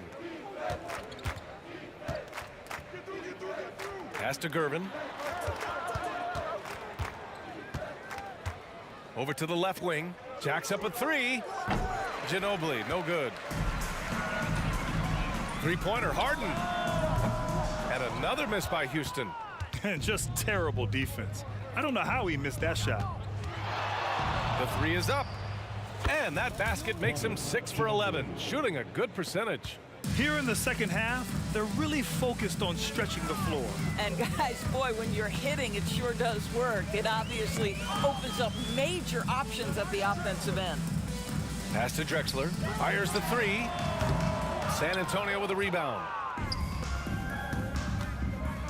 Pass to Gervin. Over to the left wing. Jacks up a three. Ginobili, no good. Three-pointer, Harden. And another miss by Houston. And just terrible defense. I don't know how he missed that shot. The three is up. And that basket makes him 6 for 11, shooting a good percentage. Here in the second half, they're really focused on stretching the floor. And guys, boy, when you're hitting, it sure does work. It obviously opens up major options at the offensive end. Pass to Drexler. Fires the three. San Antonio with a rebound.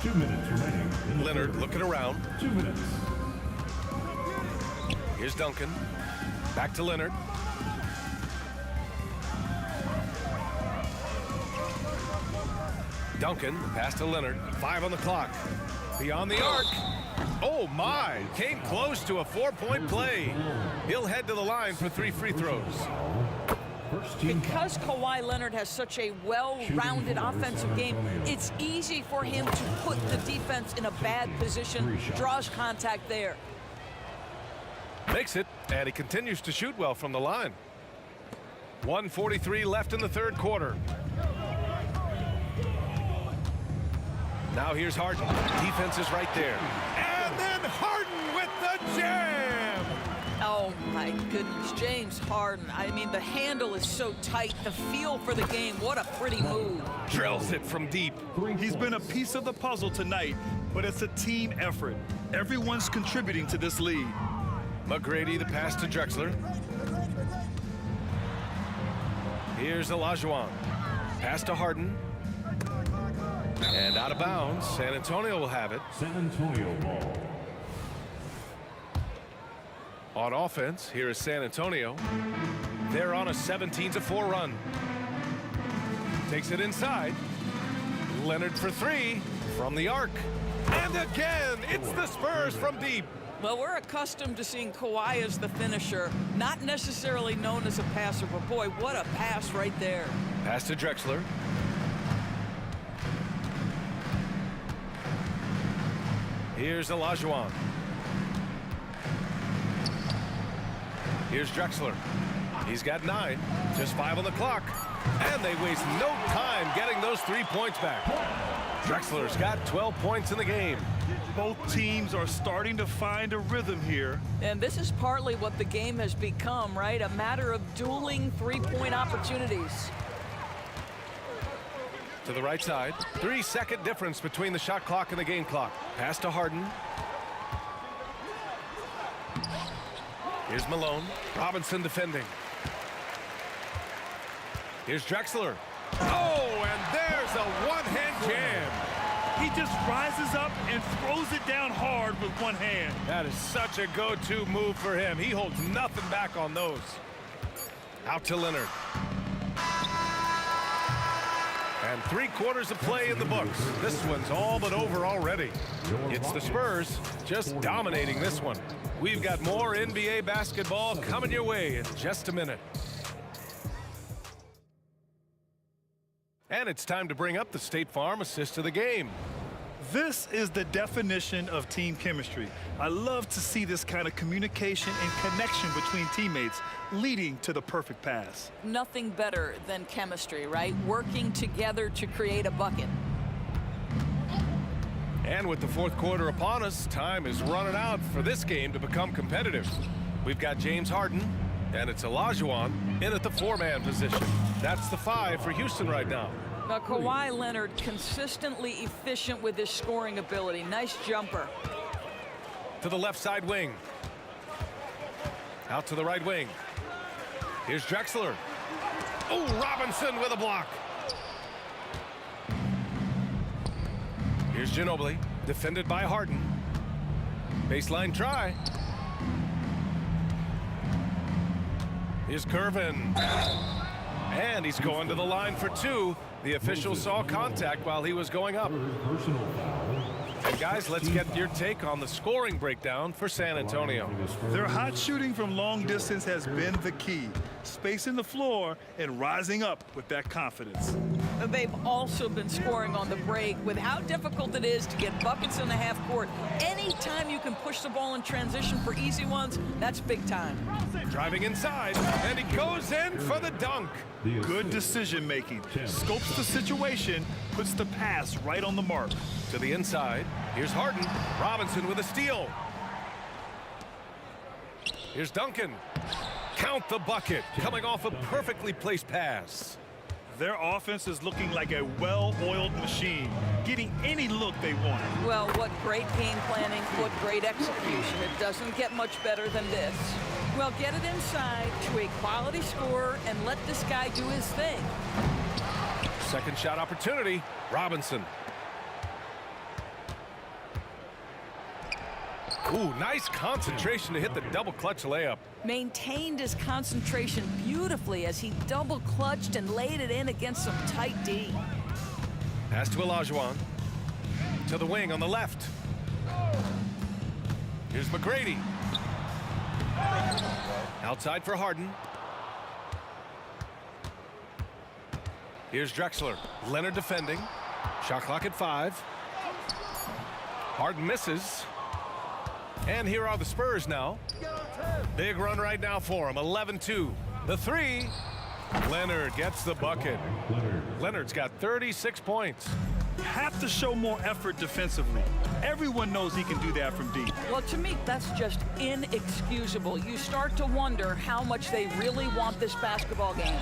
2 minutes remaining. Leonard looking around. 2 minutes. Here's Duncan. Back to Leonard. Duncan, pass to Leonard. 5 on the clock. Beyond the arc. Oh my! Came close to a 4-point play. He'll head to the line for 3 free throws. Because Kawhi Leonard has such a well-rounded offensive game, it's easy for him to put the defense in a bad position, draws contact there. Makes it, and he continues to shoot well from the line. 1:43 left in the third quarter. Now here's Harden. Defense is right there. And then Harden with the jam! Oh, my goodness. James Harden. I mean, the handle is so tight. The feel for the game. What a pretty move. Drills it from deep. He's been a piece of the puzzle tonight, but it's a team effort. Everyone's contributing to this lead. McGrady, the pass to Drexler. Here's Olajuwon. Pass to Harden. And out of bounds. San Antonio will have it. San Antonio ball. On offense, here is San Antonio. They're on a 17-4 run. Takes it inside. Leonard for three from the arc. And again, it's the Spurs from deep. Well, we're accustomed to seeing Kawhi as the finisher, not necessarily known as a passer, but boy, what a pass right there. Pass to Drexler. Here's Olajuwon. Here's Drexler. He's got 9, just 5 on the clock. And they waste no time getting those 3 points back. Drexler's got 12 points in the game. Both teams are starting to find a rhythm here. And this is partly what the game has become, right? A matter of dueling 3-point opportunities. To the right side. 3-second difference between the shot clock and the game clock. Pass to Harden. Here's Malone. Robinson defending. Here's Drexler. Oh, and there's a one-hand jam. He just rises up and throws it down hard with one hand. That is such a go-to move for him. He holds nothing back on those. Out to Leonard. And 3/4 of play in the books. This one's all but over already. It's the Spurs just dominating this one. We've got more NBA basketball coming your way in just a minute. And it's time to bring up the State Farm assist of the game. This is the definition of team chemistry. I love to see this kind of communication and connection between teammates leading to the perfect pass. Nothing better than chemistry, right? Working together to create a bucket. And with the 4th quarter upon us, time is running out for this game to become competitive. We've got James Harden, and it's Olajuwon in at the 4-man position. That's the 5 for Houston right now. Now, Kawhi Leonard consistently efficient with his scoring ability. Nice jumper. To the left side wing. Out to the right wing. Here's Drexler. Oh, Robinson with a block. Here's Ginobili, defended by Harden. Baseline try. Here's Curvin. And he's going to the line for 2. The official saw contact while he was going up. And guys, let's get your take on the scoring breakdown for San Antonio. Their hot shooting from long distance has been the key. Spacing the floor and rising up with that confidence. They've also been scoring on the break with how difficult it is to get buckets in the half court. Anytime you can push the ball in transition for easy ones, that's big time. Driving inside, and he goes in for the dunk. Good decision making. Scopes the situation, puts the pass right on the mark. To the inside, here's Harden. Robinson with a steal. Here's Duncan. Count the bucket, coming off a perfectly placed pass. Their offense is looking like a well-oiled machine, getting any look they want. Well, what great game planning, what great execution. It doesn't get much better than this. Well, get it inside to a quality scorer and let this guy do his thing. Second shot opportunity, Robinson. Ooh, nice concentration to hit the double clutch layup. Maintained his concentration beautifully as he double clutched and laid it in against some tight D. Pass to Olajuwon. To the wing on the left. Here's McGrady. Outside for Harden. Here's Drexler. Leonard defending. Shot clock at 5. Harden misses. And here are the Spurs now. Big run right now for him. 11-2. The 3. Leonard gets the bucket. Leonard's got 36 points. Have to show more effort defensively. Everyone knows he can do that from deep. Well, to me, that's just inexcusable. You start to wonder how much they really want this basketball game.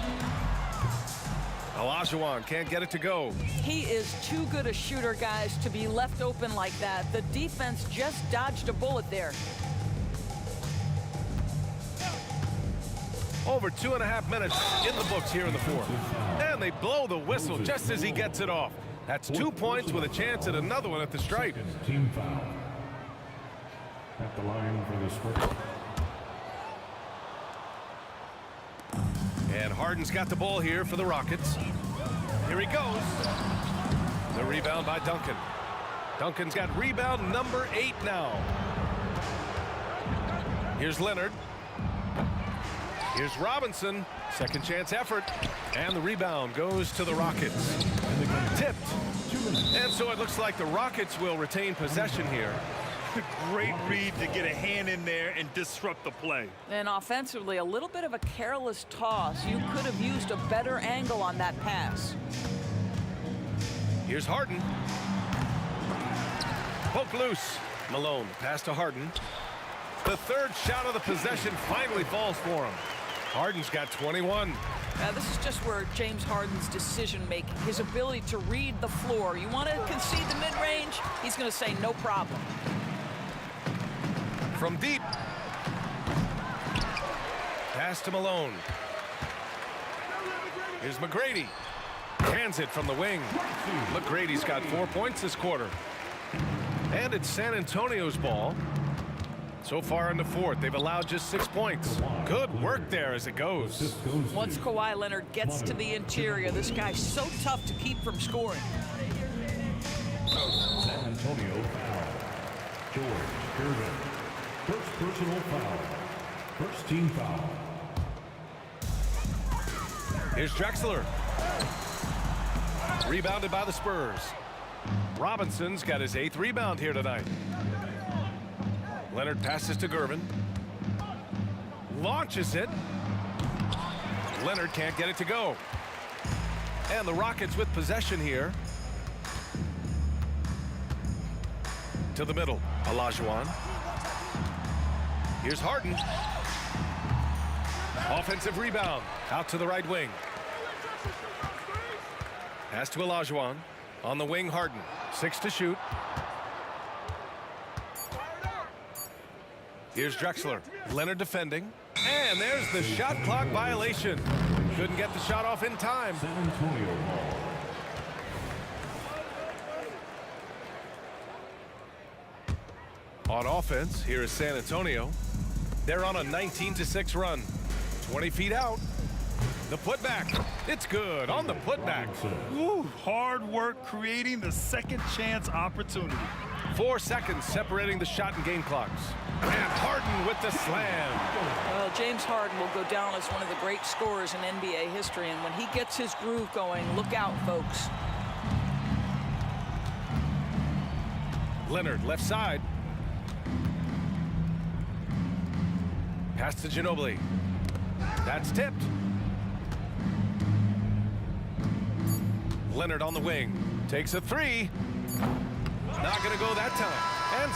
Olajuwon can't get it to go. He is too good a shooter, guys, to be left open like that. The defense just dodged a bullet there. Over 2.5 minutes in the books here in the 4th. And they blow the whistle just as he gets it off. That's 2 points with a chance at another one at the stripe. Team foul. At the line for the Spurs. And Harden's got the ball here for the Rockets. Here he goes. The rebound by Duncan. Duncan's got rebound number 8 now. Here's Leonard. Here's Robinson. Second chance effort. And the rebound goes to the Rockets. Tipped. And so it looks like the Rockets will retain possession here. Great read to get a hand in there and disrupt the play. And offensively, a little bit of a careless toss. You could have used a better angle on that pass. Here's Harden. Poke loose. Malone, pass to Harden. The third shot of the possession finally falls for him. Harden's got 21. This is just where James Harden's decision-making, his ability to read the floor. You want to concede the mid-range? He's going to say no problem. From deep. Pass to Malone. Here's McGrady. Hands it from the wing. McGrady's got 4 points this quarter. And it's San Antonio's ball. So far in the fourth, they've allowed just 6 points. Good work there as it goes. Once Kawhi Leonard gets to the interior, this guy's so tough to keep from scoring. San Antonio foul. George Gervin. First personal foul. First team foul. Here's Drexler. Rebounded by the Spurs. Robinson's got his 8th rebound here tonight. Leonard passes to Gervin. Launches it. Leonard can't get it to go. And the Rockets with possession here. To the middle. Olajuwon. Here's Harden. Offensive rebound. Out to the right wing. Pass to Olajuwon. On the wing, Harden. 6 to shoot. Here's Drexler. Leonard defending. And there's the shot clock violation. Couldn't get the shot off in time. San Antonio ball. On offense, here is San Antonio. They're on a 19-6 run. 20 feet out. The putback. It's good on the putback. Woo, hard work creating the second chance opportunity. 4 seconds separating the shot and game clocks. And Harden with the slam. Well, James Harden will go down as one of the great scorers in NBA history, and when he gets his groove going, look out, folks. Leonard, left side. Pass to Ginobili. That's tipped. Leonard on the wing. Takes a 3. Not going to go that time. And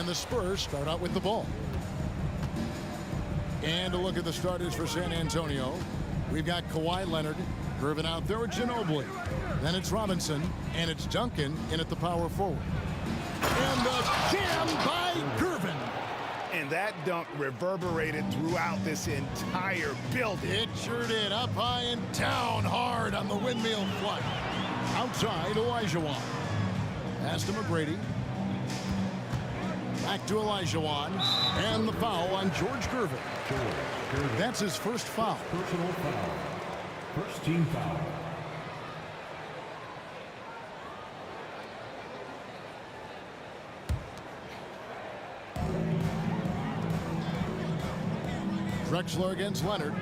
And the Spurs start out with the ball. And a look at the starters for San Antonio. We've got Kawhi Leonard. Gervin out there with Ginobili. Then it's Robinson. And it's Duncan in at the power forward. And the jam by Gervin. And that dunk reverberated throughout this entire building. It sure did. Up high and down hard on the windmill flight. Outside, Olajuwon. Pass to McGrady. Back to Olajuwon. And the foul on George Gervin. That's his first foul. Personal foul. First team foul. Drexler against Leonard.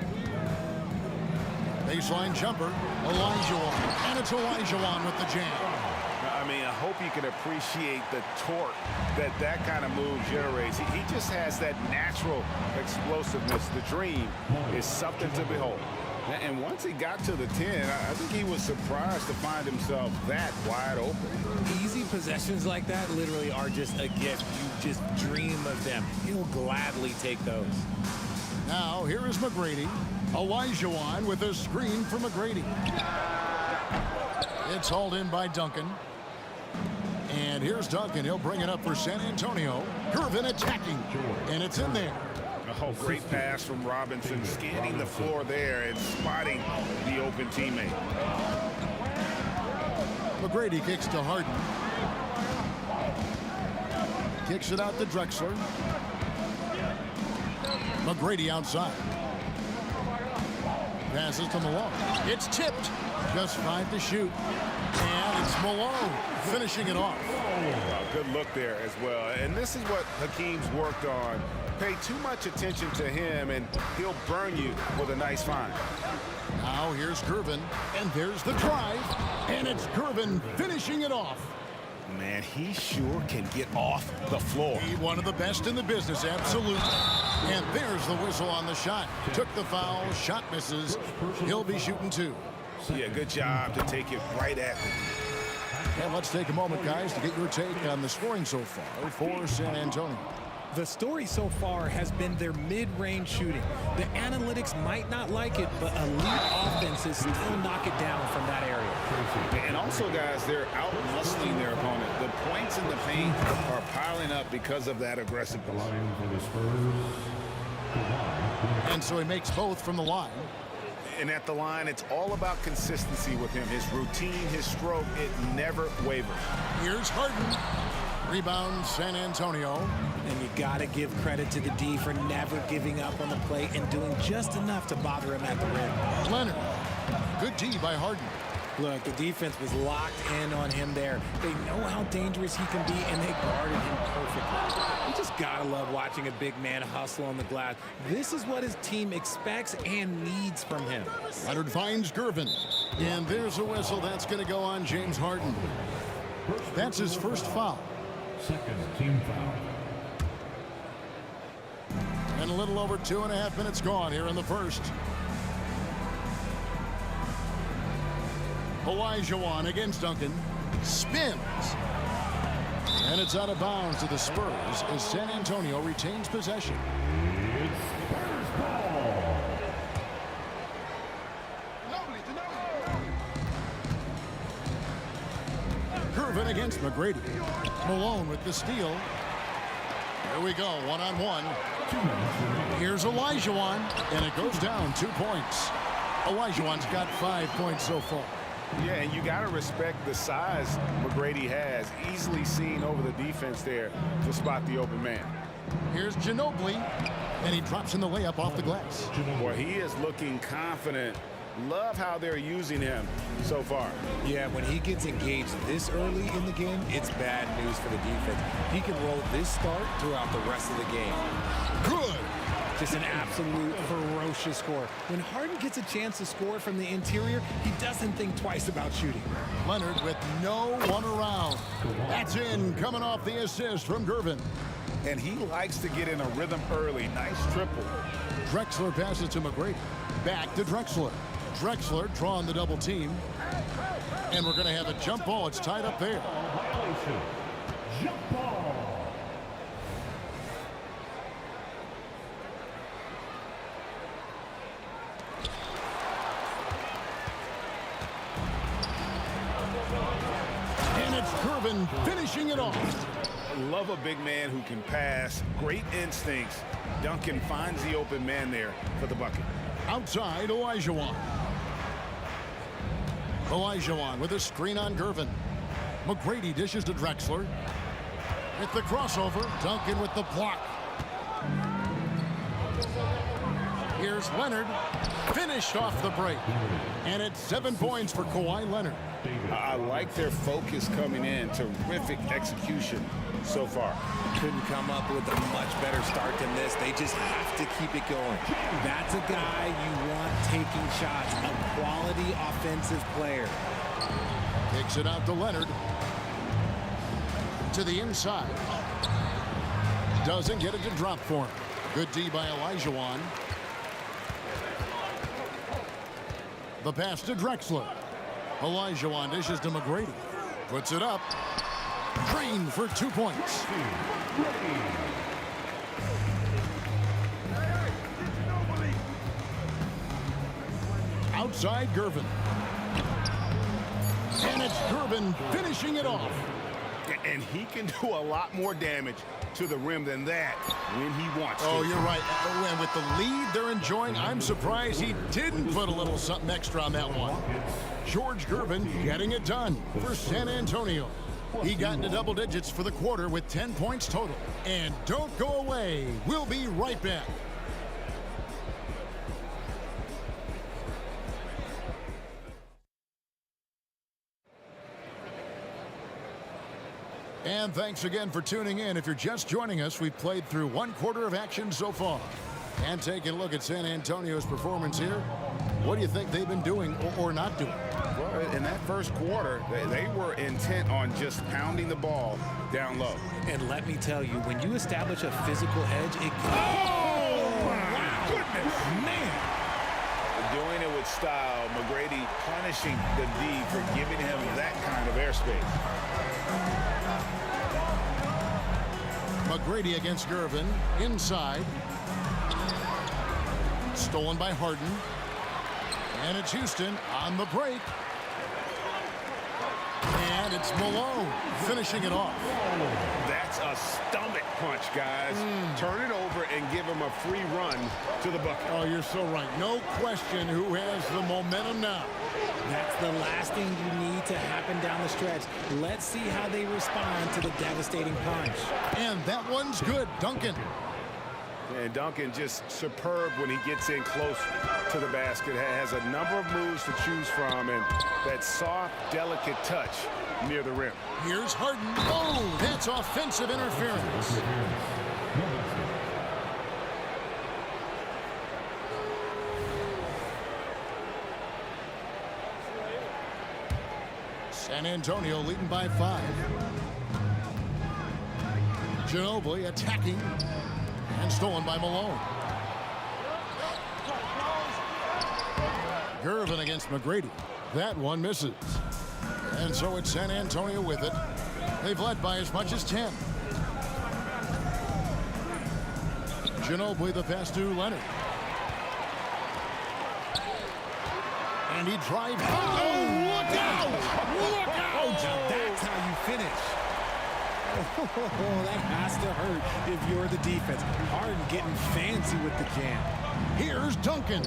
Baseline jumper. Olajuwon. And it's Olajuwon with the jam. I mean, I hope you can appreciate the torque that kind of move generates. He just has that natural explosiveness. The dream is something to behold. And once he got to the 10, I think he was surprised to find himself that wide open. Easy possessions like that literally are just a gift. You just dream of them. He'll gladly take those. Now, here is McGrady. Olajuwon with a screen for McGrady. It's hauled in by Duncan. And here's Duncan. He'll bring it up for San Antonio. Gervin attacking. And it's in there. Oh, great pass from Robinson, scanning the floor there and spotting the open teammate. McGrady kicks to Harden. Kicks it out to Drexler. McGrady outside. Passes to Malone. It's tipped. Just 5 to shoot. And it's Malone finishing it off. Good look there as well. And this is what Hakeem's worked on. Pay too much attention to him and he'll burn you with a nice find. Now here's Gervin. And there's the drive. And it's Gervin finishing it off. Man, he sure can get off the floor. He's one of the best in the business, absolutely. And there's the whistle on the shot. Took the foul, shot misses. He'll be shooting 2. Yeah, good job to take it right at him. And let's take a moment, guys, to get your take on the scoring so far for San Antonio. The story so far has been their mid-range shooting. The analytics might not like it, but elite offenses still knock it down from that area. And also, guys, they're out-muscling their opponent. The points in the paint are piling up because of that aggressiveness. And so he makes both from the line. And at the line, it's all about consistency with him. His routine, his stroke, it never wavers. Here's Harden. Rebound, San Antonio. And you got to give credit to the D for never giving up on the play and doing just enough to bother him at the rim. Leonard. Good D by Harden. Look, the defense was locked in on him there. They know how dangerous he can be, and they guarded him perfectly. You just got to love watching a big man hustle on the glass. This is what his team expects and needs from him. Leonard finds Gervin. And there's a whistle. That's going to go on James Harden. That's his first foul. Second team foul. And a little over 2.5 minutes gone here in the first. Olajuwon against Duncan. Spins. And it's out of bounds to the Spurs as San Antonio retains possession. It's Spurs ball. Gervin against McGrady. Malone with the steal. Here we go, one-on-one. Here's Olajuwon, and it goes down 2 points. Olajuwon's got 5 points so far. Yeah, and you got to respect the size McGrady has. Easily seen over the defense there to spot the open man. Here's Ginobili, and he drops in the layup off the glass. Boy, he is looking confident. Love how they're using him so far. Yeah, when he gets engaged this early in the game, it's bad news for the defense. He can roll this start throughout the rest of the game. Good. Just an absolute ferocious score. When Harden gets a chance to score from the interior, he doesn't think twice about shooting. Leonard with no one around. That's in, coming off the assist from Gervin. And he likes to get in a rhythm early. Nice triple. Drexler passes to McGrady. Back to Drexler. Drexler drawing the double team. And we're going to have a jump ball. It's tied up there. Jump ball. Harden finishing it off. Love a big man who can pass. Great instincts. Duncan finds the open man there for the bucket. Outside, Olajuwon. Olajuwon with a screen on Gervin. McGrady dishes to Drexler. With the crossover, Duncan with the block. Here's Leonard. Finished off the break. And it's 7 points for Kawhi Leonard. I like their focus coming in. Terrific execution so far. Couldn't come up with a much better start than this. They just have to keep it going. That's a guy you want taking shots. A quality offensive player. Takes it out to Leonard. To the inside. Doesn't get it to drop for him. Good D by Olajuwon. The pass to Drexler. Olajuwon dishes to McGrady. Puts it up. Green for 2 points. Outside Gervin. And it's Gervin finishing it off. And he can do a lot more damage to the rim than that when he wants to. Oh, you're right. And with the lead they're enjoying, I'm surprised he didn't put a little something extra on that one. George Gervin getting it done for San Antonio. He got into double digits for the quarter with 10 points total. And don't go away. We'll be right back. And thanks again for tuning in. If you're just joining us, we've played through 1 quarter of action so far. And taking a look at San Antonio's performance here, what do you think they've been doing or not doing? Well, in that first quarter, they were intent on just pounding the ball down low. And let me tell you, when you establish a physical edge, it can... Oh, wow. Goodness, man. Doing it with style. McGrady punishing the D for giving him that kind of airspace. McGrady against Gervin. Inside. Stolen by Harden. And it's Houston on the break. And it's Malone finishing it off. That's a stomach punch, guys. Turn it over and give him a free run to the bucket. Oh, you're so right. No question who has the momentum now. That's the last thing you need to happen down the stretch. Let's see how they respond to the devastating punch. And that one's good. Duncan. And Duncan just superb when he gets in close to the basket. Has a number of moves to choose from, and that soft, delicate touch near the rim. Here's Harden. Oh, that's offensive interference. San Antonio leading by 5. Ginobili attacking. And stolen by Malone. Gervin against McGrady. That one misses. And so it's San Antonio with it. They've led by as much as 10. Ginobili the pass to Leonard. And he drives. Oh, look out! Look out! Now that's how you finish. Oh, that has to hurt if you're the defense. Harden getting fancy with the jam. Here's Duncan.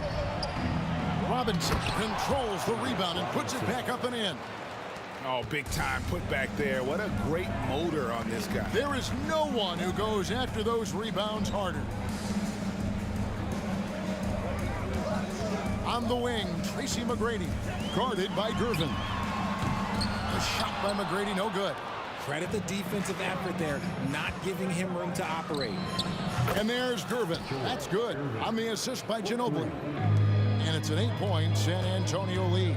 Robinson controls the rebound and puts it back up and in. Oh, big time put back there. What a great motor on this guy. There is no one who goes after those rebounds harder. On the wing, Tracy McGrady, guarded by Gervin. A shot by McGrady, no good. Credit the defensive effort there, not giving him room to operate. And there's Gervin. That's good. On the assist by Ginobili. And it's an 8-point San Antonio lead.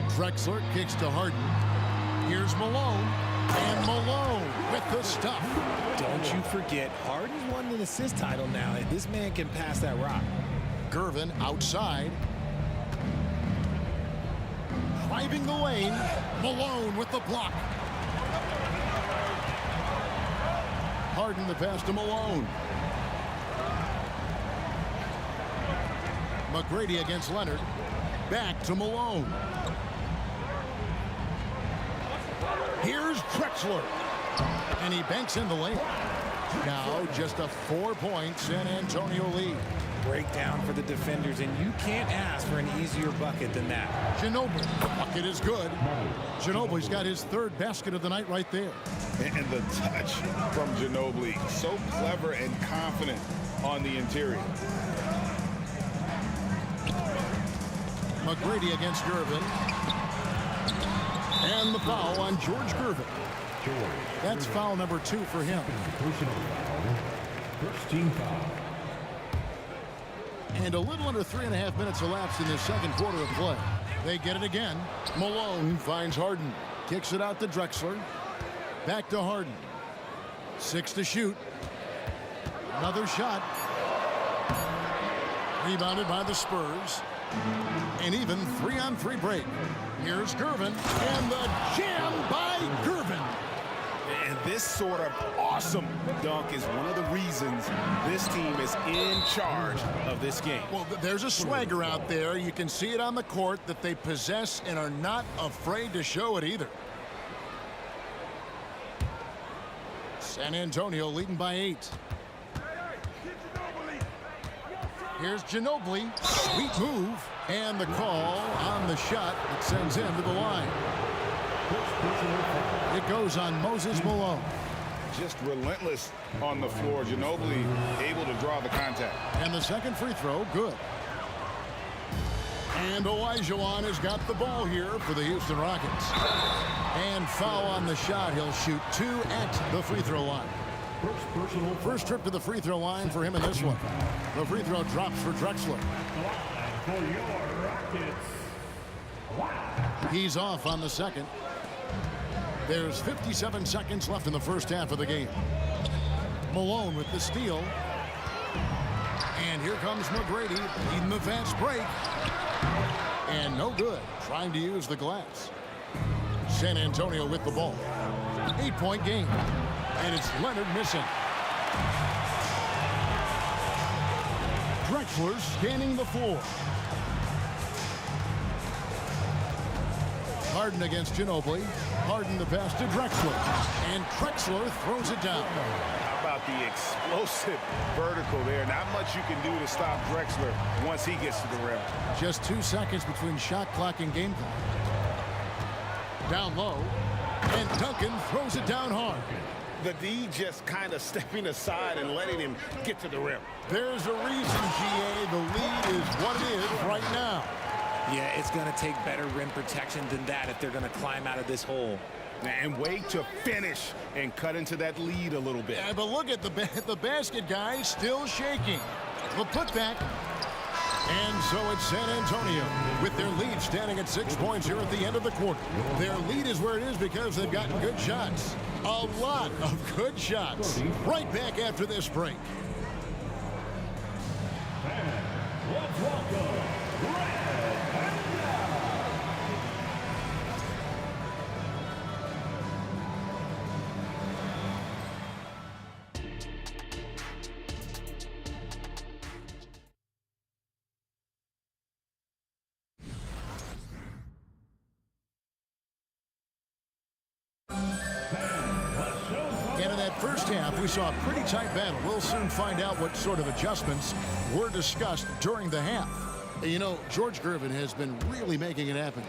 Drexler kicks to Harden. Here's Malone. And Malone with the stuff. Don't you forget, Harden's won an assist title now. This man can pass that rock. Gervin outside. Driving the lane. Malone with the block. Harden the pass to Malone. McGrady against Leonard. Back to Malone. Here's Drexler. And he banks in the lane. Now just a 4-point San Antonio lead. Breakdown for the defenders, and you can't ask for an easier bucket than that. Ginobili, the bucket is good. Ginobili's got his 3rd basket of the night right there. And the touch from Ginobili, so clever and confident on the interior. McGrady against Gervin. And the foul on George Gervin. That's foul number 2 for him. Personal foul. First team foul. And a little under 3.5 minutes elapsed in the second quarter of play. They get it again. Malone finds Harden. Kicks it out to Drexler. Back to Harden. 6 to shoot. Another shot. Rebounded by the Spurs. An even 3-on-3 break. Here's Gervin. And the jam by Gervin. And this sort of awesome dunk is one of the reasons this team is in charge of this game. Well, there's a swagger out there. You can see it on the court that they possess and are not afraid to show it either. San Antonio leading by 8. Here's Ginobili. Sweet move. And the call on the shot that sends him to the line. It goes on Moses Malone. Just relentless on the floor. Ginobili able to draw the contact. And the second free throw, good. And Olajuwon has got the ball here for the Houston Rockets. And foul on the shot. He'll shoot 2 at the free throw line. First trip to the free throw line for him in this one. The free throw drops for Drexler. For your Rockets. He's off on the second. There's 57 seconds left in the first half of the game. Malone with the steal. And here comes McGrady leading the fast break. And no good. Trying to use the glass. San Antonio with the ball. 8-point game. And it's Leonard missing. Drexler scanning the floor. Harden against Ginobili. Harden the pass to Drexler. And Drexler throws it down. How about the explosive vertical there? Not much you can do to stop Drexler once he gets to the rim. Just 2 seconds between shot clock and game clock. Down low. And Duncan throws it down hard. The D just kind of stepping aside and letting him get to the rim. There's a reason, GA. The lead is what it is right now. Yeah, it's going to take better rim protection than that if they're going to climb out of this hole. And wait to finish and cut into that lead a little bit. Yeah, but look at the basket guy still shaking. The putback. And so it's San Antonio with their lead standing at 6 points here at the end of the quarter. Their lead is where it is because they've gotten good shots. A lot of good shots. Right back after this break. Let's welcome First half, we saw a pretty tight battle. We'll soon find out what sort of adjustments were discussed during the half. You know, George Gervin has been really making it happen.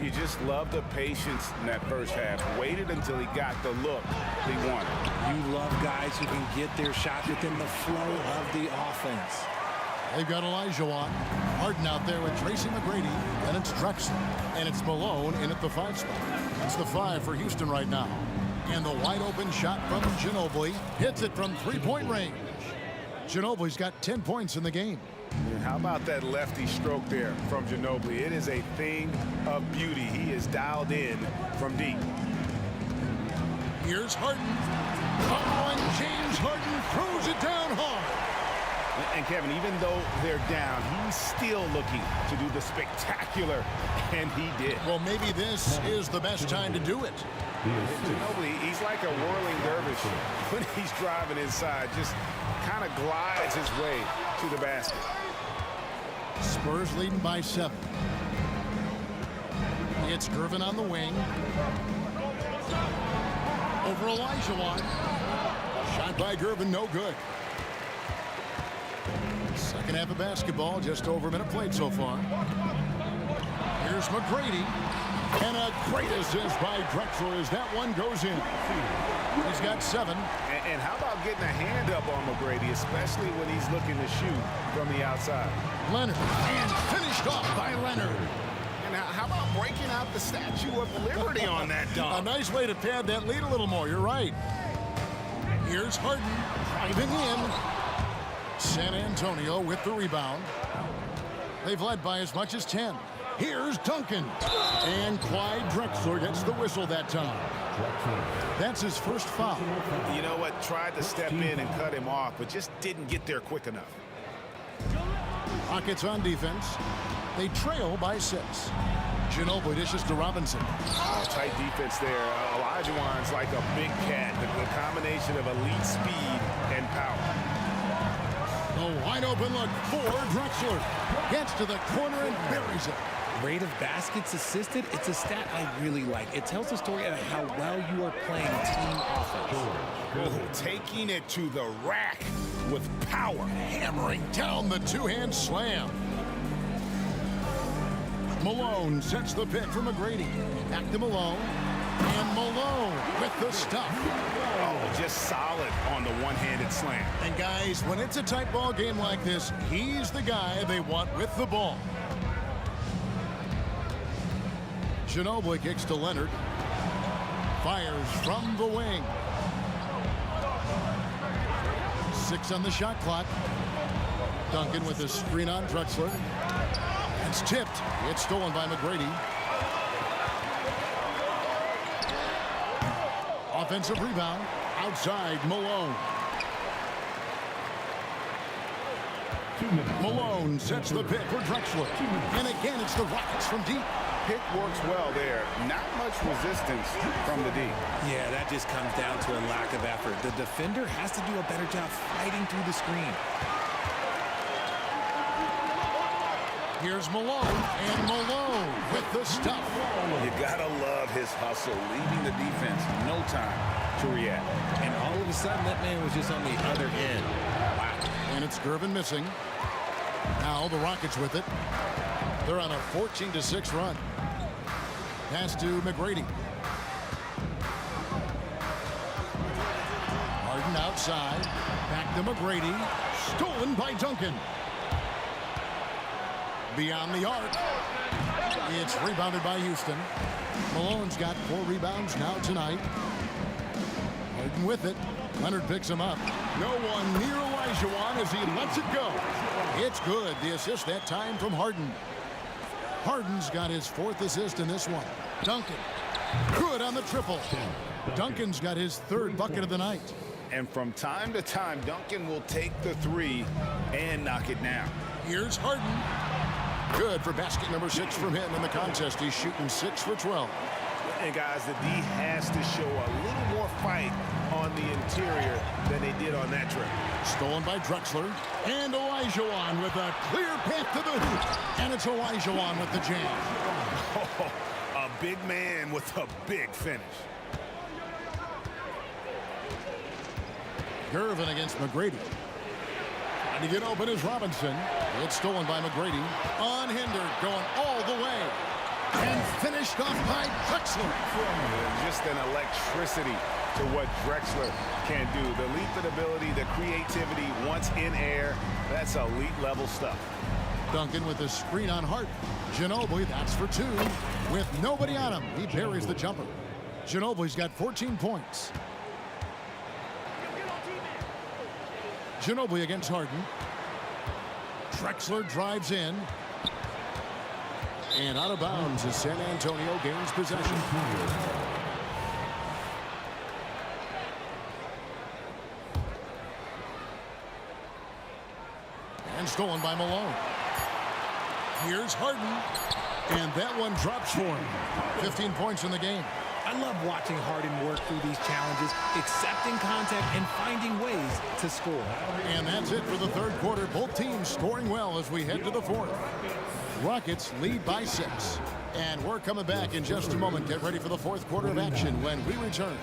You just love the patience in that first half. Waited until he got the look he wanted. You love guys who can get their shot within the flow of the offense. They've got Olajuwon. Harden out there with Tracy McGrady. And it's Drexler. And it's Malone in at the 5 spot. It's the 5 for Houston right now. And the wide open shot from Ginobili hits it from 3-point range. Ginobili's got 10 points in the game. And how about that lefty stroke there from Ginobili? It is a thing of beauty. He is dialed in from deep. Here's Harden. Oh, and James Harden throws it down hard. And Kevin, even though they're down, he's still looking to do the spectacular, and he did. Well, maybe this is the best time to do it. Ginobili, he's like a whirling dervish when he's driving inside. Just kind of glides his way to the basket. Spurs leading by 7. It's Gervin on the wing. Over Olajuwon. Shot by Gervin, no good. Second half of basketball, just over a minute played so far. Here's McGrady. And a great assist by Drexler as that one goes in. He's got 7. And how about getting a hand up on McGrady, especially when he's looking to shoot from the outside? Leonard. And finished off by Leonard. And how about breaking out the Statue of Liberty on that dunk? A nice way to pad that lead a little more. You're right. Here's Harden driving in. San Antonio with the rebound. They've led by as much as 10. Here's Duncan. And Clyde Drexler gets the whistle that time. That's his first foul. You know what? Tried to step in and cut him off, but just didn't get there quick enough. Rockets on defense. They trail by 6. Ginobili dishes to Robinson. Oh, tight defense there. Olajuwon's like a big cat. The combination of elite speed and power. A wide open look for Drexler. Gets to the corner and buries it. Rate of baskets assisted, it's a stat I really like. It tells the story of how well you are playing team offense. Oh, taking it to the rack with power. Hammering down the two-hand slam. Malone sets the pick for McGrady. Back to Malone. And Malone with the stuff. Oh, just solid on the one-handed slam. And guys, when it's a tight ball game like this, he's the guy they want with the ball. Ginobili kicks to Leonard. Fires from the wing. 6 on the shot clock. Duncan with a screen on Drexler. It's tipped. It's stolen by McGrady. Offensive rebound. Outside Malone. Malone sets the pick for Drexler. And again, it's the Rockets from deep. Pick works well there. Not much resistance from the D. Yeah, that just comes down to a lack of effort. The defender has to do a better job fighting through the screen. Here's Malone, and Malone with the stuff. You gotta love his hustle, leaving the defense no time to react. And all of a sudden, that man was just on the other end. Wow. And it's Gervin missing. Now the Rockets with it. They're on a 14-6 run. Pass to McGrady. Harden outside. Back to McGrady. Stolen by Duncan. Beyond the arc. It's rebounded by Houston. Malone's got 4 rebounds now tonight. Harden with it. Leonard picks him up. No one near Olajuwon as he lets it go. It's good. The assist that time from Harden. Harden's got his 4th assist in this one. Duncan. Good on the triple. Duncan's got his 3rd bucket of the night. And from time to time, Duncan will take the 3 and knock it down. Here's Harden. Good for basket number 6 from him in the contest. He's shooting 6 for 12. And guys, the D has to show a little more fight on the interior than they did on that trip. Stolen by Drexler. And Olajuwon with a clear path to the hoop. And it's Olajuwon with the jam. Oh, a big man with a big finish. Gervin against McGrady. Trying to get open is Robinson. It's stolen by McGrady. Unhindered, going all the way. And finished off by Drexler. Just an electricity to what Drexler can do. The lethal ability, the creativity once in air. That's elite level stuff. Duncan with a screen on Hart. Ginobili, that's for 2. With nobody on him, he buries the jumper. Ginobili's got 14 points. Ginobili against Harden. Drexler drives in. And out of bounds as San Antonio gains possession. And stolen by Malone. Here's Harden. And that one drops for him. 15 points in the game. I love watching Harden work through these challenges, accepting contact and finding ways to score. And that's it for the 3rd quarter. Both teams scoring well as we head to the 4th. Rockets lead by 6. And we're coming back in just a moment. Get ready for the fourth quarter of action when we return.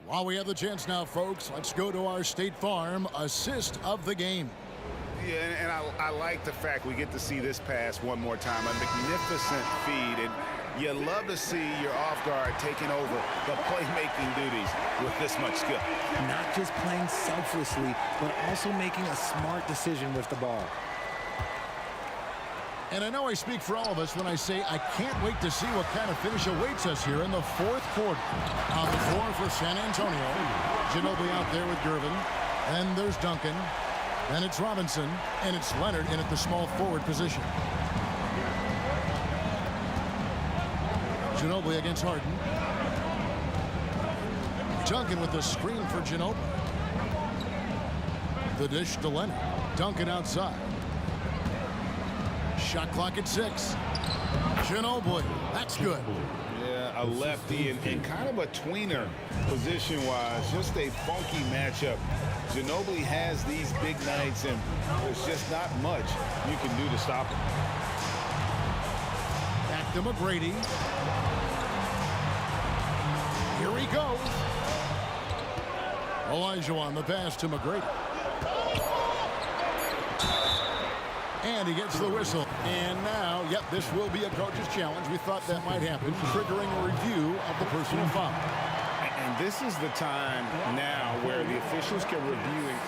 While we have the chance now, folks, let's go to our State Farm assist of the game. Yeah, and I like the fact we get to see this pass one more time. A magnificent feed, and you love to see your off guard taking over the playmaking duties with this much skill. Not just playing selflessly, but also making a smart decision with the ball. And I know I speak for all of us when I say I can't wait to see what kind of finish awaits us here in the fourth quarter. On the floor for San Antonio, Ginobili out there with Gervin. And there's Duncan. Then it's Robinson, and it's Leonard in at the small forward position. Ginobili against Harden. Duncan with the screen for Ginobili. The dish to Leonard. Duncan outside. Shot clock at 6. Ginobili, that's good. Yeah, a lefty and kind of a tweener position-wise. Just a funky matchup. Ginobili has these big nights, and there's just not much you can do to stop him. Back to McGrady. Here he goes. Olajuwon, the pass to McGrady. And he gets the whistle. And now, yep, this will be a coach's challenge. We thought that might happen, triggering a review of the personal foul. And this is the time now where the officials can review it.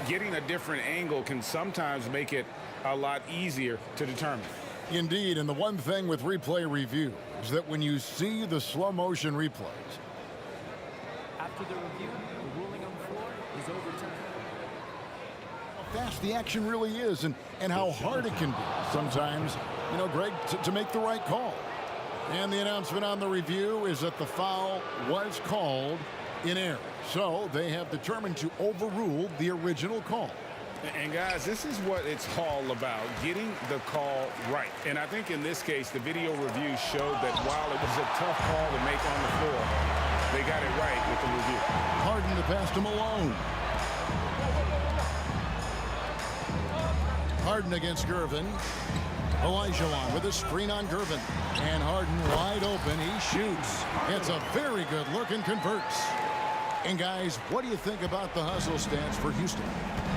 Getting a different angle can sometimes make it a lot easier to determine. Indeed, and the one thing with replay review is that when you see the slow motion replays, after the review, the ruling on the floor is overturned. How fast the action really is and how hard it can be sometimes, you know, Greg, to make the right call. And the announcement on the review is that the foul was called in error. So they have determined to overrule the original call. And guys, this is what it's all about, getting the call right. And I think in this case, the video review showed that while it was a tough call to make on the floor, they got it right with the review. Harden to pass to Malone. Harden against Gervin. Olajuwon with a screen on Gervin. And Harden wide open. He shoots. It's a very good look and converts. And guys, what do you think about the hustle stats for Houston?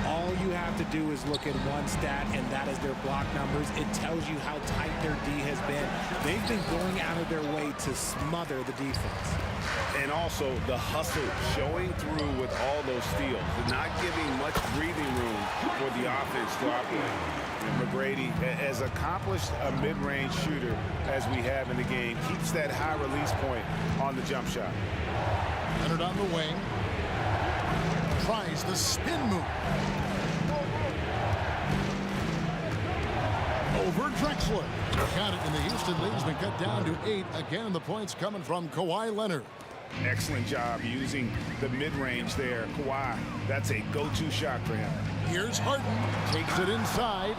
All you have to do is look at one stat, and that is their block numbers. It tells you how tight their D has been. They've been going out of their way to smother the defense. And also the hustle showing through with all those steals, not giving much breathing room for the offense to operate. And McGrady, as accomplished a mid-range shooter as we have in the game, keeps that high release point on the jump shot. Leonard on the wing. Tries the spin move. Over Drexler. Count it in the Houston lead has been cut down to 8. Again, the points coming from Kawhi Leonard. Excellent job using the mid-range there. Kawhi, that's a go-to shot for him. Here's Harden. Takes it inside.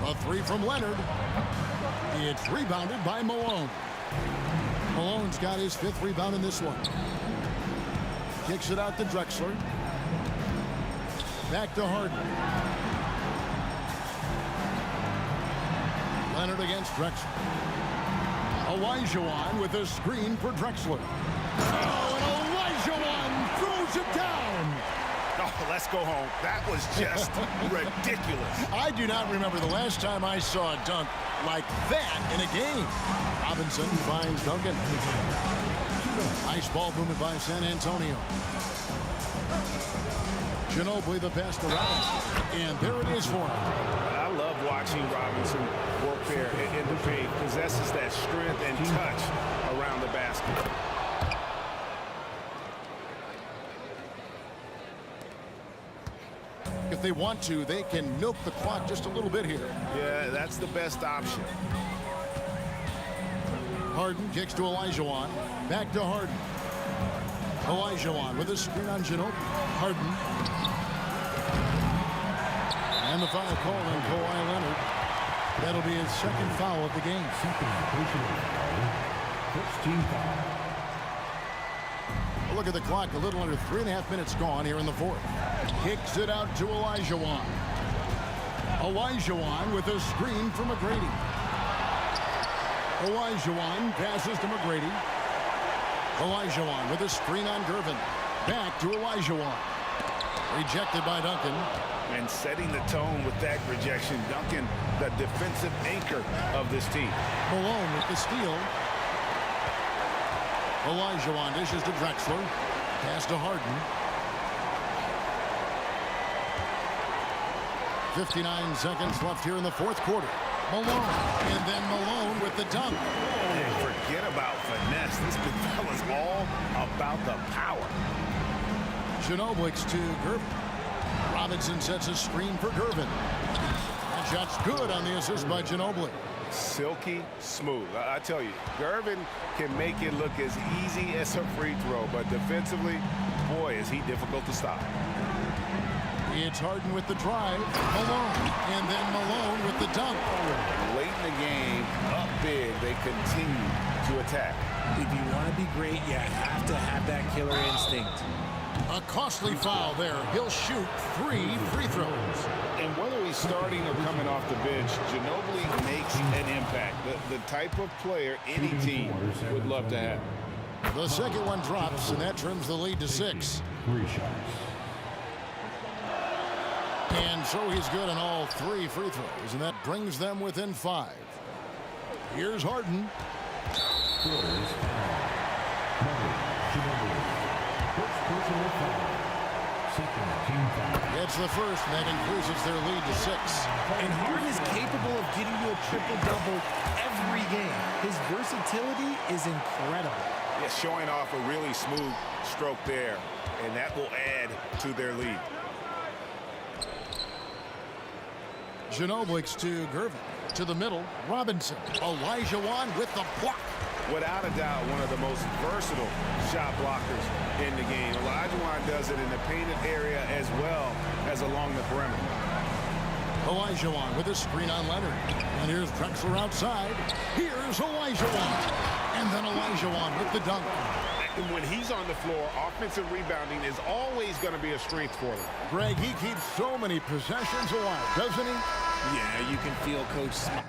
A 3 from Leonard. It's rebounded by Malone. Malone's got his 5th rebound in this one. Kicks it out to Drexler. Back to Harden. Leonard against Drexler. Olajuwon with a screen for Drexler. Oh, and Olajuwon throws it down. Oh, let's go home. That was just ridiculous. I do not remember the last time I saw a dunk like that in a game. Robinson finds Duncan. Nice ball movement by San Antonio. Ginobili the pass to Robinson. And there it is for him. I love watching Robinson work there in the paint. Possesses that strength and touch around the basket. If they want to, they can milk the clock just a little bit here. Yeah, that's the best option. Harden kicks to Olajuwon. Back to Harden. Olajuwon with a screen on Ginobili. Harden. And the final call on Kawhi Leonard. That'll be his second foul of the game. Second personal foul. First team foul. Look at the clock. A little under 3.5 minutes gone here in the fourth. Kicks it out to Olajuwon. Olajuwon with a screen from McGrady. Olajuwon passes to McGrady. Olajuwon with a screen on Gervin. Back to Olajuwon. Rejected by Duncan. And setting the tone with that rejection. Duncan, the defensive anchor of this team. Malone with the steal. Olajuwon dishes to Drexler. Pass to Harden. 59 seconds left here in the fourth quarter. Malone. And then Malone with the dunk. And forget about finesse. This big fella's all about the power. Ginobili to Gervin. Robinson sets a screen for Gervin. That shot's good on the assist by Ginobili. Silky smooth. I tell you, Gervin can make it look as easy as a free throw, but defensively, boy, is he difficult to stop. It's Harden with the drive. Malone. And then Malone with the dunk. Late in the game, up big, they continue to attack. If you want to be great, you have to have that killer instinct. A costly foul there. He'll shoot 3 free throws. And whether he's starting or coming off the bench, Ginobili makes an impact. The type of player any team would love to have. The second one drops, and that trims the lead to 6. 3 shots. And so he's good on all 3 free throws, and that brings them within 5. Here's Harden. Scorers foul. Ginobili. First personal foul. Second team foul. It's the first, and that increases their lead to 6. And Harden is capable of getting you a triple-double every game. His versatility is incredible. Yeah, showing off a really smooth stroke there, and that will add to their lead. Ginobili to Gervin. To the middle, Robinson. Olajuwon with the block. Without a doubt, one of the most versatile shot blockers in the game. Olajuwon does it in the painted area as well as along the perimeter. Olajuwon with a screen on Leonard. And here's Drexler outside. Here's Olajuwon. And then Olajuwon with the dunk. And when he's on the floor, offensive rebounding is always going to be a strength for him. Greg, he keeps so many possessions alive, doesn't he? Yeah, you can feel Coach Smart.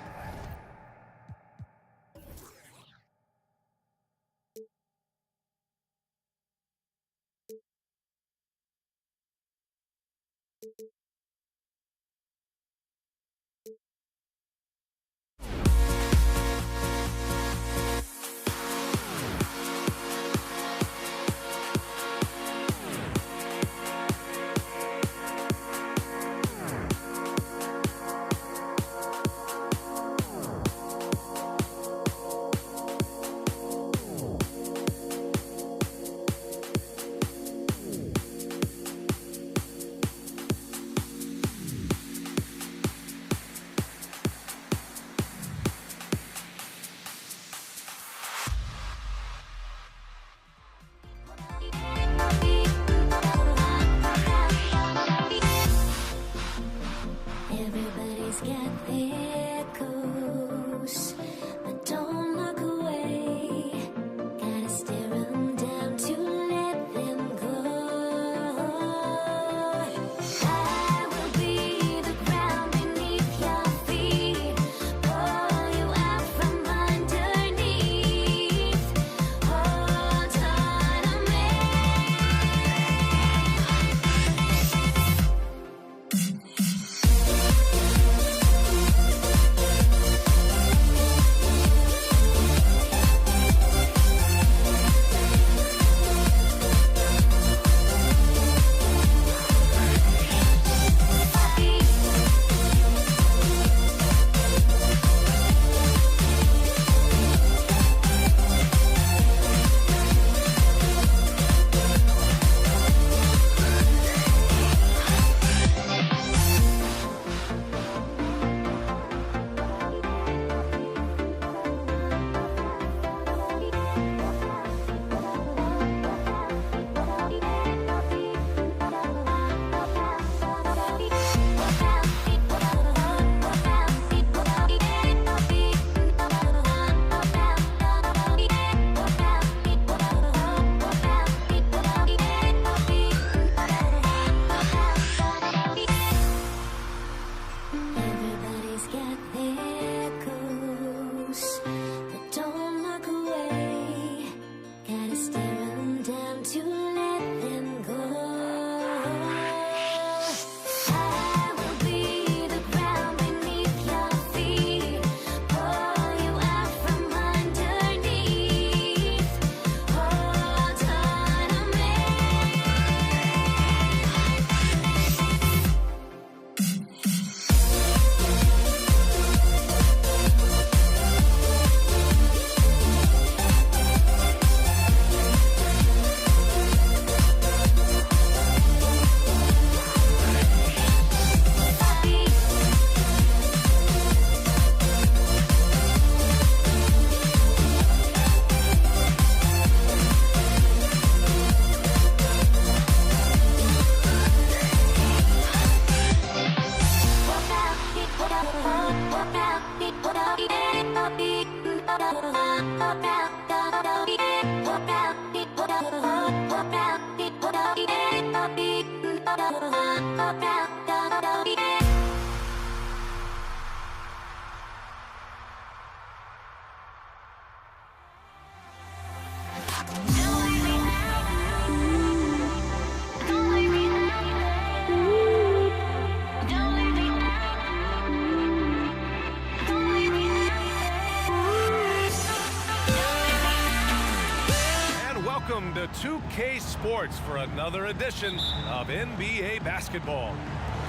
Welcome to 2K Sports for another edition of NBA basketball.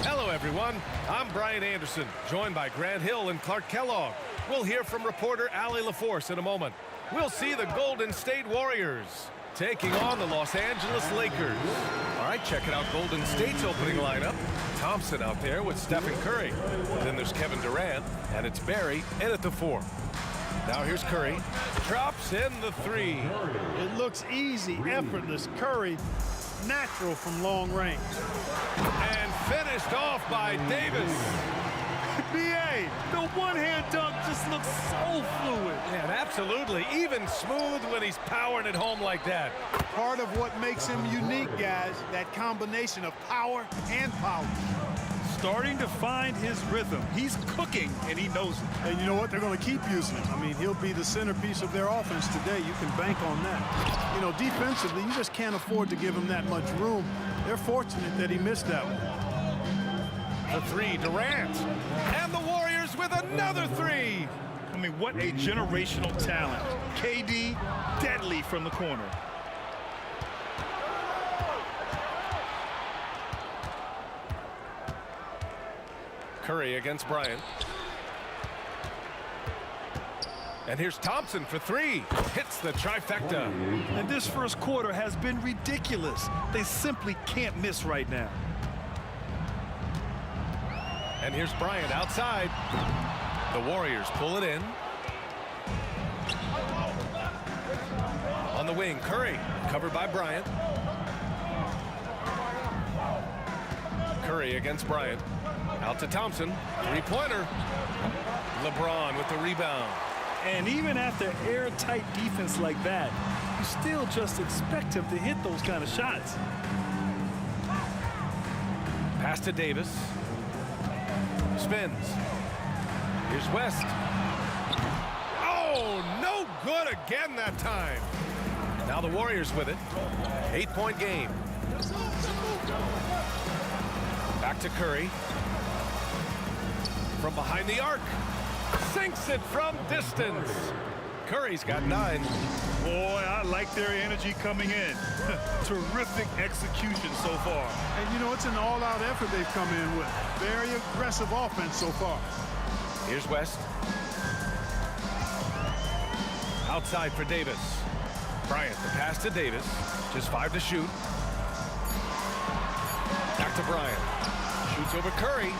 Hello, everyone. I'm Brian Anderson, joined by Grant Hill and Clark Kellogg. We'll hear from reporter Allie LaForce in a moment. We'll see the Golden State Warriors taking on the Los Angeles Lakers. All right, check it out. Golden State's opening lineup. Thompson out there with Stephen Curry. Then there's Kevin Durant, and it's Barry in at the 4. Now here's Curry. Drops in the 3. It looks easy, effortless. Curry, natural from long range. And finished off by Davis. B.A., the one-hand dunk just looks so fluid. And absolutely, even smooth when he's powering it home like that. Part of what makes him unique, guys, that combination of power and power. Starting to find his rhythm. He's cooking, and he knows it. And you know what? They're going to keep using him. I mean, he'll be the centerpiece of their offense today. You can bank on that. You know, defensively, you just can't afford to give him that much room. They're fortunate that he missed that one. The 3, Durant. And the Warriors with another 3. I mean, what a generational talent. KD, deadly from the corner. Curry against Bryant. And here's Thompson for 3. Hits the trifecta. And this first quarter has been ridiculous. They simply can't miss right now. And here's Bryant outside. The Warriors pull it in. On the wing, Curry, covered by Bryant. Curry against Bryant. Out to Thompson. 3-pointer. LeBron with the rebound. And even after airtight defense like that, you still just expect him to hit those kind of shots. Pass to Davis. Spins. Here's West. Oh, no good again that time. Now the Warriors with it. 8-point game. Back to Curry. From behind the arc. Sinks it from distance. Curry's got 9. Boy, I like their energy coming in. Terrific execution so far. And you know, it's an all-out effort they've come in with. Very aggressive offense so far. Here's West. Outside for Davis. Bryant, the pass to Davis. Just 5 to shoot. Back to Bryant. Shoots over Curry.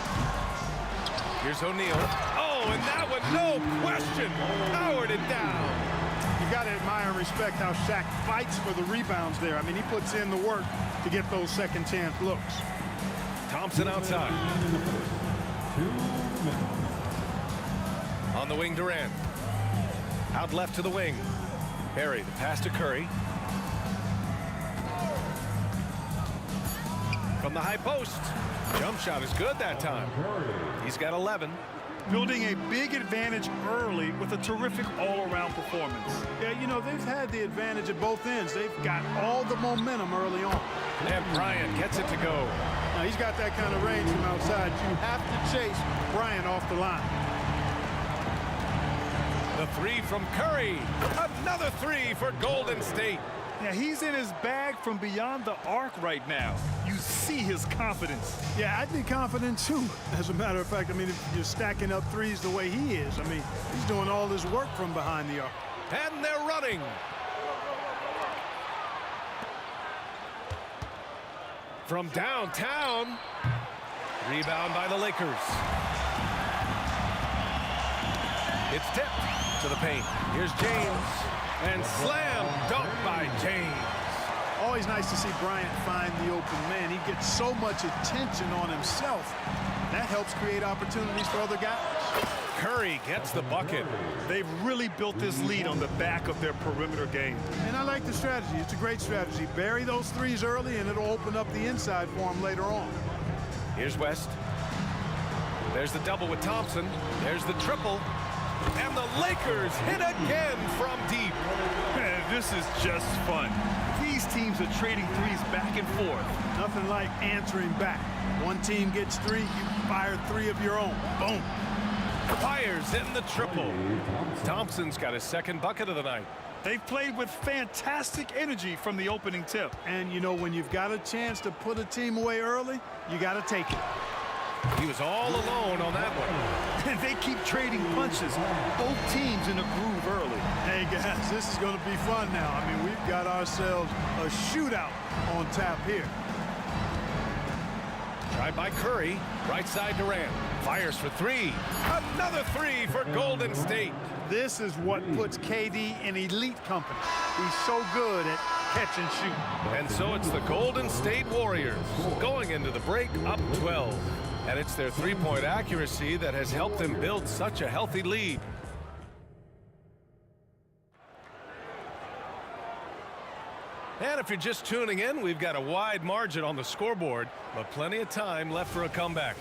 Here's O'Neal. Oh, and that one, no question, powered it down. You got to admire and respect how Shaq fights for the rebounds there. I mean, he puts in the work to get those second chance looks. Thompson outside. On the wing, Durant. Out left to the wing. Barry, the pass to Curry. From the high post. Jump shot is good that time. He's got 11. Building a big advantage early with a terrific all-around performance. Yeah, you know, they've had the advantage at both ends. They've got all the momentum early on. And Bryant gets it to go. Now, he's got that kind of range from outside. You have to chase Bryant off the line. The 3 from Curry. Another 3 for Golden State. Yeah, he's in his bag from beyond the arc right now. You see his confidence. Yeah, I'd be confident too. As a matter of fact, I mean, if you're stacking up threes the way he is, I mean, he's doing all his work from behind the arc. And they're running. From downtown. Rebound by the Lakers. It's tipped to the paint. Here's James. And slam dunk by James. Always nice to see Bryant find the open man. He gets so much attention on himself. That helps create opportunities for other guys. Curry gets the bucket. They've really built this lead on the back of their perimeter game. And I like the strategy. It's a great strategy. Bury those threes early, and it'll open up the inside for him later on. Here's West. There's the double with Thompson. There's the triple. And the Lakers hit again from deep. Man, this is just fun. These teams are trading threes back and forth. Nothing like answering back. One team gets three, you fire three of your own. Boom. Fires in the triple. Thompson's got his second bucket of the night. They've played with fantastic energy from the opening tip. And, you know, when you've got a chance to put a team away early, you got to take it. He was all alone on that one. And they keep trading punches. Both teams in a groove early. Hey, guys, this is going to be fun now. I mean, we've got ourselves a shootout on tap here. Tried by Curry. Right side Durant. Fires for three. Another three for Golden State. This is what puts KD in elite company. He's so good at catch and shoot. And so it's the Golden State Warriors going into the break up 12. And it's their three-point accuracy that has helped them build such a healthy lead. And if you're just tuning in, we've got a wide margin on the scoreboard, but plenty of time left for a comeback.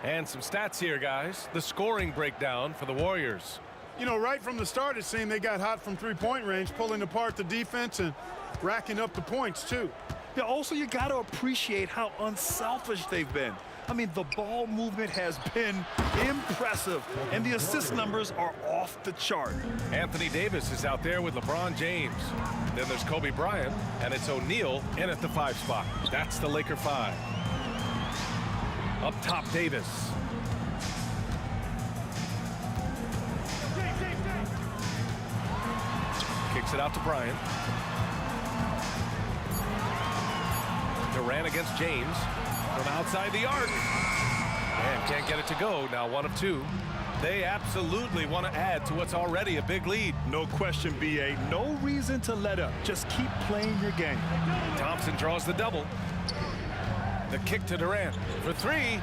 And some stats here, guys. The scoring breakdown for the Warriors. You know, right from the start, it seemed they got hot from three-point range, pulling apart the defense and racking up the points, too. Yeah, also, you got to appreciate how unselfish they've been. I mean, the ball movement has been impressive, and the assist numbers are off the chart. Anthony Davis is out there with LeBron James. Then there's Kobe Bryant, and it's O'Neal in at the 5 spot. That's the Laker 5. Up top, Davis. Kicks it out to Bryant. Durant against James. From outside the arc. And can't get it to go. Now 1 of 2. They absolutely want to add to what's already a big lead. No question, B.A. No reason to let up. Just keep playing your game. Thompson draws the double. The kick to Durant for three.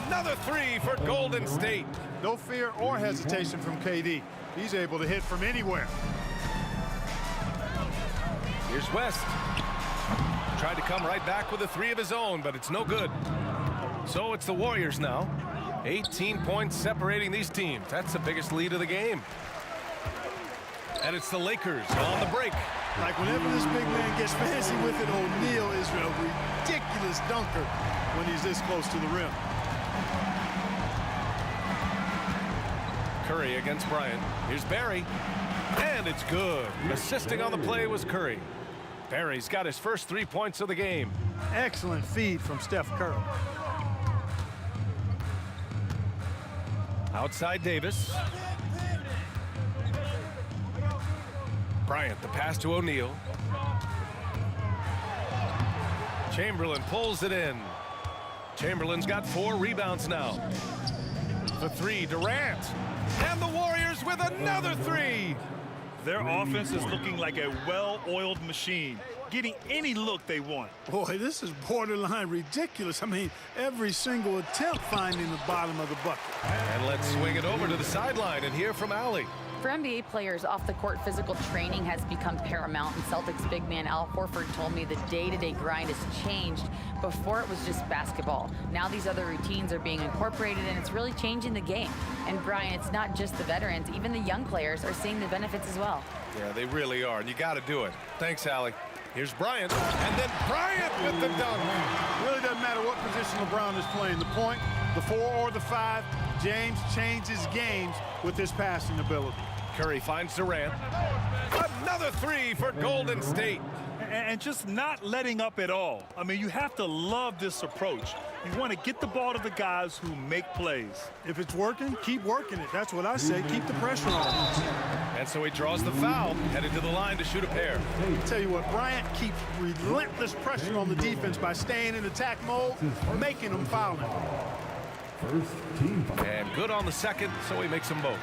Another three for Golden State. No fear or hesitation from KD. He's able to hit from anywhere. Here's West. Tried to come right back with a three of his own, but it's no good. So it's the Warriors now. 18 points separating these teams. That's the biggest lead of the game. And it's the Lakers on the break. Like whenever this big man gets fancy with it, O'Neal is a ridiculous dunker when he's this close to the rim. Curry against Bryant. Here's Barry. And it's good. Assisting on the play was Curry. Barry's got his first 3 points of the game. Excellent feed from Steph Curry. Outside Davis. Bryant, the pass to O'Neal. Chamberlain pulls it in. Chamberlain's got 4 rebounds now. The three, Durant. And the Warriors with another 3. Their offense is looking like a well-oiled machine, getting any look they want. Boy, this is borderline ridiculous. I mean, every single attempt finding the bottom of the bucket. And let's swing it over to the sideline and hear from Allie. For NBA players, off-the-court physical training has become paramount, and Celtics big man Al Horford told me the day-to-day grind has changed. Before it was just basketball. Now these other routines are being incorporated, and it's really changing the game. And Brian, it's not just the veterans, even the young players are seeing the benefits as well. Yeah, they really are, and you got to do it. Thanks, Allie. Here's Bryant, and then Bryant with the dunk. Really doesn't matter what position LeBron is playing, the point, the 4 or the 5, James changes games with his passing ability. Curry finds Durant. Another 3 for Golden State. And just not letting up at all. I mean, you have to love this approach. You want to get the ball to the guys who make plays. If it's working, keep working it. That's what I say. Keep the pressure on. And so he draws the foul, headed to the line to shoot a pair. I'll tell you what, Bryant keeps relentless pressure on the defense by staying in attack mode, making them foul him. And good on the second, so he makes them both.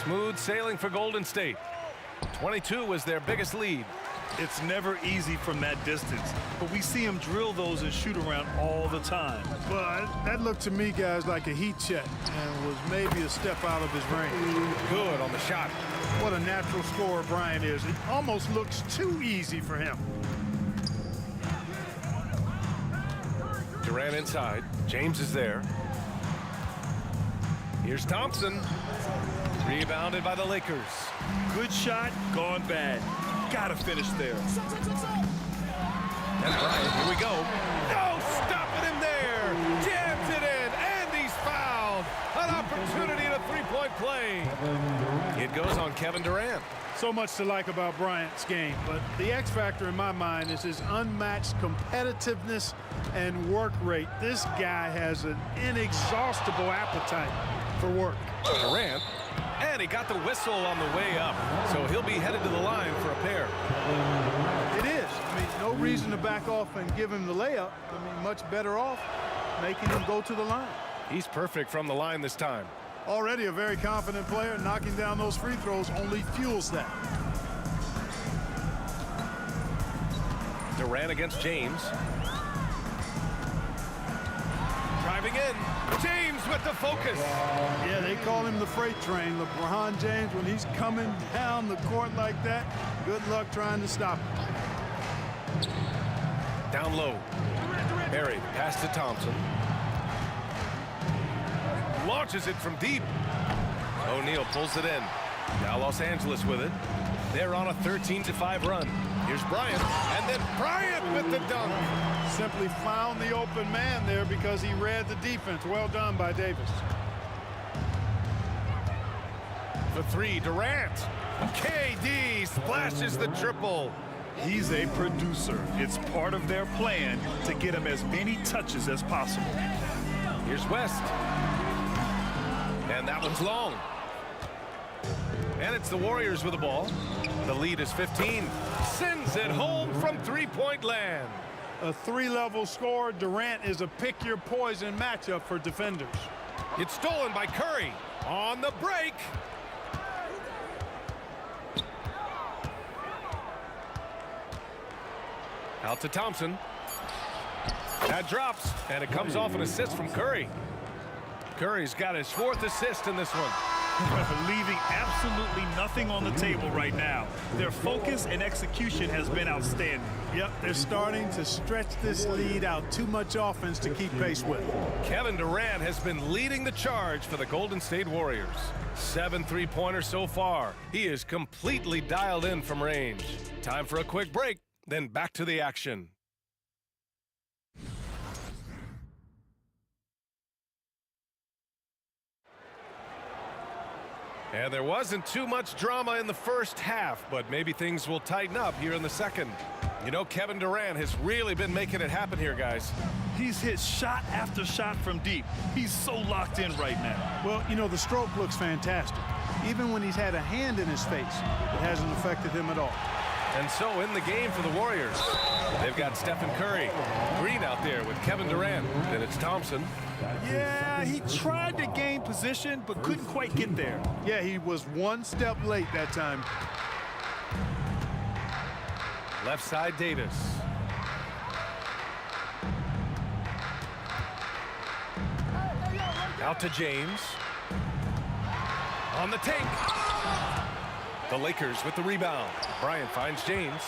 Smooth sailing for Golden State. 22 was their biggest lead. It's never easy from that distance, but we see him drill those and shoot around all the time. But that looked to me, guys, like a heat check and was maybe a step out of his range. Good on the shot. What a natural scorer Bryant is. It almost looks too easy for him. Durant inside. James is there. Here's Thompson. Rebounded by the Lakers. Good shot, gone bad. Gotta finish there. And Bryant, here we go. No, stopping him there. Jams it in, and he's fouled. An opportunity at a three-point play. It goes on Kevin Durant. So much to like about Bryant's game, but the X factor in my mind is his unmatched competitiveness and work rate. This guy has an inexhaustible appetite for work. Durant, and he got the whistle on the way up, so he'll be headed to the line for a pair. It is. I mean, no reason to back off and give him the layup. I mean, much better off making him go to the line. He's perfect from the line this time. Already a very confident player. Knocking down those free throws only fuels that. Durant against James. Driving in. James with the focus. Yeah, they call him the freight train. LeBron James, when he's coming down the court like that, good luck trying to stop him. Down low. Barry, pass to Thompson. Launches it from deep. O'Neal pulls it in. Now Los Angeles with it. They're on a 13-5 run. Here's Bryant, and then Bryant with the dunk. Simply found the open man there because he read the defense. Well done by Davis. For three, Durant. KD splashes the triple. He's a producer. It's part of their plan to get him as many touches as possible. Here's West. And that one's long. And it's the Warriors with the ball. The lead is 15. Sends it home from three-point land. A three-level score. Durant is a pick-your-poison matchup for defenders. It's stolen by Curry. On the break. Out to Thompson. That drops, and it comes off an assist from Curry. Curry's got his fourth assist in this one. Leaving absolutely nothing on the table right now. Their focus and execution has been outstanding. Yep, they're starting to stretch this lead out. Too much offense to keep pace with. Kevin Durant has been leading the charge for the Golden State Warriors. 7 3-pointers so far. He is completely dialed in from range. Time for a quick break, then back to the action. And there wasn't too much drama in the first half, but maybe things will tighten up here in the second. You know, Kevin Durant has really been making it happen here, guys. He's hit shot after shot from deep. He's so locked in right now. Well, you know, the stroke looks fantastic. Even when he's had a hand in his face, it hasn't affected him at all. And so in the game for the Warriors, they've got Stephen Curry. Green out there with Kevin Durant. Then it's Thompson. Yeah, he tried to gain position, but couldn't quite get there. Yeah, he was one step late that time. Left side, Davis. Out to James. On the tank. The Lakers with the rebound. Bryant finds James.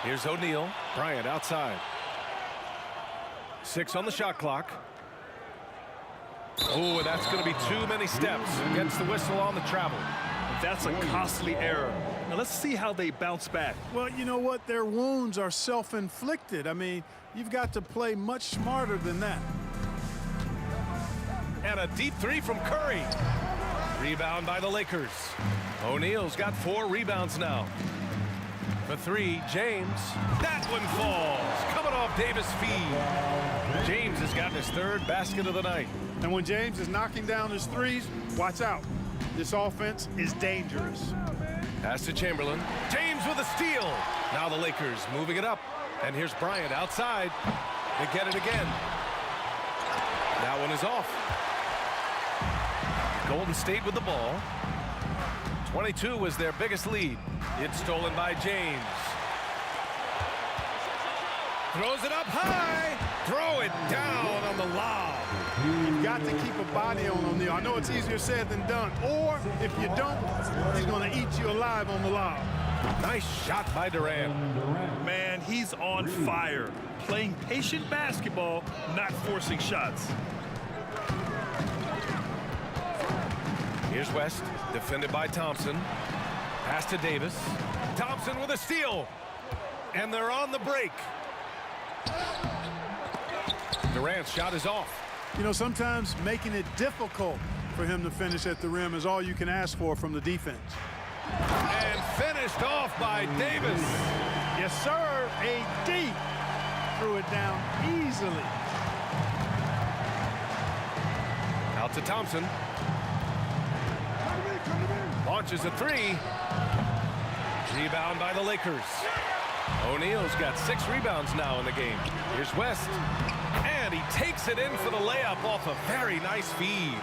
Here's O'Neal. Bryant outside. 6 on the shot clock. Oh, and that's going to be too many steps. Gets the whistle on the travel. That's a costly error. Now let's see how they bounce back. Well, you know what? Their wounds are self-inflicted. I mean, you've got to play much smarter than that. And a deep three from Curry. Rebound by the Lakers. O'Neal's got 4 rebounds now. For 3, James. That one falls. Coming off Davis' feed. James has gotten his 3rd basket of the night. And when James is knocking down his threes, watch out. This offense is dangerous. Pass to Chamberlain. James with a steal. Now the Lakers moving it up. And here's Bryant outside. They get it again. That one is off. Golden State with the ball. 22 was their biggest lead. It's stolen by James. Throws it up high. Throw it down on the lob. You've got to keep a body on O'Neal. I know it's easier said than done. Or if you don't, he's going to eat you alive on the lob. Nice shot by Durant. Man, he's on fire. Playing patient basketball, not forcing shots. Here's West, defended by Thompson. Pass to Davis. Thompson with a steal. And they're on the break. Durant's shot is off. You know, sometimes making it difficult for him to finish at the rim is all you can ask for from the defense. And finished off by Davis. Yes, sir. AD threw it down easily. Out to Thompson. Launches a three. Rebound by the Lakers. O'Neal's got 6 rebounds now in the game. Here's West. And he takes it in for the layup off a very nice feed.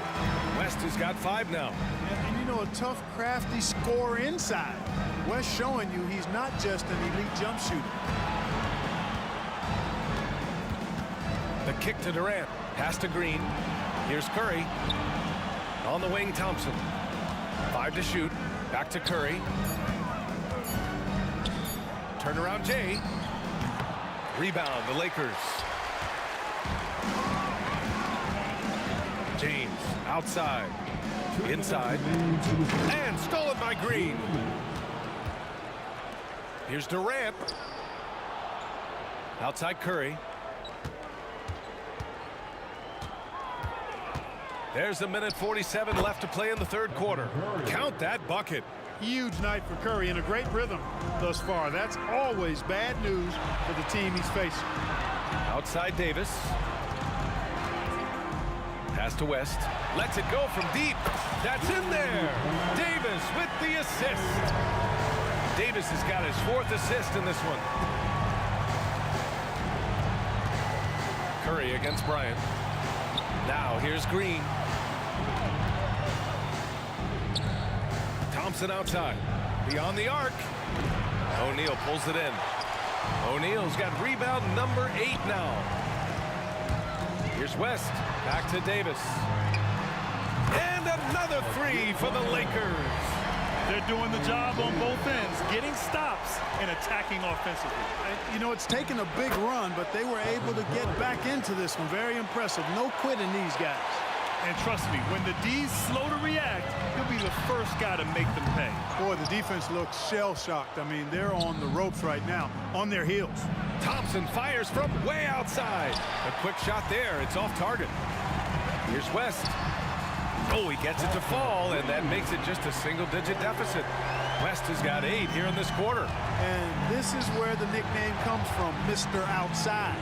West has got 5 now. And you know, a tough, crafty scorer inside. West showing you he's not just an elite jump shooter. The kick to Durant. Pass to Green. Here's Curry. On the wing, Thompson. 5 to shoot. Back to Curry. Turnaround Jay. Rebound, the Lakers. James outside. Inside. And stolen by Green. Here's Durant. Outside Curry. There's a minute 47 left to play in the third quarter. Count that bucket. Huge night for Curry in a great rhythm thus far. That's always bad news for the team he's facing. Outside Davis. Pass to West. Lets it go from deep. That's in there. Davis with the assist. Davis has got his 4th assist in this one. Curry against Bryant. Now here's Green. Thompson outside. Beyond the arc. O'Neal pulls it in. O'Neal's got rebound number 8 now. Here's West. Back to Davis. And another 3 for the Lakers. They're doing the job on both ends, getting stops and attacking offensively. You know, it's taken a big run, but they were able to get back into this one. Very impressive. No quitting these guys. And trust me, when the D's slow to react, he'll be the first guy to make them pay. Boy, the defense looks shell-shocked. I mean, they're on the ropes right now, on their heels. Thompson fires from way outside. A quick shot there. It's off target. Here's West. Oh, he gets it to fall, and that makes it just a single-digit deficit. West has got 8 here in this quarter. And this is where the nickname comes from, Mr. Outside.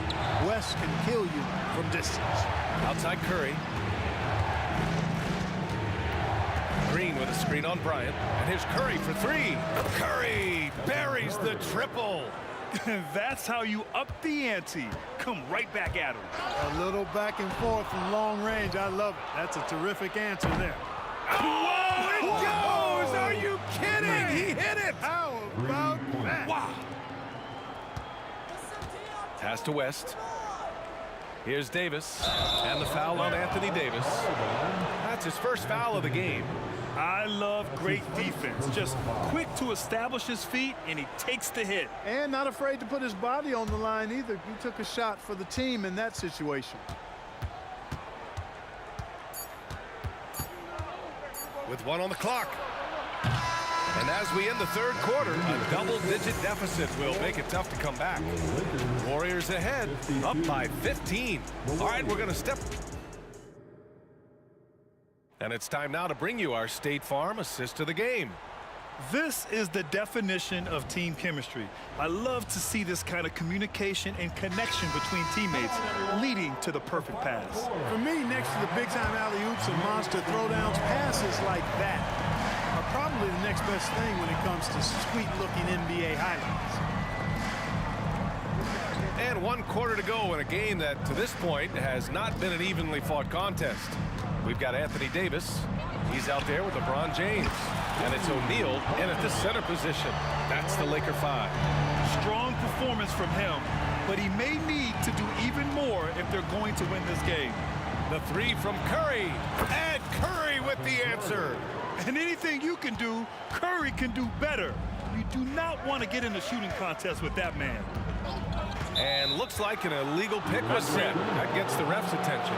West can kill you from distance. Outside Curry. Green with a screen on Bryant. And here's Curry for 3. Curry buries the triple. That's how you up the ante. Come right back at him. A little back and forth from long range. I love it. That's a terrific answer there. Oh, it goes! Are you kidding? He hit it! How about that? Wow. Pass to West. Here's Davis. And the foul on Anthony Davis. That's his first foul of the game. I love great defense. Just quick to establish his feet, and he takes the hit. And not afraid to put his body on the line either. He took a shot for the team in that situation. With 1 on the clock. And as we end the third quarter, a double-digit deficit will make it tough to come back. Warriors ahead, up by 15. All right, we're going to step. And it's time now to bring you our State Farm assist of the game. This is the definition of team chemistry. I love to see this kind of communication and connection between teammates leading to the perfect pass. For me, next to the big-time alley-oops and monster throwdowns, passes like that are probably the next best thing when it comes to sweet-looking NBA highlights. And 1 quarter to go in a game that, to this point, has not been an evenly fought contest. We've got Anthony Davis. He's out there with LeBron James. And it's O'Neal in at the center position. That's the Laker 5. Strong performance from him. but he may need to do even more if they're going to win this game. The three from Curry, and Curry with the answer. And anything you can do, Curry can do better. You do not want to get in a shooting contest with that man. And looks like an illegal pick was set. That gets the ref's attention.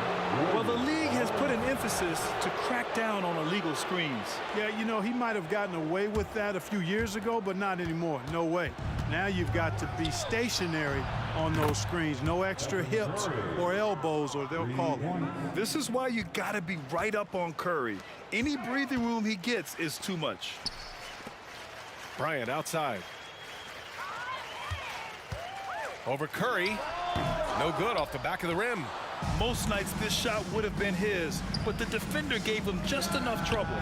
Well, the league has put an emphasis to crack down on illegal screens. Yeah, you know, he might have gotten away with that a few years ago, but not anymore. No way. Now you've got to be stationary on those screens. No extra hips or elbows, or they'll call it. This is why you got to be right up on Curry. Any breathing room he gets is too much. Bryant outside. Over Curry. No good off the back of the rim. Most nights this shot would have been his, but the defender gave him just enough trouble.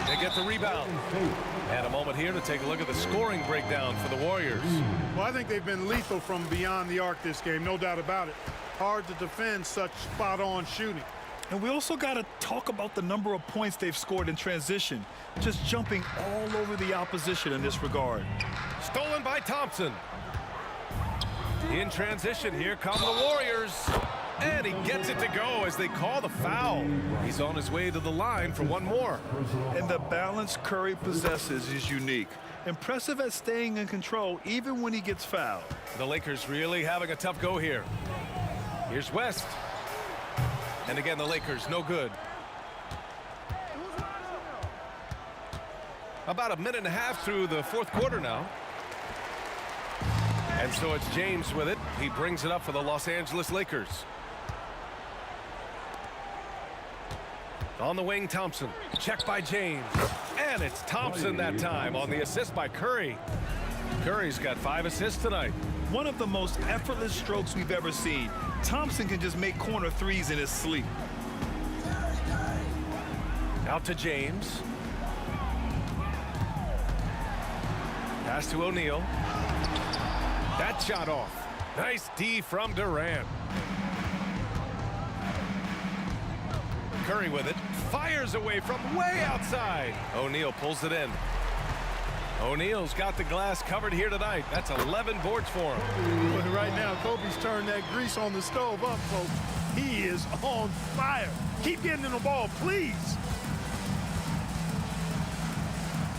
They get the rebound. And a moment here to take a look at the scoring breakdown for the Warriors. Well, I think they've been lethal from beyond the arc this game, no doubt about it. Hard to defend such spot-on shooting. And we also got to talk about the number of points they've scored in transition, just jumping all over the opposition in this regard. Stolen by Thompson. In transition, here come the Warriors. And he gets it to go as they call the foul. He's on his way to the line for one more. And the balance Curry possesses is unique. Impressive at staying in control even when he gets fouled. The Lakers really having a tough go here. Here's West. And again, the Lakers no good. About a minute and a half through the fourth quarter now. And so it's James with it. He brings it up for the Los Angeles Lakers. On the wing, Thompson. Check by James. And it's Thompson that time on the assist by Curry. Curry's got 5 assists tonight. One of the most effortless strokes we've ever seen. Thompson can just make corner threes in his sleep. Out to James. Pass to O'Neal. That shot off. Nice D from Durant. Curry with it. Fires away from way outside. O'Neal pulls it in. O'Neal's got the glass covered here tonight. That's 11 boards for him. But right now, Kobe's turned that grease on the stove up, folks. He is on fire. Keep getting in the ball, please.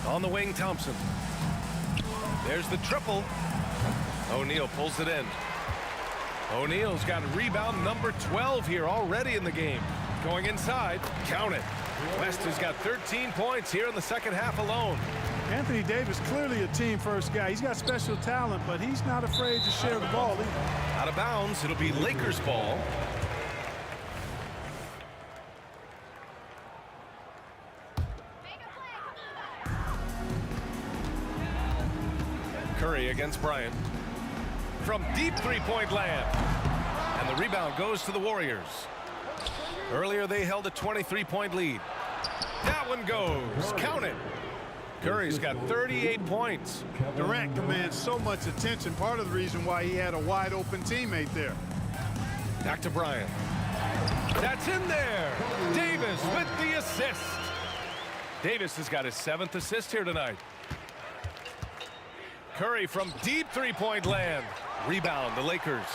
On the wing, Thompson. There's the triple. O'Neal pulls it in. O'Neal's got rebound number 12 here already in the game. Going inside, count it. West has got 13 points here in the second half alone. Anthony Davis, clearly a team-first guy. He's got special talent, but he's not afraid to share the ball either. Out of bounds, it'll be Lakers ball. Curry against Bryant. From deep three-point land. And the rebound goes to the Warriors. Earlier they held a 23-point lead. That one goes. Count it. Curry's got 38 points. Durant commands so much attention. Part of the reason why he had a wide-open teammate there. Back to Bryant. That's in there. Davis with the assist. Davis has got his 7th assist here tonight. Curry from deep three-point land. Rebound, the Lakers.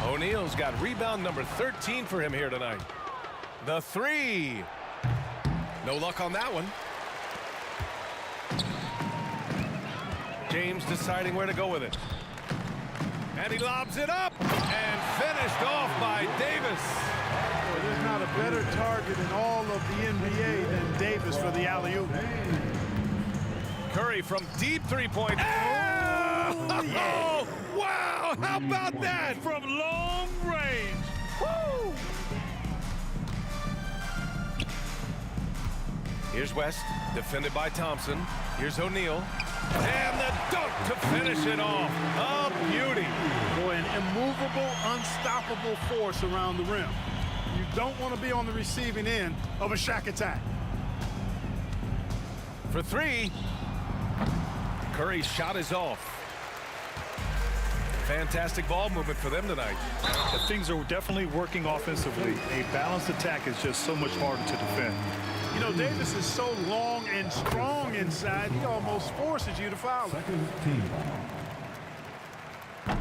O'Neal's got rebound number 13 for him here tonight. The three. No luck on that one. James deciding where to go with it. And he lobs it up and finished off by Davis. Well, there's not a better target in all of the NBA than Davis for the alley-oop. Curry from deep three-point. Oh, yeah. Wow, how about that? From long range. Woo! Here's West, defended by Thompson. Here's O'Neal. And the dunk to finish it off. A beauty. Boy, an immovable, unstoppable force around the rim. You don't want to be on the receiving end of a Shaq attack. For three. Curry's shot is off. Fantastic ball movement for them tonight. Things are definitely working offensively. A balanced attack is just so much harder to defend. You know, Davis is so long and strong inside, he almost forces you to foul him.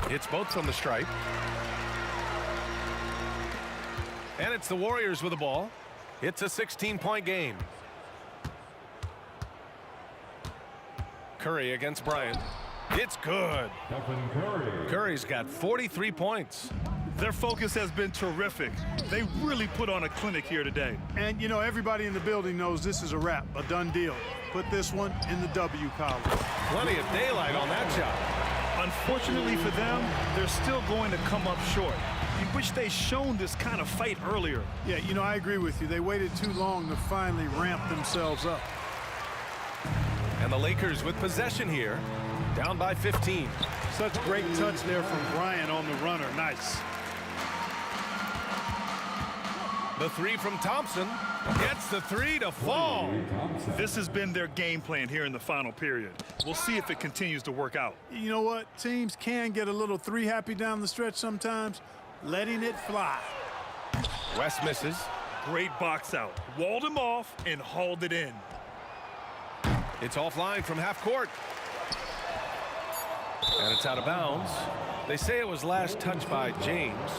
It's both from the stripe. And it's the Warriors with the ball. It's a 16-point game. Curry against Bryant. It's good. Curry's got 43 points. Their focus has been terrific. They really put on a clinic here today. And, you know, everybody in the building knows this is a wrap, a done deal. Put this one in the W column. Plenty of daylight on that shot. Unfortunately for them, they're still going to come up short. You wish they'd shown this kind of fight earlier. Yeah, you know, I agree with you. They waited too long to finally ramp themselves up. And the Lakers with possession here, down by 15. Such great touch there from Bryant on the runner. Nice. The three from Thompson gets the three to fall. This has been their game plan here in the final period. We'll see if it continues to work out. You know what? Teams can get a little three happy down the stretch sometimes. Letting it fly. West misses. Great box out. Walled him off and hauled it in. It's offline from half court. And it's out of bounds. They say it was last touched by James.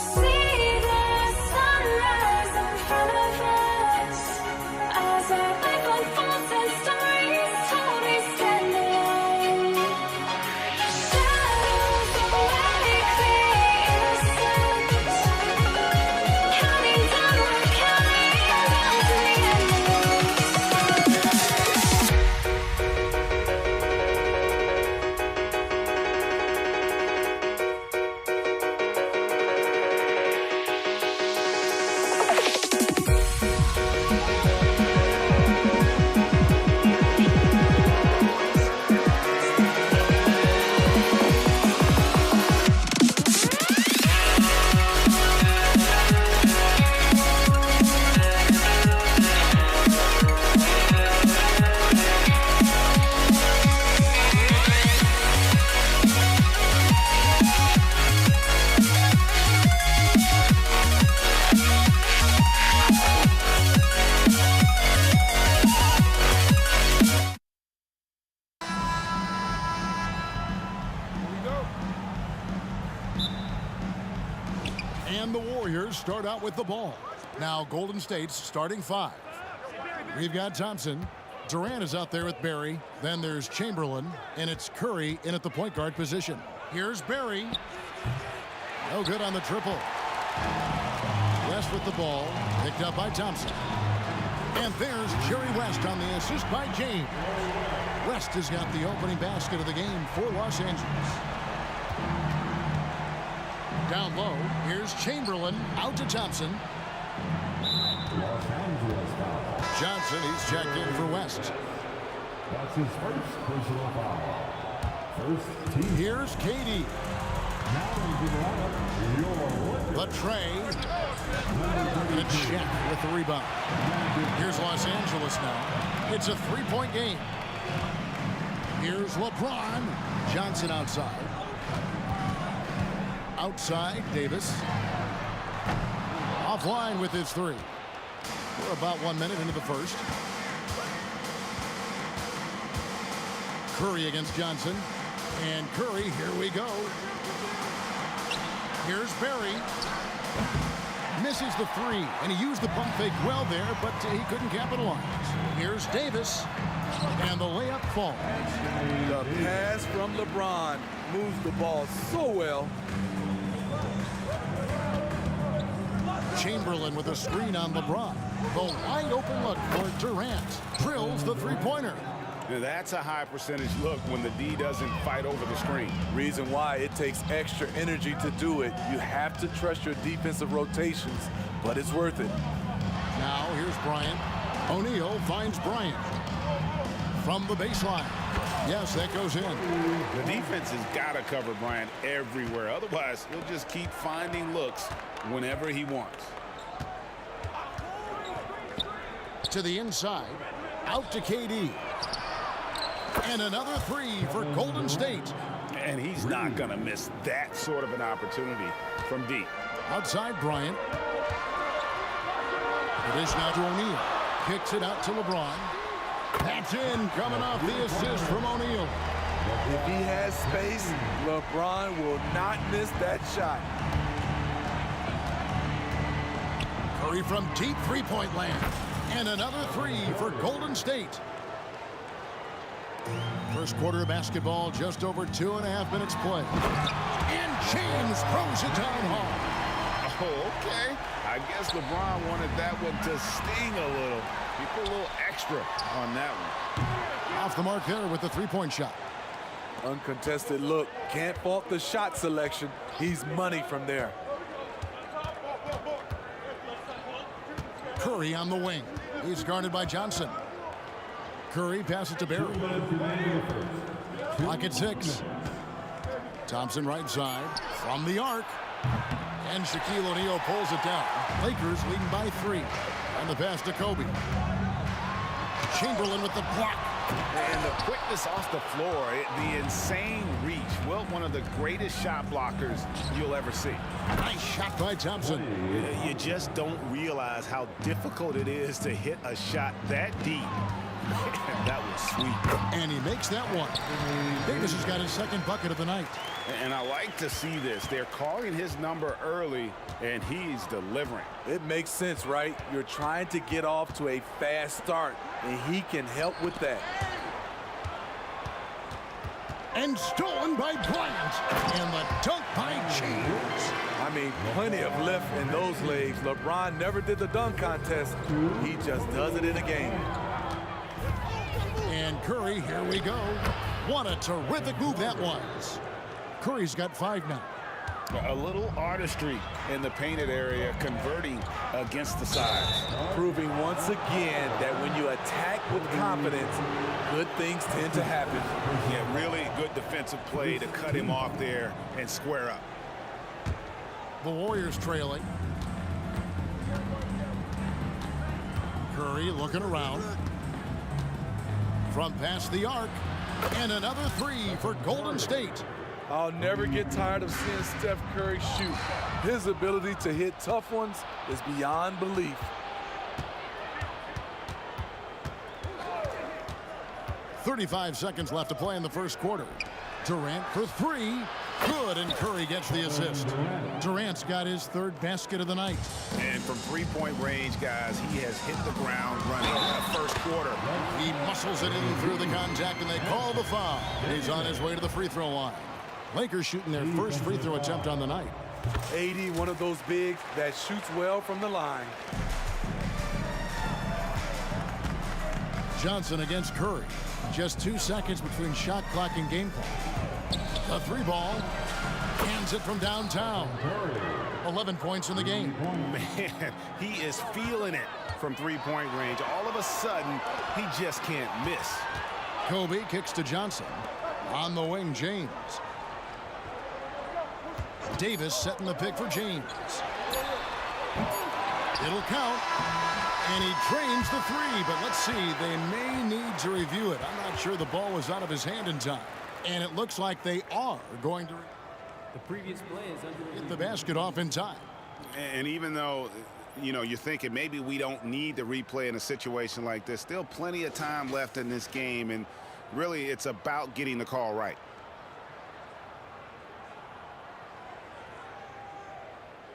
see the sunrise in front of us as our life unfolds and stories told we stand alone. Shadows awake the innocence, counting down, we're counting down to the end. And the Warriors start out with the ball. Now Golden State's starting 5. We've got Thompson. Durant is out there with Barry. Then there's Chamberlain. And it's Curry in at the point guard position. Here's Barry. No good on the triple. West with the ball. Picked up by Thompson. And there's Jerry West on the assist by James. West has got the opening basket of the game for Los Angeles. Down low, here's Chamberlain out to Thompson. Johnson, he's checked in for West. That's his first personal foul. First team. Here's KD. Now into the lineup, The tray. And Shaq with the rebound. Here's Los Angeles now. It's a 3-point game. Here's LeBron. Johnson outside. Outside, Davis. Offline with his 3. We're about 1 minute into the first. Curry against Johnson. And Curry, here we go. Here's Barry. Misses the 3, and he used the pump fake well there, but he couldn't capitalize. Here's Davis, and the layup falls. The pass from LeBron moves the ball so well. Chamberlain with a screen on LeBron. The wide open look for Durant. Drills the 3-pointer. That's a high percentage look when the D doesn't fight over the screen. Reason why it takes extra energy to do it. You have to trust your defensive rotations, but it's worth it. Now here's Bryant. O'Neal finds Bryant. From the baseline. Yes, that goes in. The defense has got to cover Bryant everywhere. Otherwise, he'll just keep finding looks whenever he wants. To the inside. Out to KD. And another 3 for Golden State. And he's not going to miss that sort of an opportunity from deep. Outside Bryant. It is now to O'Neal. Kicks it out to LeBron. That's in, coming off the assist from O'Neal. If he has space, LeBron will not miss that shot. Curry from deep 3-point land. And another 3 for Golden State. First quarter of basketball, just over 2.5 minutes play. And James throws it down hard. Oh, okay. I guess LeBron wanted that one to sting a little. He put a little extra on that one. Off the mark there with the 3-point shot. Uncontested look. Can't fault the shot selection. He's money from there. Curry on the wing. He's guarded by Johnson. Curry passes to Barry. Clock at 6. Thompson right side from the arc. And Shaquille O'Neal pulls it down. Lakers leading by 3. And the pass to Kobe. Chamberlain with the block. And the quickness off the floor, the insane reach. Well, one of the greatest shot blockers you'll ever see. Nice shot by Thompson. You just don't realize how difficult it is to hit a shot that deep. That was sweet. And he makes that one. Davis has got his second bucket of the night. And I like to see this. They're calling his number early, and he's delivering. It makes sense, right? You're trying to get off to a fast start, and he can help with that. And stolen by Bryant. And the dunk by James. I mean, plenty of lift in those legs. LeBron never did the dunk contest. He just does it in a game. And Curry, here we go. What a terrific move that was. Curry's got 5 now. A little artistry in the painted area, converting against the sides. Proving once again that when you attack with confidence, good things tend to happen. Yeah, really good defensive play to cut him off there and square up. The Warriors trailing. Curry looking around. From past the arc. And another 3 for Golden State. I'll never get tired of seeing Steph Curry shoot. His ability to hit tough ones is beyond belief. .35 seconds left to play in the first quarter. Durant for 3. Good, and Curry gets the assist. Durant's got his 3rd basket of the night. And from three-point range, guys, he has hit the ground running in the first quarter. He muscles it in through the contact, and they call the foul. He's on his way to the free throw line. Lakers shooting their first free throw attempt on the night. 80, one of those bigs that shoots well from the line. Johnson against Curry. Just 2 seconds between shot clock and game clock. The 3 ball. Hands it from downtown. 11 points in the game. Man, he is feeling it from three-point range. All of a sudden, he just can't miss. Kobe kicks to Johnson. On the wing, James. Davis setting the pick for James. It'll count. And he drains the 3, but let's see. They may need to review it. I'm not sure the ball was out of his hand in time. And it looks like they are going to get the basket off in time. And even though, you know, you're thinking maybe we don't need to replay in a situation like this, still plenty of time left in this game. And really, it's about getting the call right.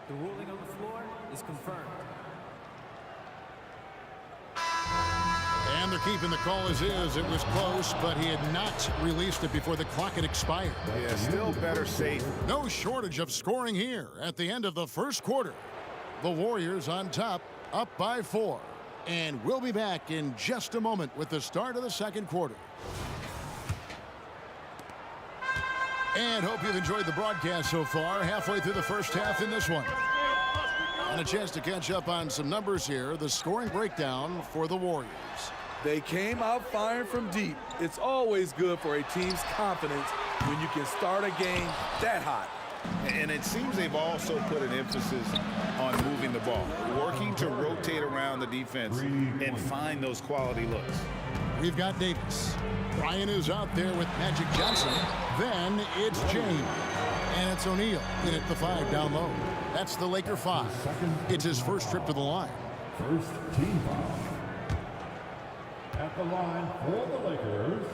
The ruling on the floor is confirmed. And they're keeping the call as is. It was close, but he had not released it before the clock had expired. Yeah, still better safe. No shortage of scoring here at the end of the first quarter. The Warriors on top, up by 4. And we'll be back in just a moment with the start of the second quarter. And hope you've enjoyed the broadcast so far. Halfway through the first half in this one. And a chance to catch up on some numbers here. The scoring breakdown for the Warriors. They came out firing from deep. It's always good for a team's confidence when you can start a game that hot. And it seems they've also put an emphasis on moving the ball, working to rotate around the defense and find those quality looks. We've got Davis. Ryan is out there with Magic Johnson. Then it's James. And it's O'Neal in at the 5 down low. That's the Laker 5. It's his first trip to the line. First team foul. At the line for the Lakers,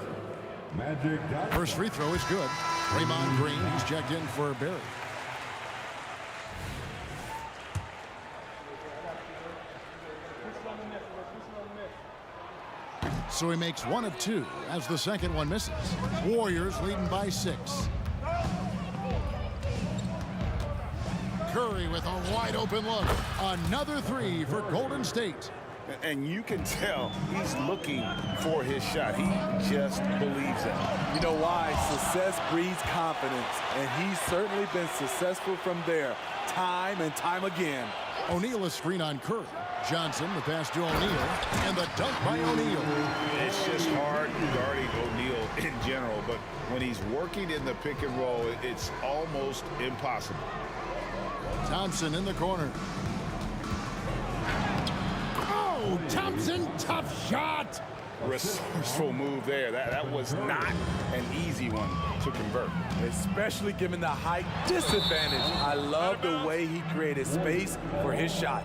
Magic Johnson. First free throw is good. Draymond Green, he's checked in for Barry. So he makes 1 of 2 as the second one misses. Warriors leading by 6. Curry with a wide open look. Another 3 for Golden State. And you can tell he's looking for his shot. He just believes it. You know why? Success breeds confidence, and he's certainly been successful from there, time and time again. O'Neal a screen on Curry. Johnson, the pass to O'Neal, and the dunk by O'Neal. It's just hard guarding O'Neal in general, but when he's working in the pick and roll, it's almost impossible. Thompson in the corner. Oh, Thompson, tough shot. Resourceful move there. That was not an easy one to convert. Especially given the height disadvantage. I love the way he created space for his shot.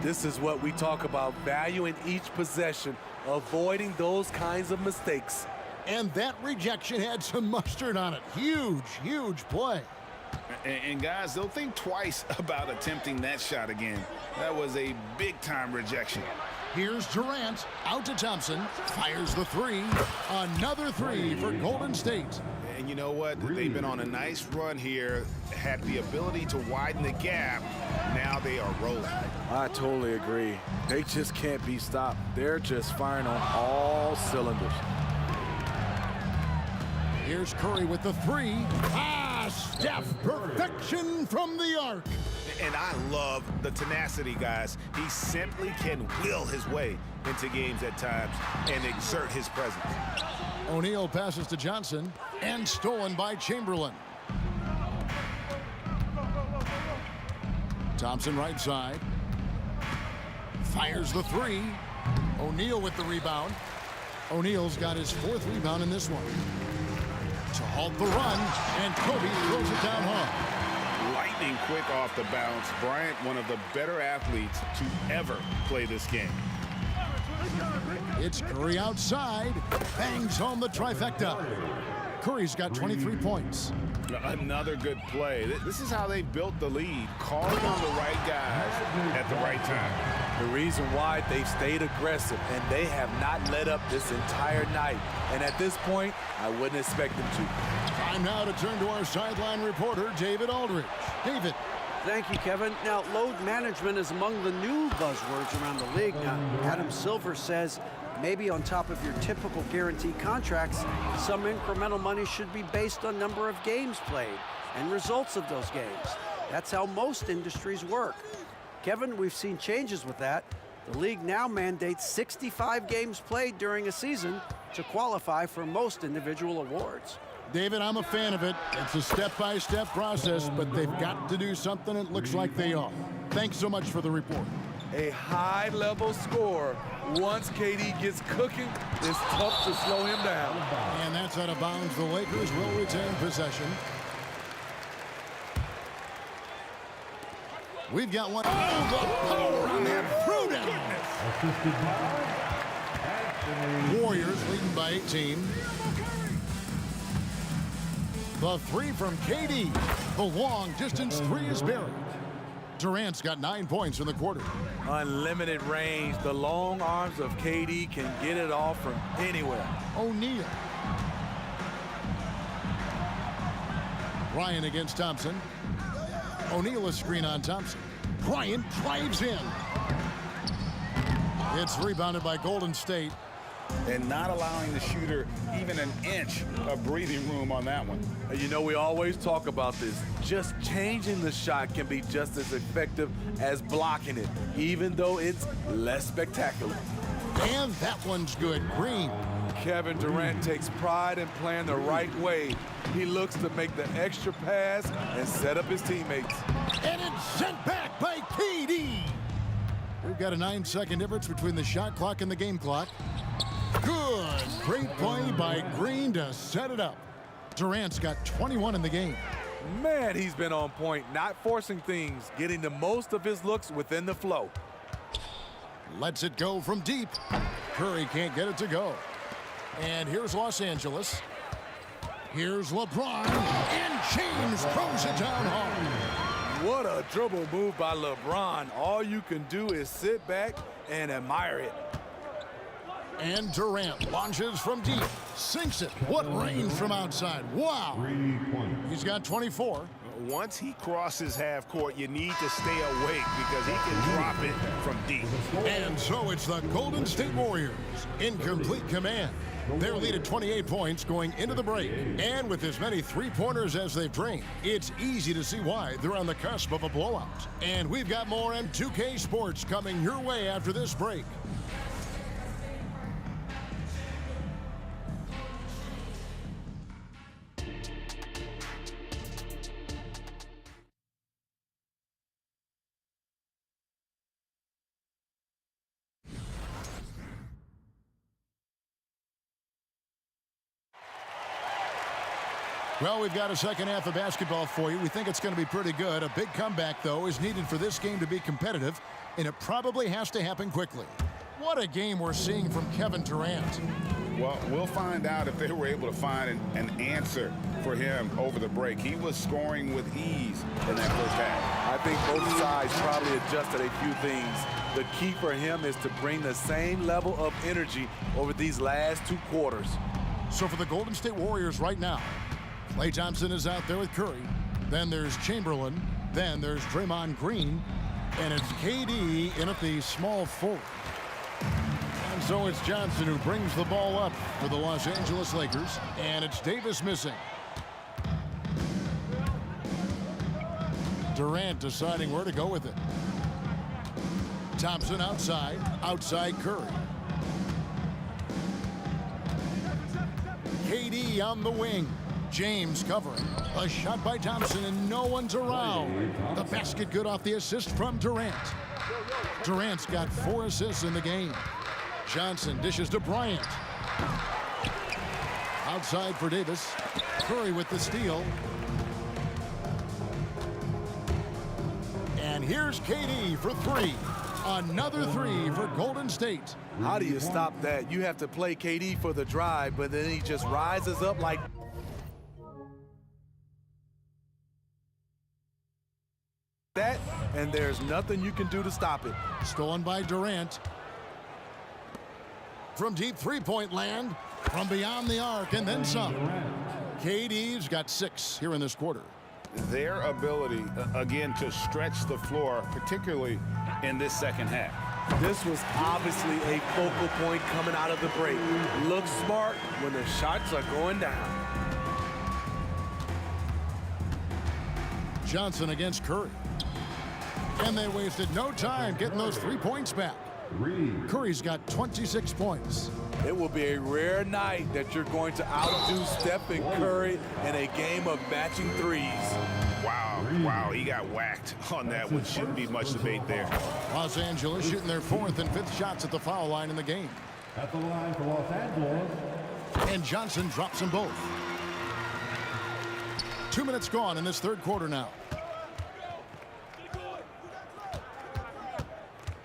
This is what we talk about, valuing each possession, avoiding those kinds of mistakes. And that rejection had some mustard on it. Huge, huge play. And guys, they'll think twice about attempting that shot again. That was a big-time rejection. Here's Durant, out to Thompson, fires the three. Another three for Golden State. And you know what? They've been on a nice run here, had the ability to widen the gap. Now they are rolling. I totally agree. They just can't be stopped. They're just firing on all cylinders. Here's Curry with the three. Steph, perfection from the arc. And I love the tenacity, guys. He simply can will his way into games at times and exert his presence. O'Neal passes to Johnson and stolen by Chamberlain. Thompson right side. Fires the three. O'Neal with the rebound. O'Neal's got his fourth rebound in this one. To halt the run, and Kobe throws it down hard. Lightning quick off the bounce. Bryant, one of the better athletes to ever play this game. It's Curry outside, bangs home the trifecta. Curry's got 23 points. Another good play. This is how they built the lead, calling on the right guys at the right time. The reason why they've stayed aggressive, and they have not let up this entire night. And at this point, I wouldn't expect them to. Time now to turn to our sideline reporter, David Aldridge. David. Thank you, Kevin. Now, load management is among the new buzzwords around the league. Now, Adam Silver says maybe on top of your typical guaranteed contracts, some incremental money should be based on number of games played and results of those games. That's how most industries work. Kevin, we've seen changes with that. The league now mandates 65 games played during a season to qualify for most individual awards. David, I'm a fan of it. It's a step-by-step process, but they've got to do something. It looks like they are. Thanks so much for the report. A high-level score. Once KD gets cooking, it's tough to slow him down. And that's out of bounds. The Lakers will retain possession. We've got one. Oh, the power on that throwdown. Warriors leading by 18. The three from KD. The long distance three is buried. Durant's got 9 points in the quarter. Unlimited range. The long arms of KD can get it off from anywhere. O'Neal. Bryant against Thompson. O'Neal a screen on Thompson. Bryant drives in. It's rebounded by Golden State. And not allowing the shooter even an inch of breathing room on that one. You know, we always talk about this. Just changing the shot can be just as effective as blocking it, even though it's less spectacular. And that one's good. Green. Kevin Durant takes pride in playing the right way. He looks to make the extra pass and set up his teammates. And it's sent back by KD. We've got a 9-second difference between the shot clock and the game clock. Good. Great play by Green to set it up. Durant's got 21 in the game. Man, he's been on point, not forcing things, getting the most of his looks within the flow. Lets it go from deep. Curry can't get it to go. And here's Los Angeles. Here's LeBron. And James throws it down hard. What a dribble move by LeBron. All you can do is sit back and admire it. And Durant launches from deep. Sinks it. What range from outside. Wow. He's got 24. Once he crosses half court, you need to stay awake because he can drop it from deep. And so it's the Golden State Warriors in complete command. Their lead at 28 points going into the break. And with as many three-pointers as they've drained, it's easy to see why they're on the cusp of a blowout. And we've got more on 2K Sports coming your way after this break. Well, we've got a second half of basketball for you. We think it's going to be pretty good. A big comeback, though, is needed for this game to be competitive, and it probably has to happen quickly. What a game we're seeing from Kevin Durant. Well, we'll find out if they were able to find an answer for him over the break. He was scoring with ease in that first half. I think both sides probably adjusted a few things. The key for him is to bring the same level of energy over these last 2 quarters. So for the Golden State Warriors right now, Klay Thompson is out there with Curry. Then there's Chamberlain. Then there's Draymond Green. And it's KD in at the small forward. And so it's Johnson who brings the ball up for the Los Angeles Lakers. And it's Davis missing. Durant deciding where to go with it. Thompson outside Curry. KD on the wing. James covering. A shot by Thompson and no one's around. The basket good off the assist from Durant. Durant's got 4 assists in the game. Johnson dishes to Bryant. Outside for Davis. Curry with the steal. And here's KD for 3. Another 3 for Golden State. How do you stop that? You have to play KD for the drive, but then he just rises up like that, and there's nothing you can do to stop it. Stolen by Durant. From deep three-point land, from beyond the arc, and then some. KD's got 6 here in this quarter. Their ability, again, to stretch the floor, particularly in this second half. This was obviously a focal point coming out of the break. Look smart when the shots are going down. Johnson against Curry. And they wasted no time getting those 3 points back. Curry's got 26 points. It will be a rare night that you're going to outdo Stephen Curry in a game of matching threes. Wow, he got whacked on that one. Shouldn't be much debate there. Los Angeles shooting their 4th and 5th shots at the foul line in the game. At the line for Los Angeles. And Johnson drops them both. 2 minutes gone in this 3rd quarter now.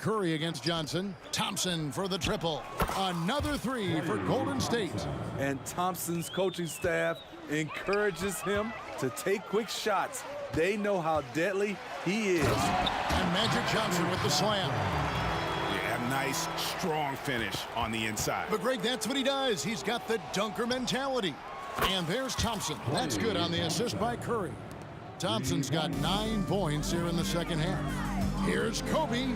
Curry against Johnson. Thompson for the triple. Another 3 for Golden State. And Thompson's coaching staff encourages him to take quick shots. They know how deadly he is. And Magic Johnson with the slam. Yeah, nice, strong finish on the inside. But Greg, that's what he does. He's got the dunker mentality. And there's Thompson. That's good on the assist by Curry. Thompson's got 9 points here in the second half. Here's Kobe.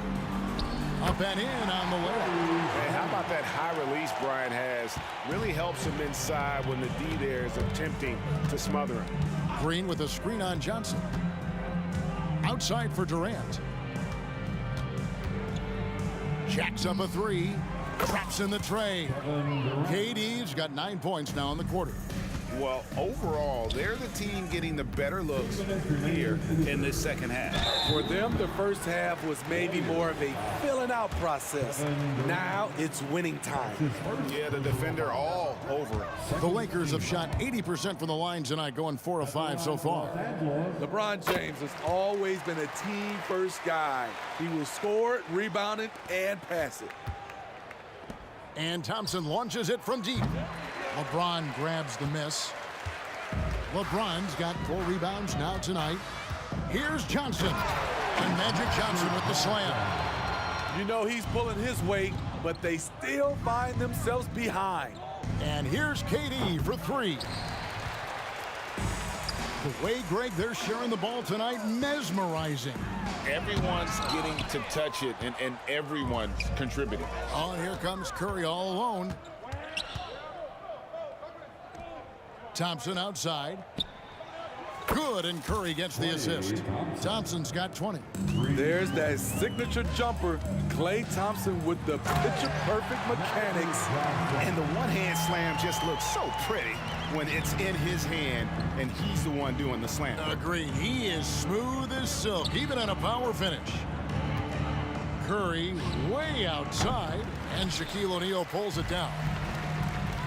Up and in on the way. Hey, how about that high release Bryant has? Really helps him inside when the D there is attempting to smother him. Green with a screen on Johnson. Outside for Durant. Jacks up a 3. Drops in the tray. KD's got 9 points now in the quarter. Well, overall, they're the team getting the better looks here in this second half. For them, the first half was maybe more of a filling out process. Now it's winning time. Yeah, the defender all over it. The Lakers have shot 80% from the line tonight, going 4 of 5 so far. LeBron James has always been a team-first guy. He will score it, rebound it, and pass it. And Thompson launches it from deep. LeBron grabs the miss. LeBron's got 4 rebounds now tonight. Here's Johnson. And Magic Johnson with the slam. You know he's pulling his weight, but they still find themselves behind. And here's KD for 3. The way, Greg, they're sharing the ball tonight, mesmerizing. Everyone's getting to touch it, and everyone's contributing. Oh, and here comes Curry all alone. Thompson outside. Good, and Curry gets the assist. Thompson's got 20. There's that signature jumper. Klay Thompson with the picture-perfect mechanics. And the one-hand slam just looks so pretty when it's in his hand, and he's the one doing the slam. Agreed. He is smooth as silk, even on a power finish. Curry way outside, and Shaquille O'Neal pulls it down.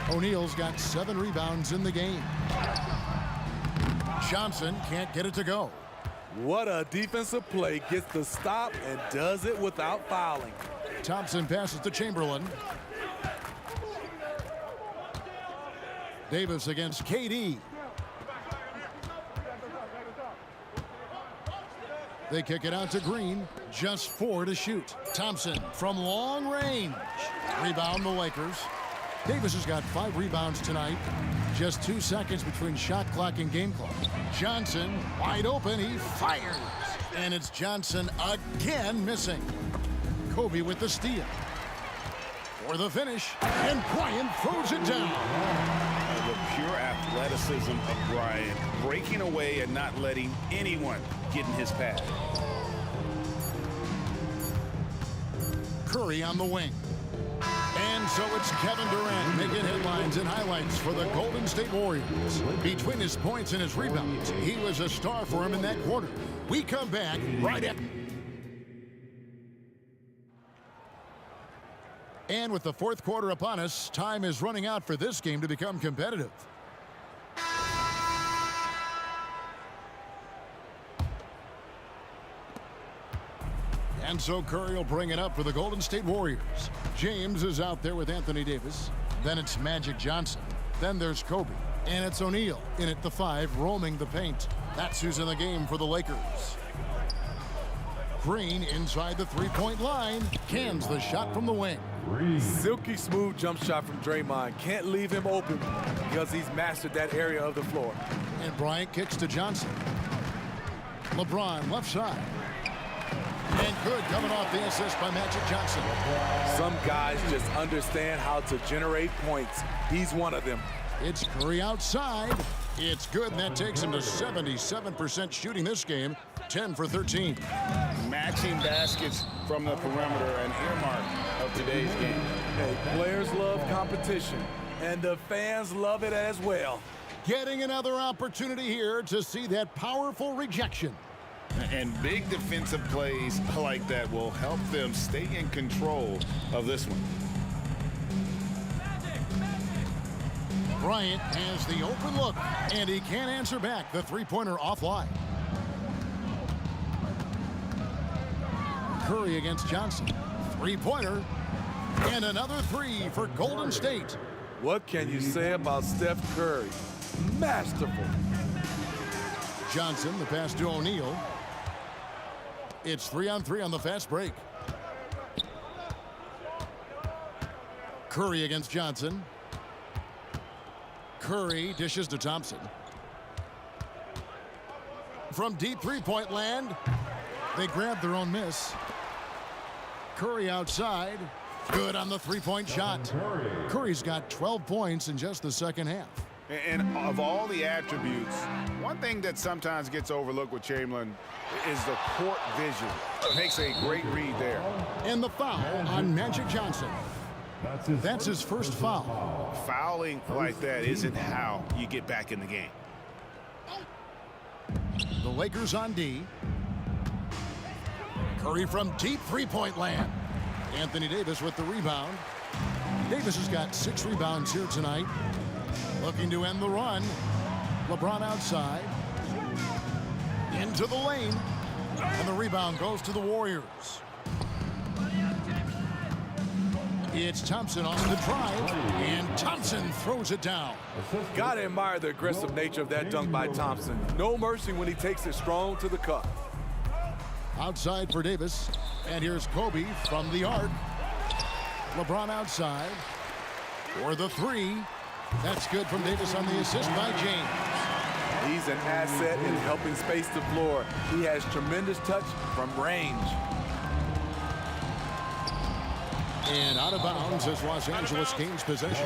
O'Neal's got 7 rebounds in the game. Johnson can't get it to go. What a defensive play. Gets the stop and does it without fouling. Thompson passes to Chamberlain. Davis against KD. They kick it out to Green. Just 4 to shoot. Thompson from long range. Rebound the Lakers. Davis has got 5 rebounds tonight. Just 2 seconds between shot clock and game clock. Johnson wide open. He fires. And it's Johnson again missing. Kobe with the steal. For the finish. And Bryant throws it down. The pure athleticism of Bryant, breaking away and not letting anyone get in his path. Curry on the wing. And so it's Kevin Durant making headlines and highlights for the Golden State Warriors. Between his points and his rebounds, he was a star for him in that quarter. We come back right after. And with the fourth quarter upon us, time is running out for this game to become competitive. And so Curry will bring it up for the Golden State Warriors. James is out there with Anthony Davis. Then it's Magic Johnson. Then there's Kobe. And it's O'Neal in at the 5, roaming the paint. That's who's in the game for the Lakers. Green inside the three-point line. Cans the shot from the wing. Silky smooth jump shot from Draymond. Can't leave him open because he's mastered that area of the floor. And Bryant kicks to Johnson. LeBron left side. And good coming off the assist by Magic Johnson. Some guys just understand how to generate points. He's one of them. It's Curry outside. It's good, and that takes him to 77% shooting this game. 10 for 13. Matching baskets from the perimeter, an earmark of today's game. Hey, players love competition, and the fans love it as well. Getting another opportunity here to see that powerful rejection. And big defensive plays like that will help them stay in control of this one. Bryant has the open look, and he can't answer back. The three-pointer offline. Curry against Johnson. Three-pointer. And another 3 for Golden State. What can you say about Steph Curry? Masterful. Johnson, the pass to O'Neal. It's 3-on-3 on the fast break. Curry against Johnson. Curry dishes to Thompson. From deep three-point land, they grab their own miss. Curry outside. Good on the three-point shot. Curry's got 12 points in just the second half. And of all the attributes, one thing that sometimes gets overlooked with Chamberlain is the court vision. Makes a great read there. And the foul on Magic Johnson. That's his first foul. Fouling like that isn't how you get back in the game. The Lakers on D. Curry from deep three-point land. Anthony Davis with the rebound. Davis has got 6 rebounds here tonight. Looking to end the run. LeBron outside. Into the lane. And the rebound goes to the Warriors. It's Thompson on the drive. And Thompson throws it down. Gotta admire the aggressive nature of that dunk by Thompson. No mercy when he takes it strong to the cup. Outside for Davis. And here's Kobe from the arc. LeBron outside. For the 3. That's good from Davis on the assist by James. He's an asset in helping space the floor. He has tremendous touch from range. And out of bounds as Los Angeles gains possession.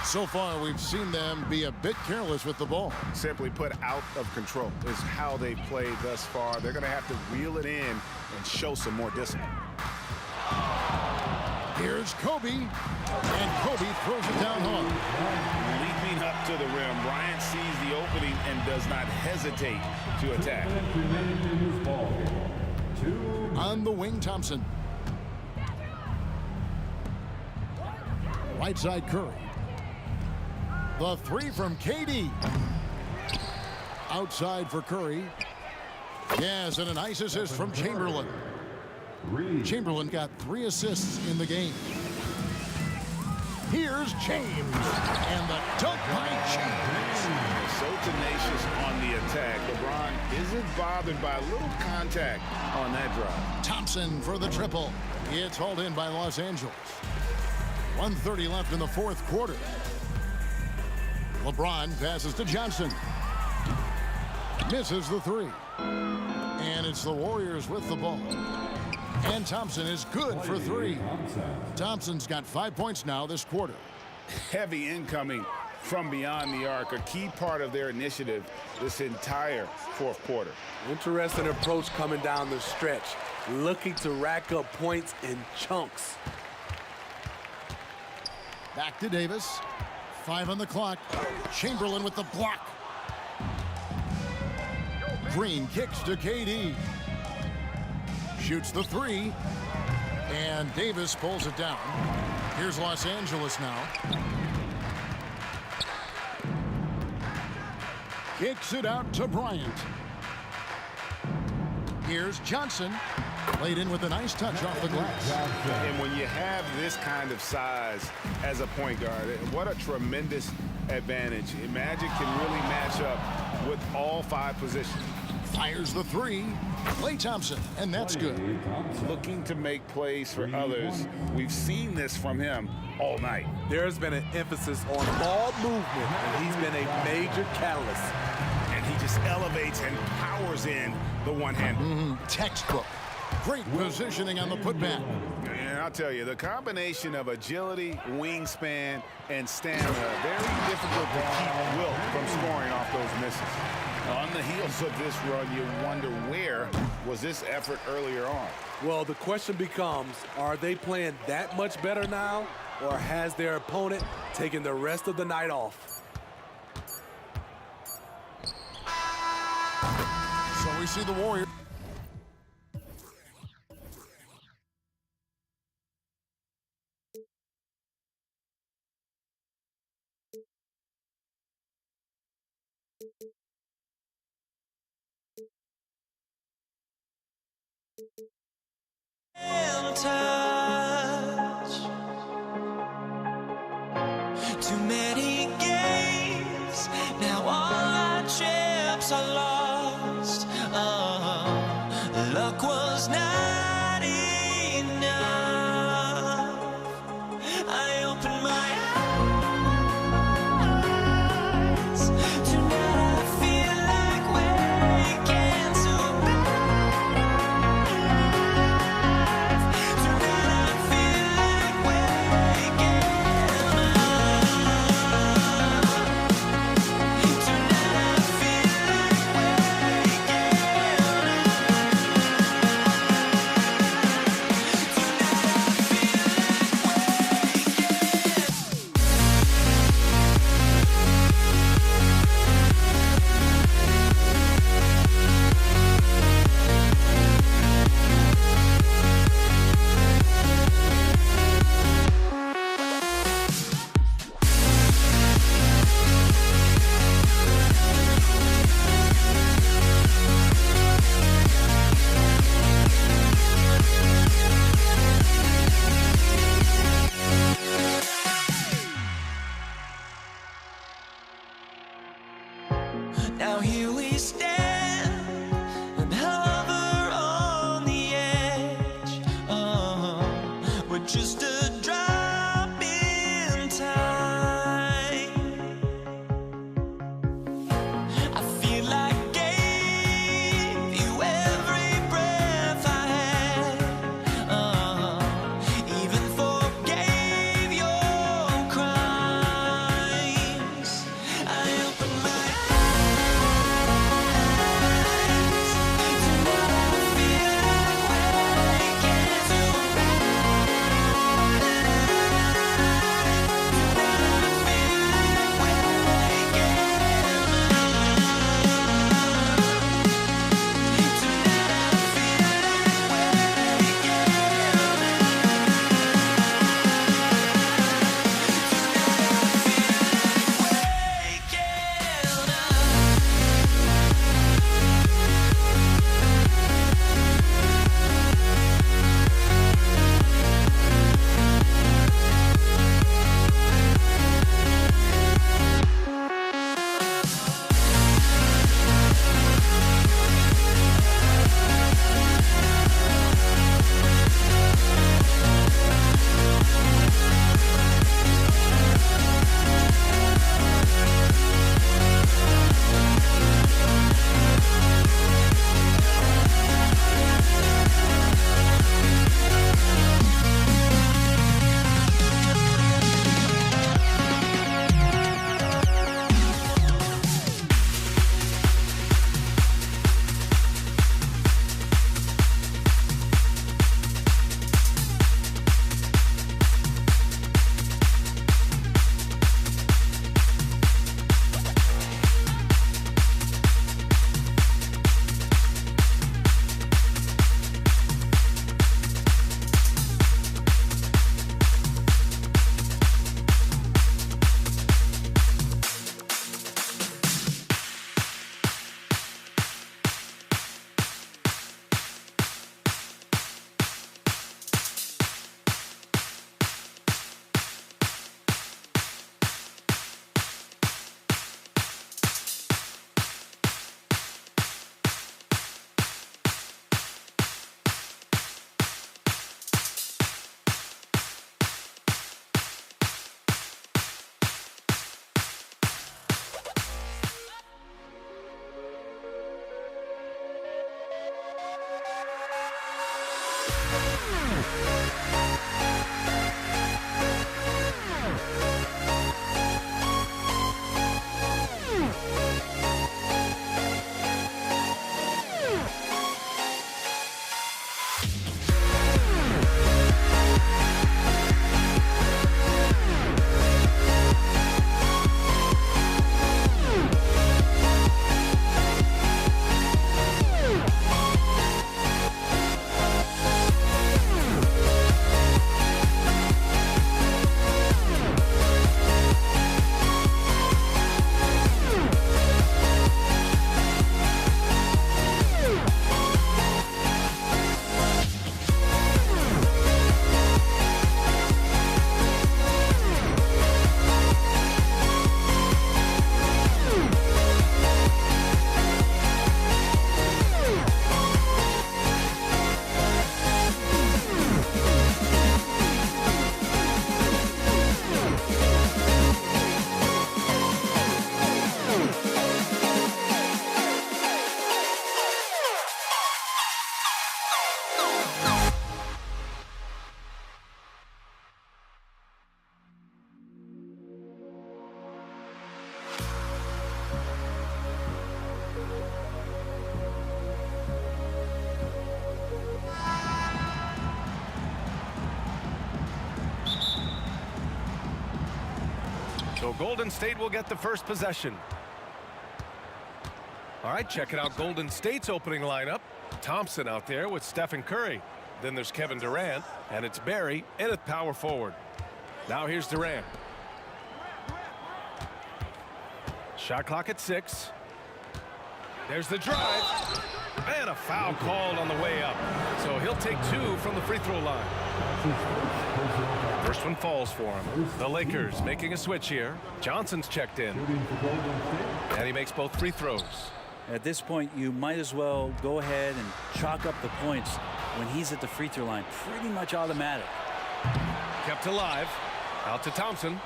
So far, we've seen them be a bit careless with the ball. Simply put, out of control is how they've played thus far. They're going to have to reel it in and show some more discipline. Here's Kobe. And Kobe throws it down hard. Leaping up to the rim, Bryant sees the opening and does not hesitate to attack. On the wing, Thompson. Right side, Curry. The 3 from KD. Outside for Curry. Yes, and a nice assist from Chamberlain. Chamberlain got 3 assists in the game. Here's James, and the dunk by James. So tenacious on the attack. LeBron isn't bothered by a little contact on that drive. Thompson for the triple. It's hauled in by Los Angeles. 1:30 left in the 4th quarter. LeBron passes to Johnson. Misses the 3. And it's the Warriors with the ball. And Thompson is good for 3. Thompson's got 5 points now this quarter. Heavy incoming from beyond the arc, a key part of their initiative this entire 4th quarter. Interesting approach coming down the stretch, looking to rack up points in chunks. Back to Davis. 5 on the clock. Chamberlain with the block. Green kicks to KD. Shoots the 3. And Davis pulls it down. Here's Los Angeles now. Kicks it out to Bryant. Here's Johnson. Laid in with a nice touch off the glass. And when you have this kind of size as a point guard, what a tremendous advantage. Magic can really match up with all 5 positions. Fires the 3. Klay Thompson, and that's good. Looking to make plays for others. We've seen this from him all night. There's been an emphasis on ball movement, and he's been a major catalyst. And he just elevates and powers in the one-hander. Textbook. Great positioning on the putback. And I'll tell you, the combination of agility, wingspan, and stamina, very difficult to keep Wilt from scoring off those misses. On the heels of this run, you wonder, where was this effort earlier on? Well, the question becomes, are they playing that much better now, or has their opponent taken the rest of the night off? So we see the Warriors. Touch. Too many games, now all our chips are lost. Luck was not enough. I opened my eyes. Tonight I feel like waking to So Golden State will get the first possession. All right, checking out Golden State's opening lineup. Thompson out there with Stephen Curry. Then there's Kevin Durant, and it's Barry in at power forward. Now here's Durant. Shot clock at 6. There's the drive. And a foul called on the way up. So he'll take 2 from the free throw line. First one falls for him. The Lakers making a switch here. Johnson's checked in. And he makes both free throws. At this point, you might as well go ahead and chalk up the points when he's at the free throw line. Pretty much automatic. Kept alive. Out to Thompson.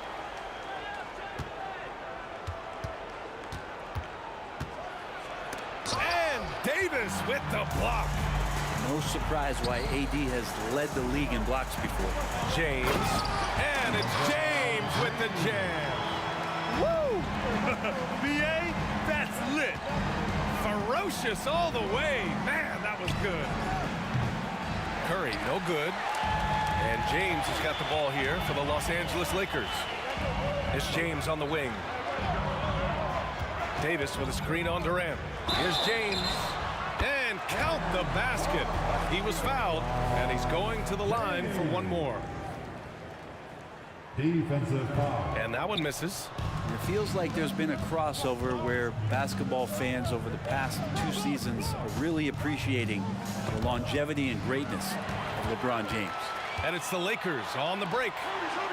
And Davis with the block. No surprise why AD has led the league in blocks before. James. And it's James with the jam. Woo! BA, that's lit. Ferocious all the way. Man, that was good. Curry, no good. And James has got the ball here for the Los Angeles Lakers. It's James on the wing. Davis with a screen on Durant. Here's James. And count the basket. He was fouled, and he's going to the line for one more. Defensive foul. And that one misses. It feels like there's been a crossover where basketball fans over the past 2 seasons are really appreciating the longevity and greatness of LeBron James. And it's the Lakers on the break.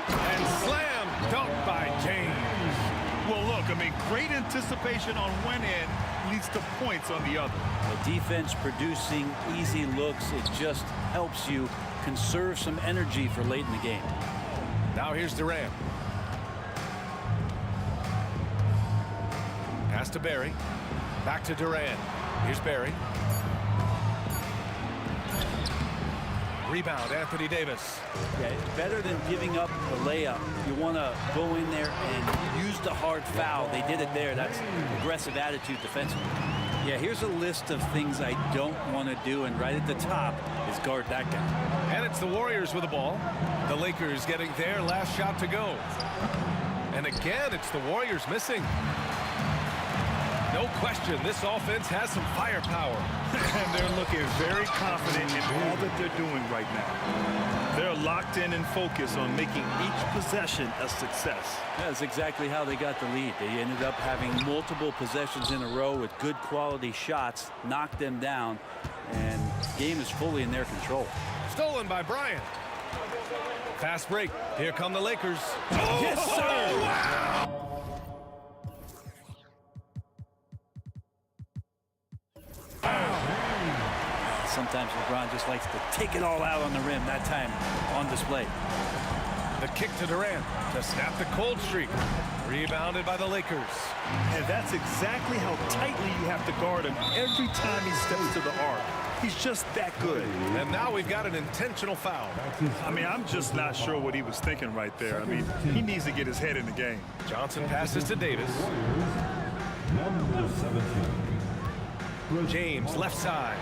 And slam dunk by James. Well, look, I mean, great anticipation on one end leads to points on the other. The defense producing easy looks. It just helps you conserve some energy for late in the game. Now here's Durant. Pass to Barry. Back to Durant. Here's Barry. Rebound, Anthony Davis. Yeah, better than giving up the layup. You want to go in there and use the hard foul. They did it there. That's aggressive attitude defensively. Yeah, here's a list of things I don't want to do, and right at the top is guard that guy. And it's the Warriors with the ball. The Lakers getting their last shot to go. And again, it's the Warriors missing. No question, this offense has some firepower. And they're looking very confident in all that they're doing right now. They're locked in and focused on making each possession a success. That's exactly how they got the lead. They ended up having multiple possessions in a row with good quality shots, knocked them down, and the game is fully in their control. Stolen by Bryant. Fast break. Here come the Lakers. Oh, yes, sir! Oh, wow! Sometimes LeBron just likes to take it all out on the rim. That time on display. The kick to Durant to snap the cold streak. Rebounded by the Lakers. And that's exactly how tightly you have to guard him every time he steps to the arc. He's just that good. And now we've got an intentional foul. I mean, I'm just not sure what he was thinking right there. I mean, he needs to get his head in the game. Johnson passes to Davis. Number 17. James left side.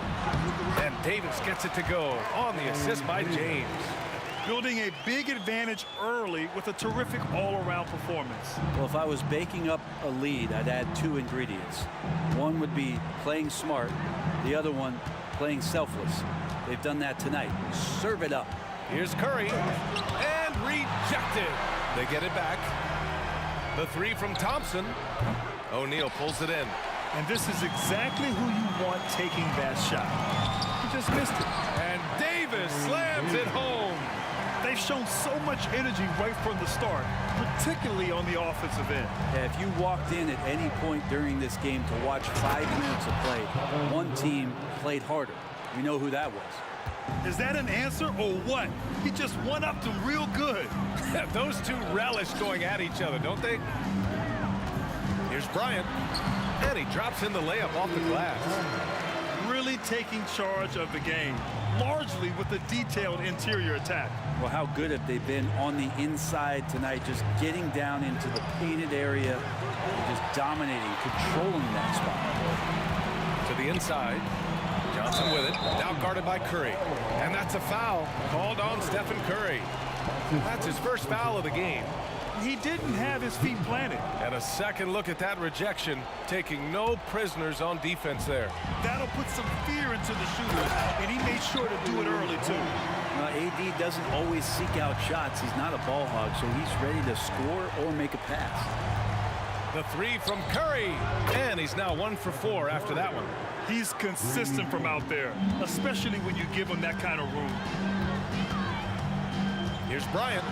And Davis gets it to go on the assist by James. Building a big advantage early with a terrific all-around performance. Well, if I was baking up a lead, I'd add 2 ingredients. One would be playing smart. The other one, playing selfless. They've done that tonight. Serve it up. Here's Curry. And rejected. They get it back. The 3 from Thompson. O'Neal pulls it in. And this is exactly who you want taking that shot. He just missed it. And Davis slams it home. They've shown so much energy right from the start, particularly on the offensive end. Yeah, if you walked in at any point during this game to watch 5 minutes of play, one team played harder. We know who that was. Is that an answer or what? He just one-upped them real good. Those two relish going at each other, don't they? Here's Bryant. And he drops in the layup off the glass. Really taking charge of the game, largely with a detailed interior attack. Well, how good have they been on the inside tonight, just getting down into the painted area, and just dominating, controlling that spot. To the inside. Johnson with it. Now guarded by Curry. And that's a foul called on Stephen Curry. That's his first foul of the game. He didn't have his feet planted. And a second look at that rejection, taking no prisoners on defense there. That'll put some fear into the shooters, and he made sure to do it early, too. AD doesn't always seek out shots. He's not a ball hog, so he's ready to score or make a pass. The three from Curry, and he's now 1 for 4 after that one. He's consistent from out there, especially when you give him that kind of room. Here's Bryant.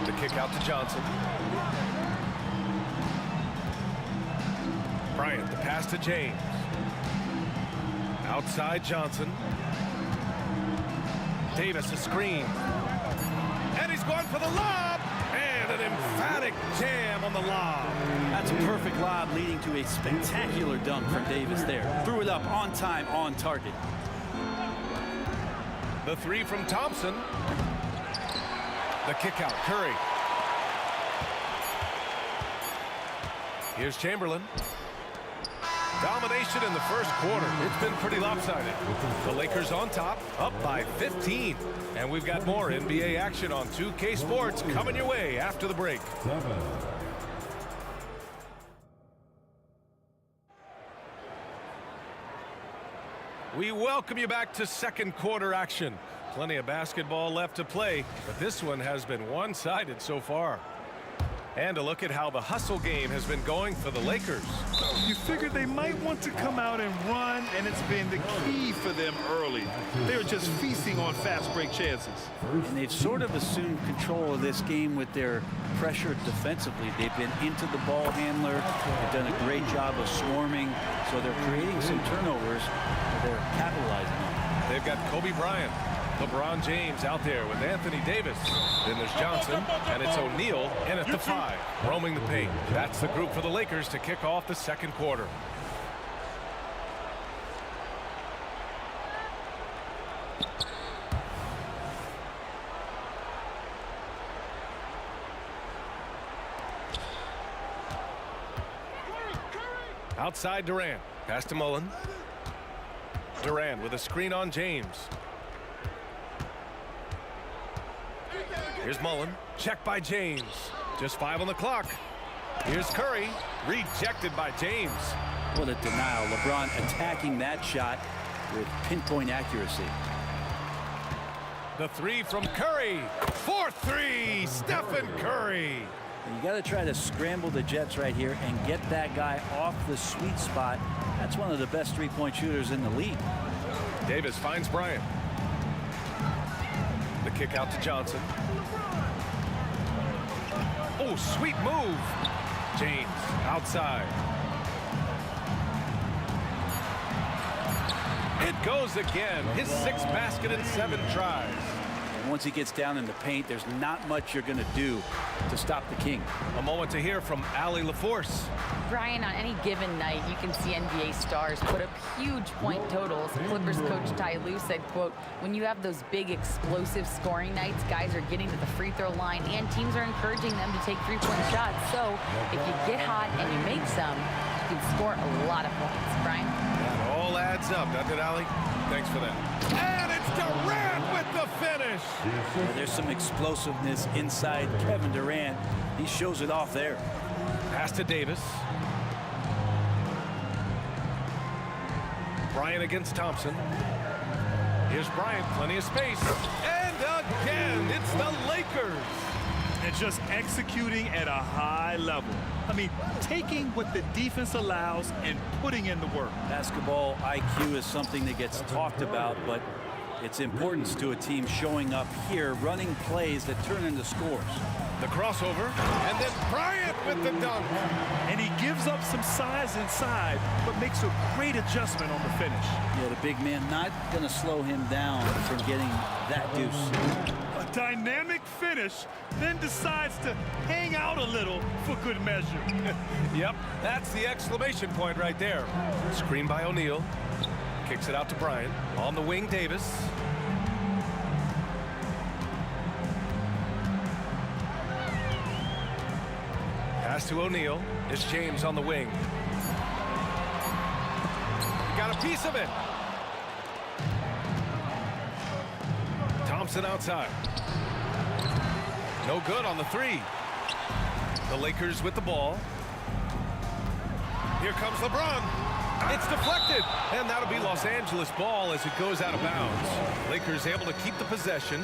The kick out to Johnson. Bryant, the pass to James. Outside Johnson. Davis, a screen. And he's going for the lob. And an emphatic jam on the lob. That's a perfect lob leading to a spectacular dunk from Davis there. Threw it up on time, on target. The three from Thompson. The kick out, Curry. Here's Chamberlain. Domination in the first quarter. It's been pretty lopsided. The Lakers on top, up by 15. And we've got more NBA action on 2K Sports coming your way after the break. We welcome you back to second quarter action. Plenty of basketball left to play, but this one has been one-sided so far. And a look at how the hustle game has been going for the Lakers. You figured they might want to come out and run, and it's been the key for them early. They're just feasting on fast break chances. And they've sort of assumed control of this game with their pressure defensively. They've been into the ball handler. They've done a great job of swarming, so they're creating some turnovers that they're capitalizing on. They've got Kobe Bryant, LeBron James out there with Anthony Davis. Then there's Johnson, and it's O'Neal in at the 5, roaming the paint. That's the group for the Lakers to kick off the second quarter. Outside Durant, pass to Mullen. Durant with a screen on James. Here's Mullen, checked by James. Just 5 on the clock. Here's Curry, rejected by James. What a denial. LeBron attacking that shot with pinpoint accuracy. The three from Curry. 4-3, Stephen Curry. And you got to try to scramble the Jets right here and get that guy off the sweet spot. That's one of the best three-point shooters in the league. Davis finds Bryant. The kick out to Johnson. Oh, sweet move. James outside. It goes again. His 6th basket in 7 tries. And once he gets down in the paint, there's not much you're going to do to stop the King. A moment to hear from Allie LaForce. Brian, on any given night, you can see NBA stars put up huge point totals. Clippers coach Ty Lue said, quote, when you have those big explosive scoring nights, guys are getting to the free throw line and teams are encouraging them to take three-point shots. So if you get hot and you make some, you can score a lot of points. Brian? That all adds up, doesn't it, Allie? Thanks for that. And it's Durant with the finish. Yeah, there's some explosiveness inside Kevin Durant. He shows it off there. Pass to Davis. Bryant against Thompson. Here's Bryant, plenty of space. And again, it's the Lakers. And just executing at a high level. I mean, taking what the defense allows and putting in the work. Basketball IQ is something that gets talked about, but its importance to a team showing up here, running plays that turn into scores. The crossover, and then Bryant with the dunk. And he gives up some size inside, but makes a great adjustment on the finish. Yeah, the big man not going to slow him down from getting that deuce. A dynamic finish, then decides to hang out a little for good measure. Yep, that's the exclamation point right there. Screen by O'Neal. Kicks it out to Bryant. On the wing, Davis. Pass to O'Neal. It's James on the wing. He got a piece of it. Thompson outside. No good on the three. The Lakers with the ball. Here comes LeBron. It's deflected, and that'll be Los Angeles ball as it goes out of bounds. Lakers able to keep the possession.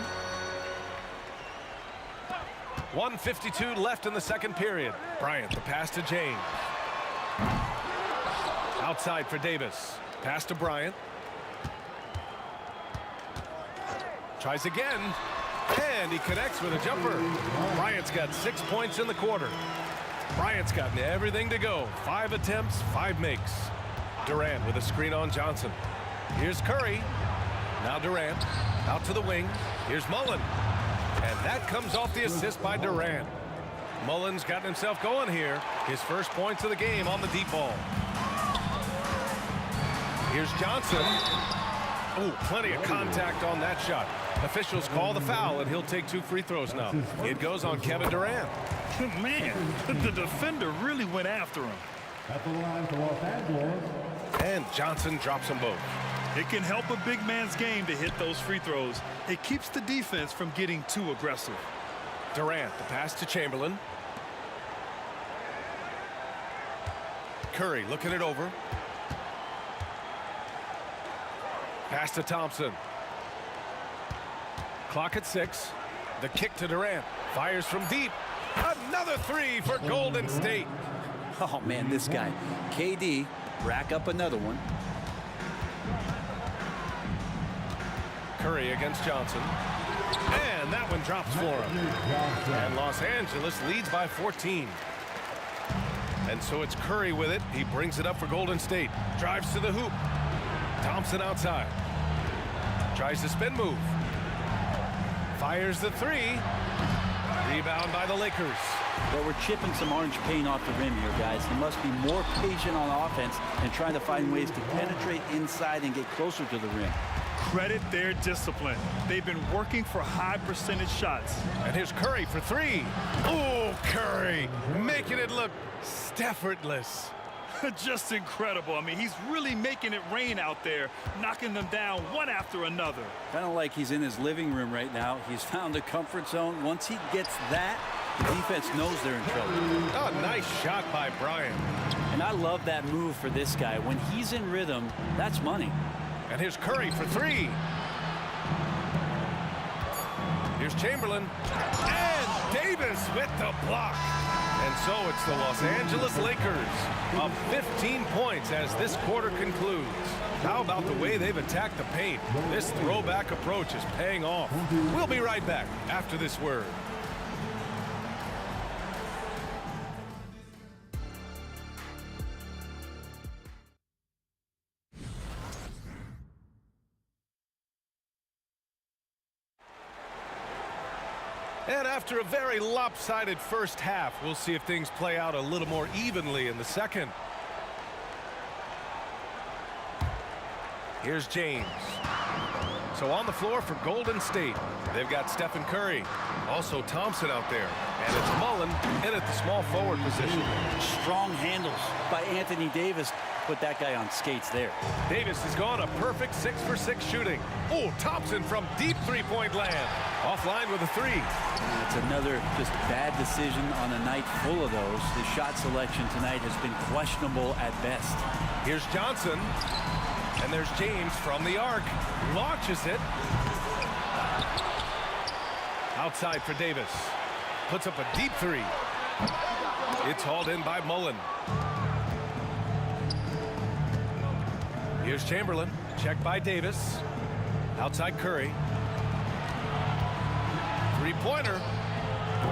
1:52 left in the second period. Bryant, the pass to James. Outside for Davis. Pass to Bryant. Tries again, and he connects with a jumper. Bryant's got 6 points in the quarter. Bryant's gotten everything to go. 5 attempts, 5 makes. Durant with a screen on Johnson. Here's Curry. Now Durant out to the wing. Here's Mullen. And that comes off the assist by Durant. Mullen's gotten himself going here. His first points of the game on the deep ball. Here's Johnson. Oh, plenty of contact on that shot. Officials call the foul, and he'll take 2 free throws now. It goes on Kevin Durant. Man, the defender really went after him. At the line for Los Angeles. And Johnson drops them both. It can help a big man's game to hit those free throws. It keeps the defense from getting too aggressive. Durant, the pass to Chamberlain. Curry looking it over. Pass to Thompson. Clock at 6. The kick to Durant. Fires from deep. Another 3 for Golden State. Oh, man, this guy. KD, rack up another one. Curry against Johnson. And that one drops for him. And Los Angeles leads by 14. And so it's Curry with it. He brings it up for Golden State. Drives to the hoop. Thompson outside. Tries the spin move. Fires the 3. Rebound by the Lakers. Well, we're chipping some orange paint off the rim here, guys. He must be more patient on offense and trying to find ways to penetrate inside and get closer to the rim. Credit their discipline. They've been working for high percentage shots. And here's Curry for 3. Oh, Curry making it look effortless. Just incredible. I mean, he's really making it rain out there, knocking them down one after another. Kind of like he's in his living room right now. He's found a comfort zone. Once he gets that, the defense knows they're in trouble. Oh, nice shot by Bryant. And I love that move for this guy. When he's in rhythm, that's money. And here's Curry for 3. Here's Chamberlain. And Davis with the block. And so it's the Los Angeles Lakers up 15 points as this quarter concludes. How about the way they've attacked the paint? This throwback approach is paying off. We'll be right back after this word. And after a very lopsided first half, we'll see if things play out a little more evenly in the second. Here's James. So on the floor for Golden State, they've got Stephen Curry. Also Thompson out there. And it's Mullen in at the small forward position. Strong handles by Anthony Davis. Put that guy on skates there. Davis has gone a perfect 6 for 6 shooting. Oh, Thompson from deep three-point land. Offline with a 3. It's another just bad decision on a night full of those. The shot selection tonight has been questionable at best. Here's Johnson. And there's James from the arc. Launches it. Outside for Davis. Puts up a deep 3. It's hauled in by Mullen. Here's Chamberlain. Checked by Davis. Outside Curry. Three-pointer.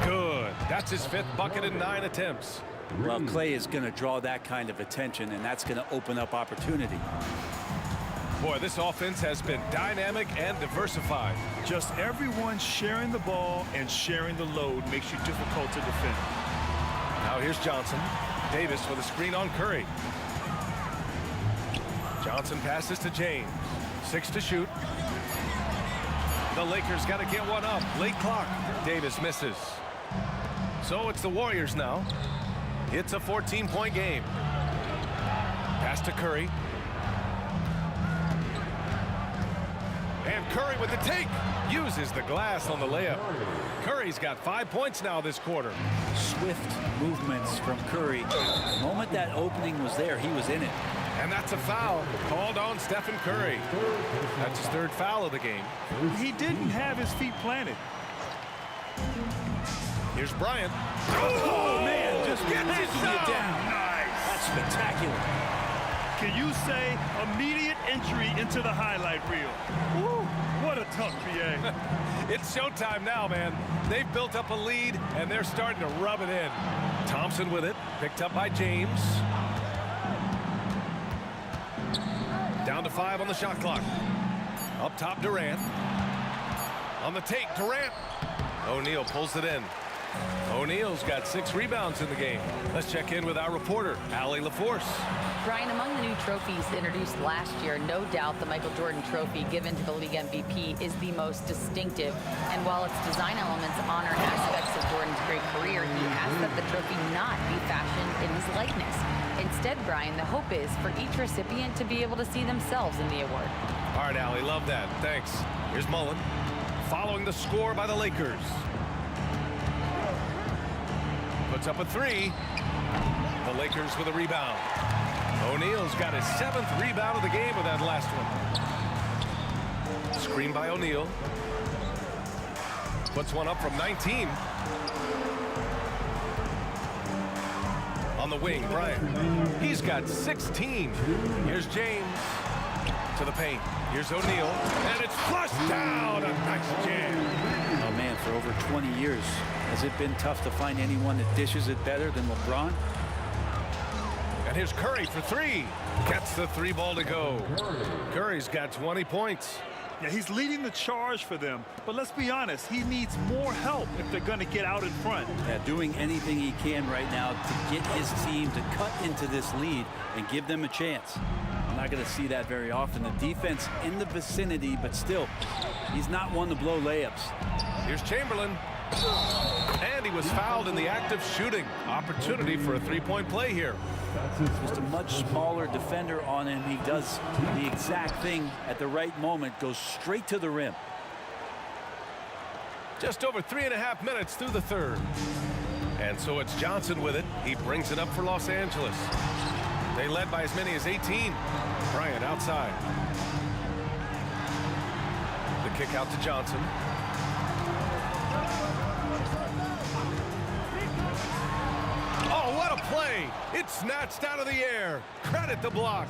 Good. That's his 5th bucket in 9 attempts. Well, Clay is going to draw that kind of attention, and that's going to open up opportunity. Boy, this offense has been dynamic and diversified. Just everyone sharing the ball and sharing the load makes you difficult to defend. Now here's Johnson. Davis with a screen on Curry. Johnson passes to James. 6 to shoot. The Lakers got to get one up. Late clock. Davis misses. So it's the Warriors now. It's a 14-point game. Pass to Curry. And Curry with the take. Uses the glass on the layup. Curry's got 5 points now this quarter. Swift movements from Curry. The moment that opening was there, he was in it. And that's a foul called on Stephen Curry. That's his 3rd foul of the game. He didn't have his feet planted. Here's Bryant. Oh, man, just gets knocking it you down. down. Nice. That's spectacular. Can you say immediate entry into the highlight reel? Woo, what a tough PA. It's showtime now, man. They've built up a lead, and they're starting to rub it in. Thompson with it, picked up by James. Down to 5 on the shot clock. Up top, Durant. On the take, Durant. O'Neal pulls it in. O'Neal's got 6 rebounds in the game. Let's check in with our reporter, Allie LaForce. Brian, among the new trophies introduced last year, no doubt the Michael Jordan Trophy given to the league MVP is the most distinctive. And while its design elements honor aspects of Jordan's great career, he asked that the trophy not be fashioned in his likeness. Instead, Brian, the hope is for each recipient to be able to see themselves in the award. All right, Allie, love that. Thanks. Here's Mullen, following the score by the Lakers. Puts up a 3. The Lakers with a rebound. O'Neal's got his 7th rebound of the game with that last one. Screen by O'Neal. Puts one up from 19. On the wing, Bryant. He's got 16. Here's James to the paint. Here's O'Neal, and it's flushed down. A nice jam. Oh, man, for over 20 years, has it been tough to find anyone that dishes it better than LeBron? And here's Curry for 3. Gets the 3 ball to go. Curry's got 20 points. Yeah, he's leading the charge for them. But let's be honest, he needs more help if they're going to get out in front. Yeah, doing anything he can right now to get his team to cut into this lead and give them a chance. I'm not going to see that very often. The defense in the vicinity, but still, he's not one to blow layups. Here's Chamberlain. And he was fouled in the act of shooting. Opportunity for a 3-point play here. Just a much smaller defender on him. He does the exact thing at the right moment, goes straight to the rim. Just over 3.5 minutes through the 3rd. And so it's Johnson with it. He brings it up for Los Angeles. They led by as many as 18. Bryant outside. The kick out to Johnson. Oh, what a play! It's snatched out of the air. Credit the block.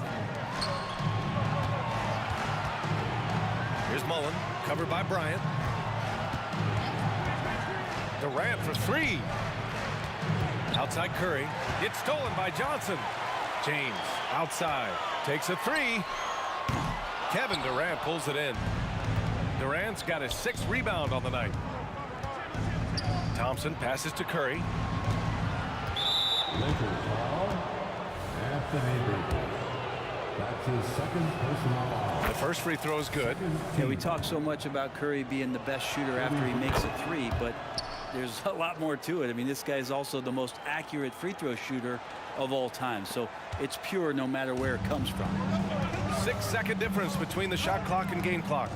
Here's Mullen, covered by Bryant. Durant for 3. Outside Curry. It's stolen by Johnson. James outside. Takes a 3. Kevin Durant pulls it in. Durant's got his 6th rebound on the night. Thompson passes to Curry. Lakers foul. Anthony Davis. That's his 2nd personal foul. The first free throw is good. Yeah, we talk so much about Curry being the best shooter after he makes a 3, but there's a lot more to it. I mean, this guy is also the most accurate free throw shooter of all time. So it's pure no matter where it comes from. 6-second difference between the shot clock and game clock.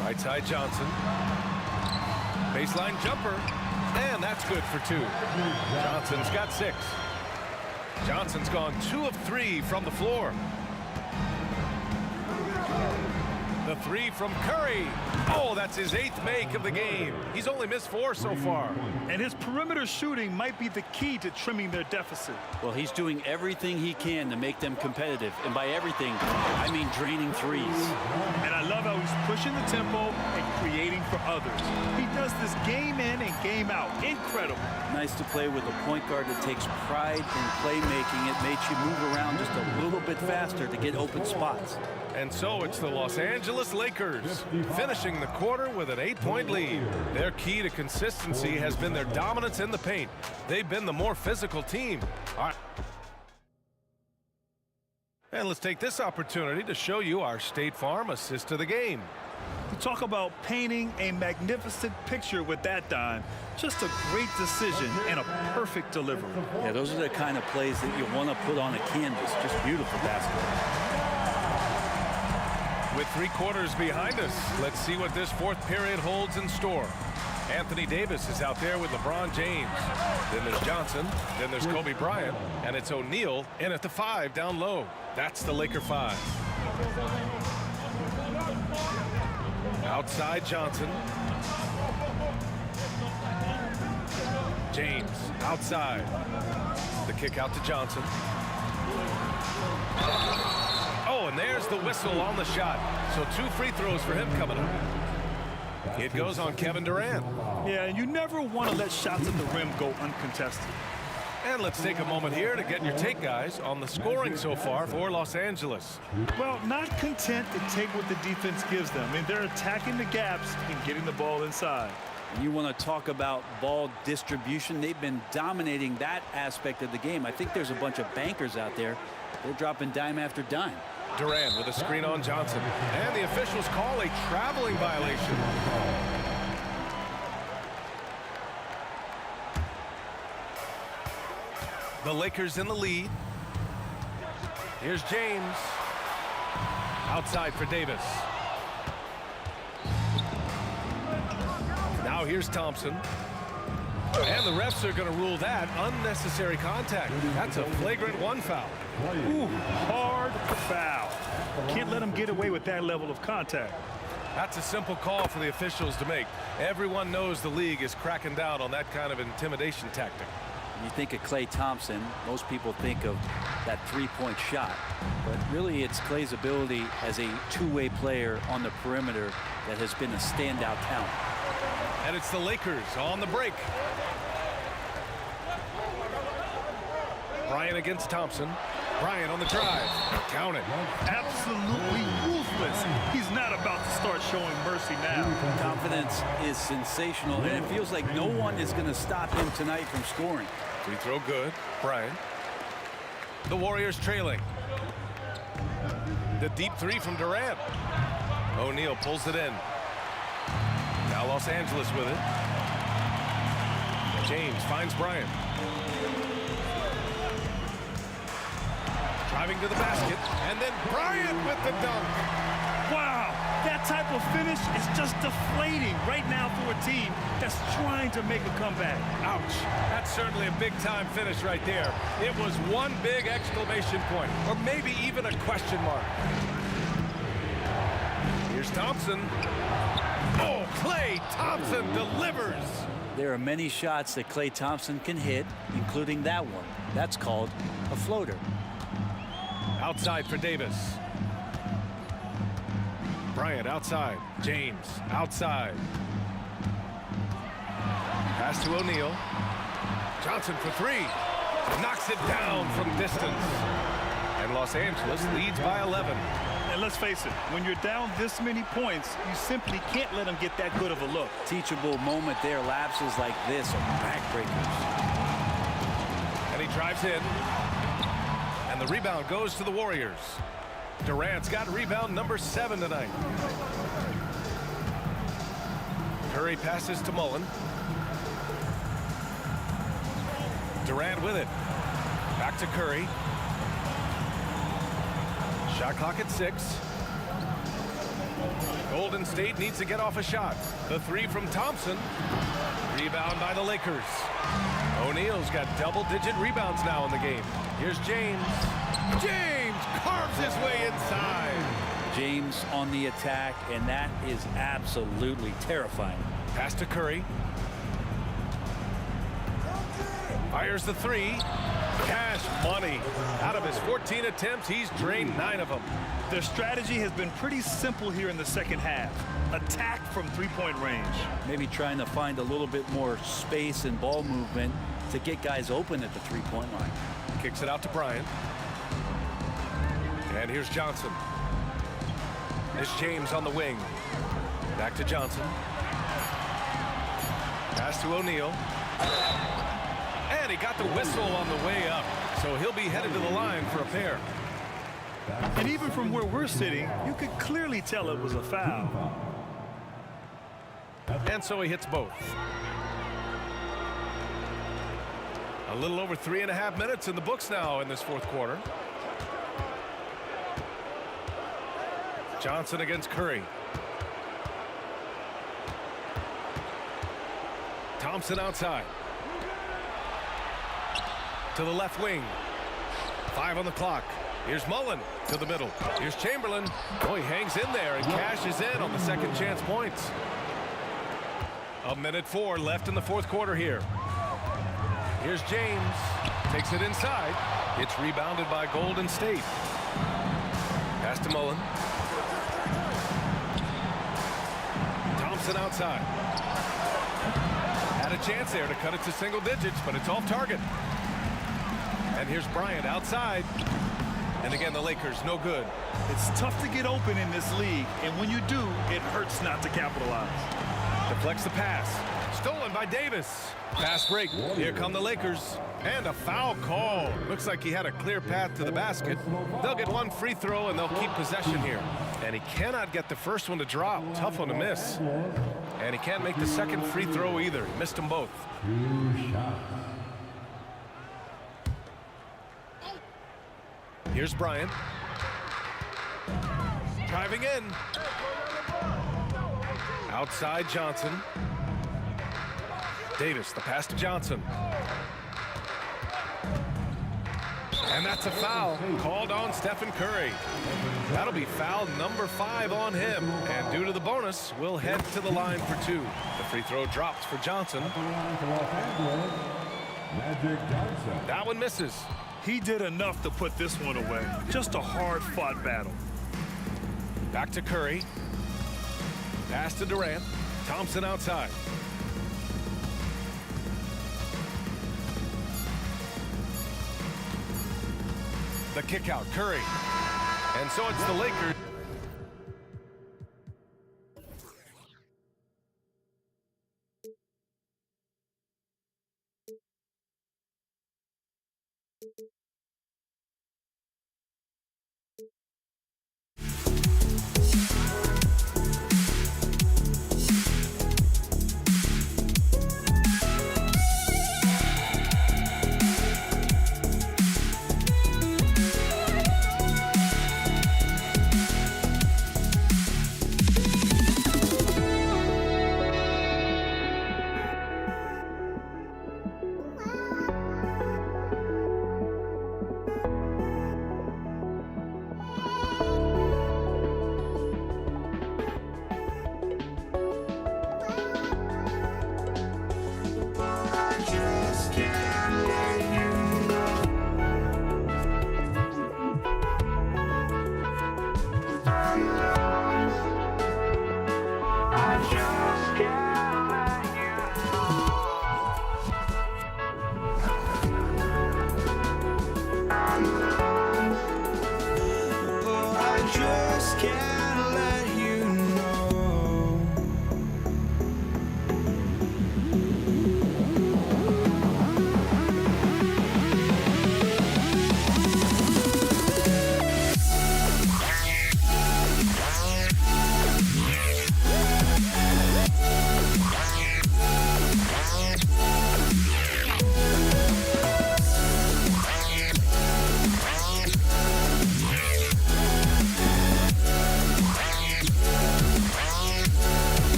Right side Johnson. Baseline jumper. And that's good for 2. Johnson's got 6. Johnson's gone 2 of 3 from the floor. The 3 from Curry. Oh, that's his 8th make of the game. He's only missed 4 so far. And his perimeter shooting might be the key to trimming their deficit. Well, he's doing everything he can to make them competitive. And by everything, I mean draining 3s. And I love how he's pushing the tempo and creating for others. He does this game in and game out. Incredible. Nice to play with a point guard that takes pride in playmaking. It makes you move around just a little bit faster to get open spots. And so it's the Los Angeles Lakers finishing the quarter with an 8-point lead. Their key to consistency has been their dominance in the paint. They've been the more physical team. All right. And let's take this opportunity to show you our State Farm assist of the game. You talk about painting a magnificent picture with that dime. Just a great decision and a perfect delivery. Yeah, those are the kind of plays that you want to put on a canvas. Just beautiful basketball. With 3 quarters behind us, let's see what this 4th period holds in store. Anthony Davis is out there with LeBron James. Then there's Johnson. Then there's Kobe Bryant. And it's O'Neal in at the 5 down low. That's the Laker 5. Outside Johnson. James outside. The kick out to Johnson. Oh, and there's the whistle on the shot. So 2 free throws for him coming up. It goes on Kevin Durant. Yeah, and you never want to let shots at the rim go uncontested. And let's take a moment here to get your take, guys, on the scoring so far for Los Angeles. Well, not content to take what the defense gives them. I mean, they're attacking the gaps and getting the ball inside. You want to talk about ball distribution. They've been dominating that aspect of the game. I think there's a bunch of bankers out there. They're dropping dime after dime. Durant with a screen on Johnson. And the officials call a traveling violation. The Lakers in the lead. Here's James. Outside for Davis. Now here's Thompson. And the refs are going to rule that unnecessary contact. That's a flagrant 1 foul. Ooh, hard foul. Can't let him get away with that level of contact. That's a simple call for the officials to make. Everyone knows the league is cracking down on that kind of intimidation tactic. When you think of Klay Thompson, most people think of that 3-point shot. But really, it's Klay's ability as a two-way player on the perimeter that has been a standout talent. And it's the Lakers on the break. Bryant against Thompson. Bryant on the drive. Count it. Absolutely ruthless. He's not about to start showing mercy now. Confidence is sensational, and it feels like no one is going to stop him tonight from scoring. Free throw good. Bryant. The Warriors trailing. The deep 3 from Durant. O'Neal pulls it in. Now Los Angeles with it. James finds Bryant. Driving to the basket, and then Bryant with the dunk. Wow, that type of finish is just deflating right now for a team that's trying to make a comeback. Ouch. That's certainly a big-time finish right there. It was one big exclamation point, or maybe even a question mark. Here's Thompson. Oh, Klay Thompson delivers. There are many shots that Klay Thompson can hit, including that one. That's called a floater. Outside for Davis. Bryant outside. James outside. Pass to O'Neal. Johnson for 3. Knocks it down from distance. And Los Angeles leads by 11. And let's face it, when you're down this many points, you simply can't let them get that good of a look. Teachable moment there. Lapses like this are backbreakers. And he drives in. And the rebound goes to the Warriors. Durant's got rebound number 7 tonight. Curry passes to Mullen. Durant with it. Back to Curry. Shot clock at 6. Golden State needs to get off a shot. The 3 from Thompson. Rebound by the Lakers. O'Neal's got double-digit rebounds now in the game. Here's James. James carves his way inside. James on the attack, and that is absolutely terrifying. Pass to Curry. Fires the 3. Cash money. Out of his 14 attempts, he's drained 9 of them. Their strategy has been pretty simple here in the second half. Attack from 3-point range. Maybe trying to find a little bit more space and ball movement to get guys open at the 3-point line. Kicks it out to Bryant. And here's Johnson. It's James on the wing. Back to Johnson. Pass to O'Neal. And he got the whistle on the way up. So he'll be headed to the line for a pair. And even from where we're sitting, you could clearly tell it was a foul. And so he hits both. A little over 3.5 minutes in the books now in this 4th quarter. Johnson against Curry. Thompson outside. To the left wing. 5 on the clock. Here's Mullen to the middle. Here's Chamberlain. Oh, he hangs in there and cashes in on the second chance points. 1:04 left in the fourth quarter here. Here's James. Takes it inside. It's rebounded by Golden State. Pass to Mullen. Thompson outside. Had a chance there to cut it to single digits, but it's off target. And here's Bryant outside. And again, the Lakers, no good. It's tough to get open in this league, and when you do, it hurts not to capitalize. Deflects the pass. Stolen by Davis. Fast break. Here come the Lakers. And a foul call. Looks like he had a clear path to the basket. They'll get one free throw, and they'll keep possession here. And he cannot get the first one to drop. Tough one to miss. And he can't make the second free throw either. Missed them both. 2 shots. Here's Bryant. Driving in. Outside Johnson. Davis, the pass to Johnson. And that's a foul called on Stephen Curry. That'll be foul number 5 on him. And due to the bonus, we'll head to the line for 2. The free throw drops for Johnson. Magic Johnson. That one misses. He did enough to put this one away. Just a hard-fought battle. Back to Curry. Pass to Durant. Thompson outside. The kick out, Curry. And so it's the Lakers.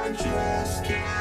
I just can't